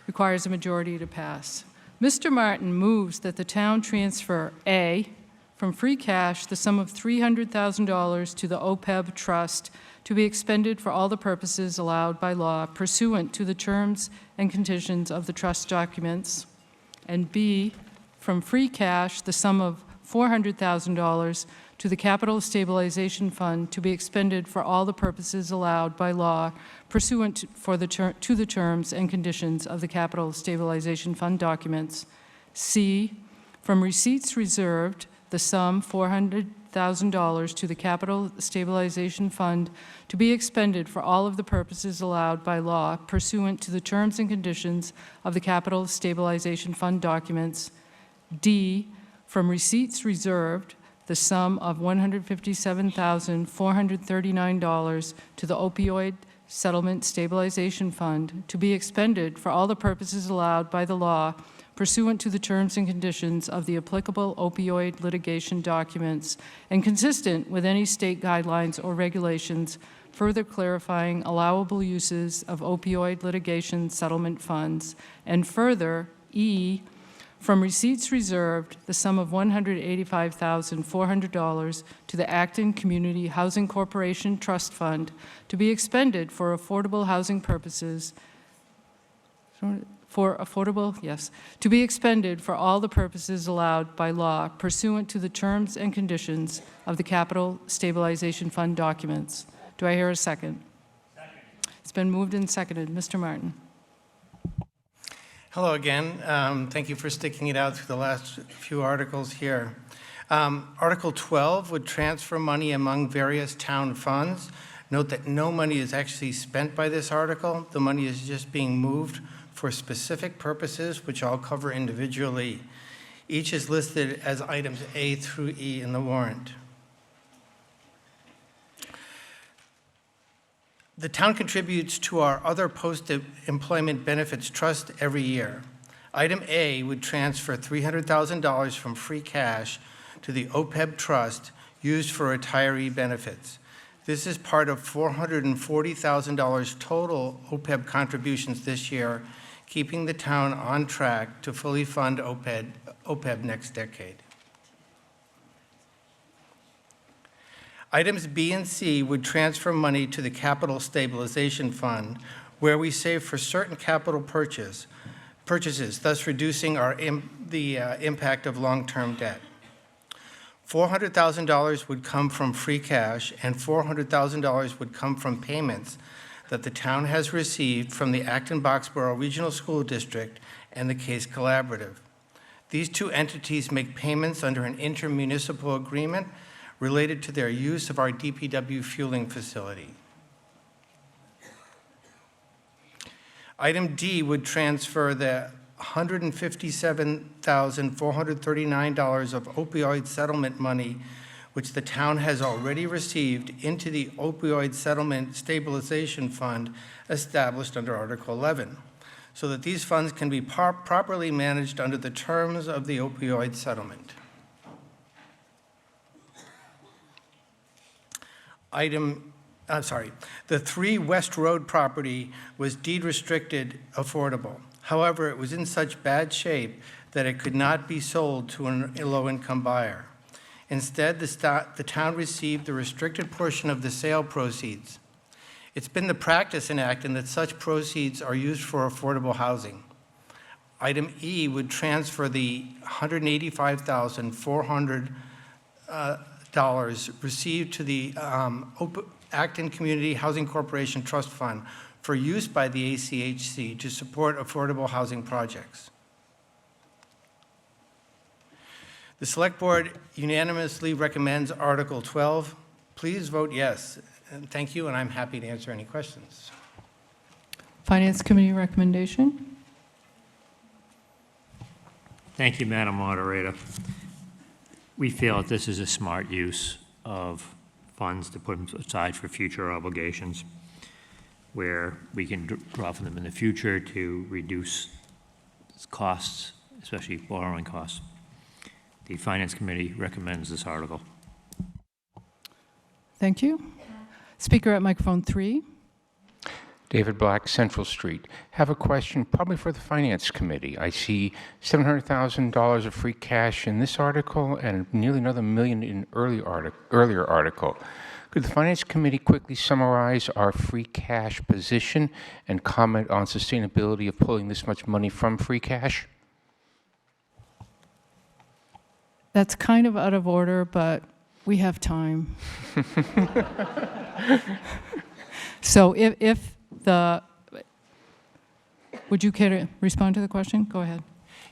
requires a majority to pass. Mr. Martin moves that the town transfer A, from free cash, the sum of $300,000 to the OPEB trust to be expended for all the purposes allowed by law pursuant to the terms and conditions of the trust documents, and B, from free cash, the sum of $400,000 to the Capital Stabilization Fund to be expended for all the purposes allowed by law pursuant to the terms and conditions of the Capital Stabilization Fund documents. C, from receipts reserved, the sum $400,000 to the Capital Stabilization Fund to be expended for all of the purposes allowed by law pursuant to the terms and conditions of the Capital Stabilization Fund documents. D, from receipts reserved, the sum of $157,439 to the Opioid Settlement Stabilization Fund to be expended for all the purposes allowed by the law pursuant to the terms and conditions of the applicable opioid litigation documents and consistent with any state guidelines or regulations further clarifying allowable uses of opioid litigation settlement funds, and further, E, from receipts reserved, the sum of $185,400 to the Acton Community Housing Corporation Trust Fund to be expended for affordable housing purposes, to be expended for all the purposes allowed by law pursuant to the terms and conditions of the Capital Stabilization Fund documents. Do I hear a second? Second. It's been moved and seconded. Mr. Martin. Hello again. Thank you for sticking it out through the last few articles here. Article 12 would transfer money among various town funds. Note that no money is actually spent by this article. The money is just being moved for specific purposes, which I'll cover individually. Each is listed as items A through E in the warrant. The town contributes to our other post-employment benefits trust every year. Item A would transfer $300,000 from free cash to the OPEB trust used for retiree benefits. This is part of $440,000 total OPEB contributions this year, keeping the town on track to fully fund OPEB next decade. Items B and C would transfer money to the Capital Stabilization Fund, where we save for certain capital purchases, thus reducing the impact of long-term debt. $400,000 would come from free cash, and $400,000 would come from payments that the town has received from the Acton-Boxborough Regional School District and the Case Collaborative. These two entities make payments under an intermunicipal agreement related to their use of our DPW fueling facility. Item D would transfer the $157,439 of opioid settlement money, which the town has already received, into the Opioid Settlement Stabilization Fund established under Article 11, so that these funds can be properly managed under the terms of the opioid settlement. The 3 West Road property was deed restricted affordable. However, it was in such bad shape that it could not be sold to a low-income buyer. Instead, the town received the restricted portion of the sale proceeds. It's been the practice in Acton that such proceeds are used for affordable housing. Item E would transfer the $185,400 received to the Acton Community Housing Corporation Trust Fund for use by the ACHC to support affordable housing projects. The Select Board unanimously recommends Article 12. Please vote yes. And thank you, and I'm happy to answer any questions. Finance Committee recommendation. Thank you, Madam Moderator. We feel that this is a smart use of funds to put aside for future obligations, where we can draw from them in the future to reduce costs, especially borrowing costs. The Finance Committee recommends this article. Thank you. Speaker at microphone 3. David Black, Central Street. Have a question probably for the Finance Committee. I see $700,000 of free cash in this article and nearly another $1 million in earlier article. Could the Finance Committee quickly summarize our free cash position and comment on sustainability of pulling this much money from free cash? That's kind of out of order, but we have time. So if the, would you care to respond to the question? Go ahead.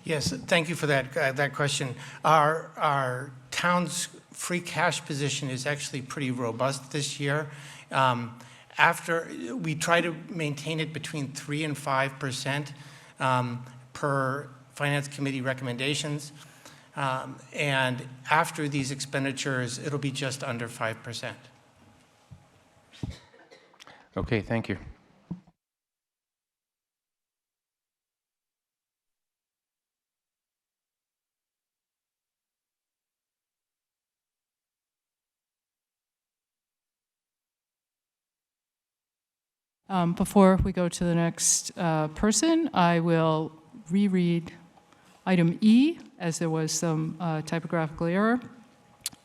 Yes, thank you for that question. Our town's free cash position is actually pretty robust this year. After we try to maintain it between 3% and 5% per Finance Committee recommendations. And after these expenditures, it'll be just under 5%. Okay, thank you. Before we go to the next person, I will reread item E, as there was some typographical error.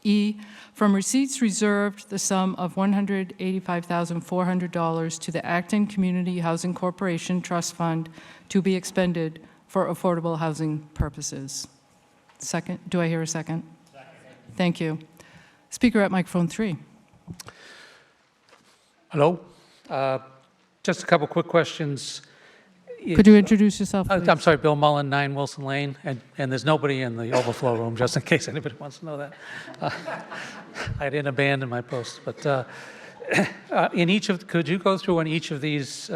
E, from receipts reserved the sum of $185,400 to the Acton Community Housing Corporation Trust Fund to be expended for affordable housing purposes. Second, do I hear a second? Second. Thank you. Speaker at microphone 3. Hello. Just a couple quick questions. Could you introduce yourself, please? I'm sorry, Bill Mullen, 9 Wilson Lane, and there's nobody in the overflow room, just in case anybody wants to know that. I didn't abandon my post, but in each of, could you go through in each of these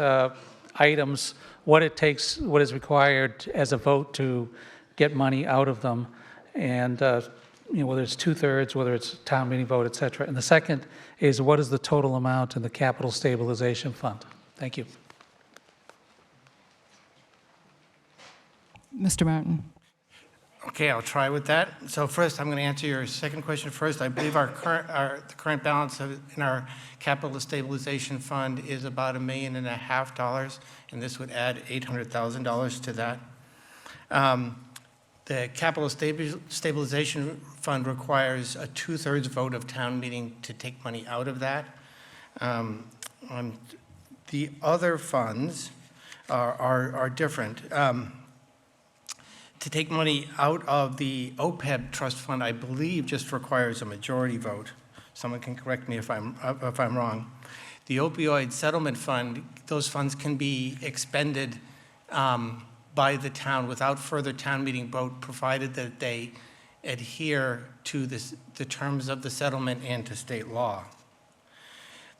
items what it takes, what is required as a vote to get money out of them, and whether it's 2/3, whether it's town meeting vote, et cetera. And the second is, what is the total amount in the capital stabilization fund? Thank you. Mr. Martin. Okay, I'll try with that. So first, I'm going to answer your second question first. I believe the current balance in our capital stabilization fund is about $1.5 million, and this would add $800,000 to that. The capital stabilization fund requires a 2/3 vote of town meeting to take money out of that. The other funds are different. To take money out of the OPEB trust fund, I believe just requires a majority vote. Someone can correct me if I'm wrong. The opioid settlement fund, those funds can be expended by the town without further town meeting vote, provided that they adhere to the terms of the settlement and to state law.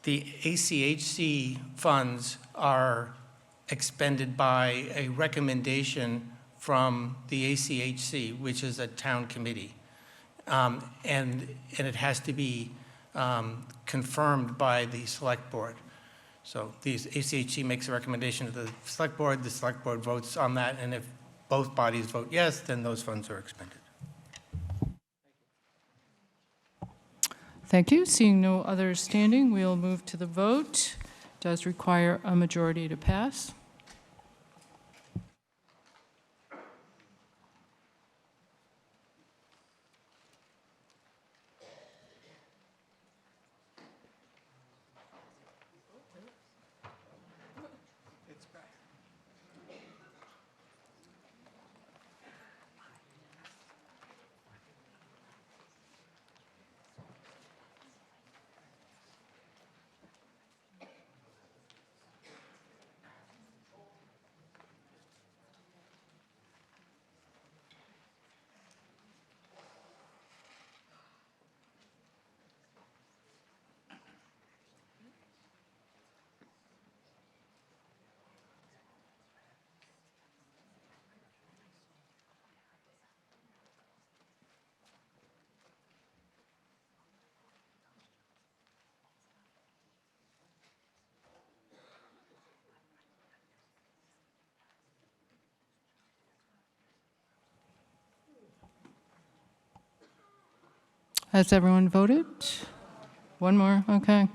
The ACHC funds are expended by a recommendation from the ACHC, which is a town committee. And it has to be confirmed by the select board. So the ACHC makes a recommendation to the select board votes on that, and if both bodies vote yes, then those funds are expended. Thank you. Seeing no others standing, we'll move to the vote. It does require a majority to pass. Has everyone voted? One more, okay.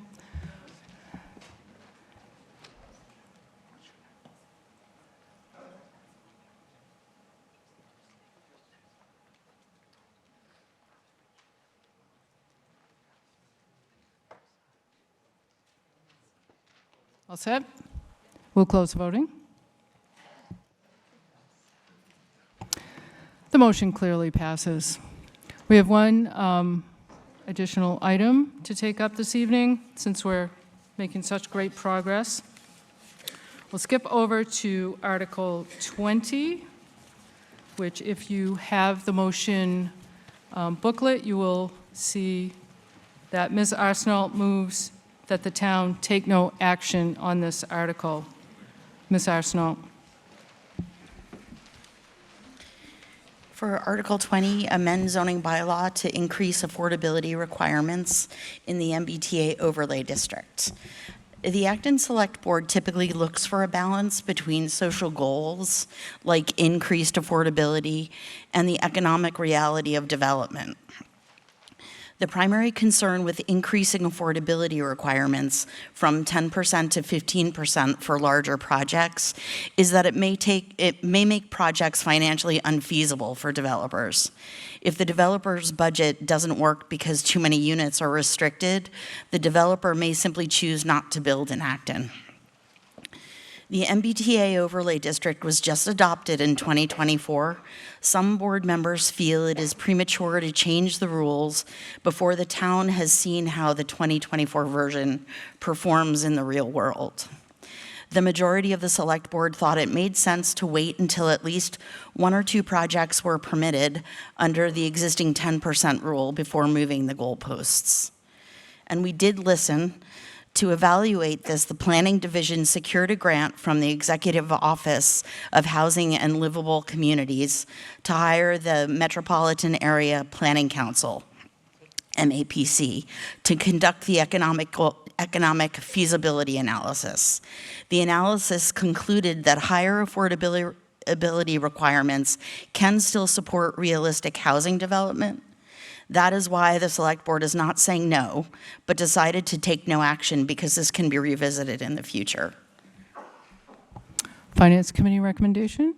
All set? We'll close voting. The motion clearly passes. We have one additional item to take up this evening, since we're making such great progress. We'll skip over to Article 20, which if you have the motion booklet, you will see that Ms. Arsenault moves that the town take no action on this article. Ms. Arsenault. For Article 20, amend zoning bylaw to increase affordability requirements in the MBTA overlay district. The Acton Select Board typically looks for a balance between social goals like increased affordability and the economic reality of development. The primary concern with increasing affordability requirements from 10% to 15% for larger projects is that it may make projects financially unfeasible for developers. If the developer's budget doesn't work because too many units are restricted, the developer may simply choose not to build in Acton. The MBTA overlay district was just adopted in 2024. Some board members feel it is premature to change the rules before the town has seen how the 2024 version performs in the real world. The majority of the select board thought it made sense to wait until at least 1 or 2 projects were permitted under the existing 10% rule before moving the goalposts. And we did listen. To evaluate this, the Planning Division secured a grant from the Executive Office of Housing and Livable Communities to hire the Metropolitan Area Planning Council, MAPC, to conduct the economic feasibility analysis. The analysis concluded that higher affordability requirements can still support realistic housing development. That is why the Select Board is not saying no, but decided to take no action because this can be revisited in the future. Finance Committee recommendation?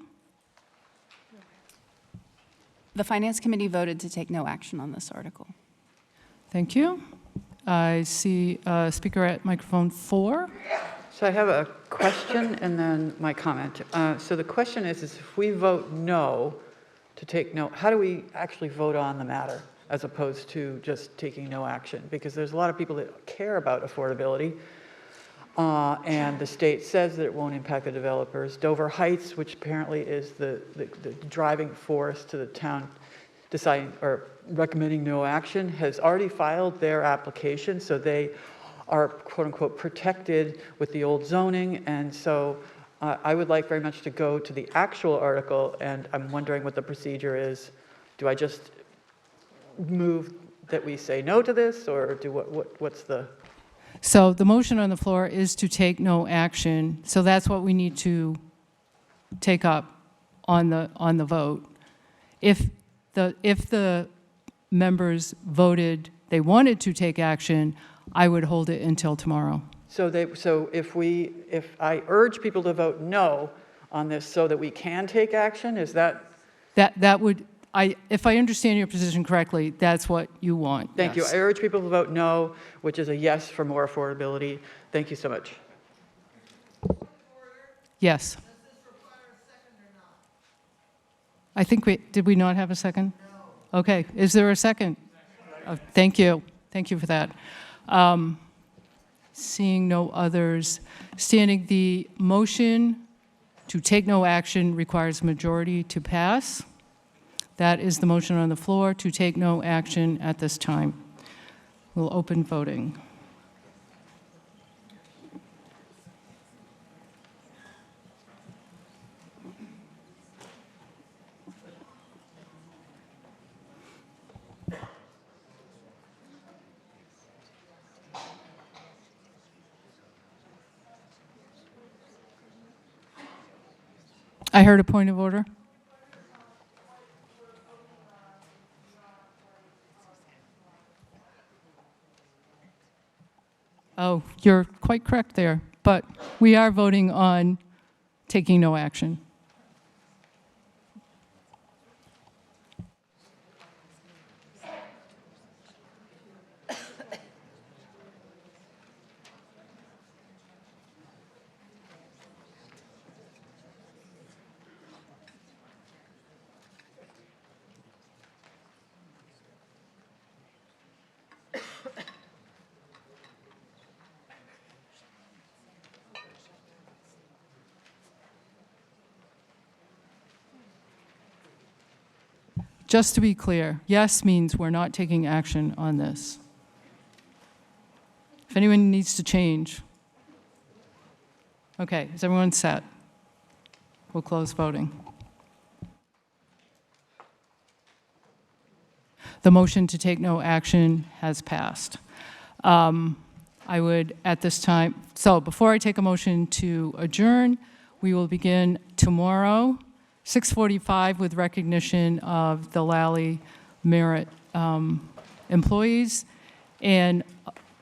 The Finance Committee voted to take no action on this article. Thank you. I see a speaker at microphone 4. So I have a question and then my comment. So the question is if we vote no to take no, how do we actually vote on the matter as opposed to just taking no action? Because there's a lot of people that care about affordability, and the state says that it won't impact the developers. Dover Heights, which apparently is the driving force to the town deciding or recommending no action, has already filed their application, so they are quote unquote protected with the old zoning. And so I would like very much to go to the actual article, and I'm wondering what the procedure is. Do I just move that we say no to this, or do what's the? So the motion on the floor is to take no action. So that's what we need to take up on the vote. If the members voted they wanted to take action, I would hold it until tomorrow. So if I urge people to vote no on this so that we can take action, is that? That would, if I understand your position correctly, that's what you want. Thank yes. you. I urge people to vote no, which is a yes for more affordability. Thank you so much. Yes. I think did we not have a second? No. Okay, is there a second? Thank you. Thank you for that. Seeing no others, standing, the motion to take no action requires majority to pass. That is the motion on the floor, to take no action at this time. We'll open voting. I heard a point of order. Oh, you're quite correct there, but we are voting on taking no action. just to be clear, yes means we're not taking action on this. If anyone needs to change. Okay, is everyone set? We'll close voting. The motion to take no action has passed. I would, at this time, so before I take a motion to adjourn, we will begin tomorrow, 6:45, with recognition of the Lally Merit employees, and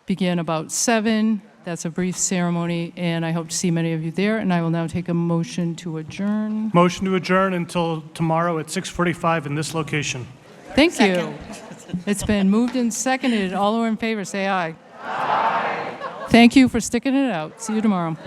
begin about 7. That's a brief ceremony, and I hope to see many of you there. And I will now take a motion to adjourn. Motion to adjourn until tomorrow at 6:45 in this location. Thank you. It's been moved and seconded. All who are in favor, say aye. Aye. Thank you for sticking it out. See you tomorrow.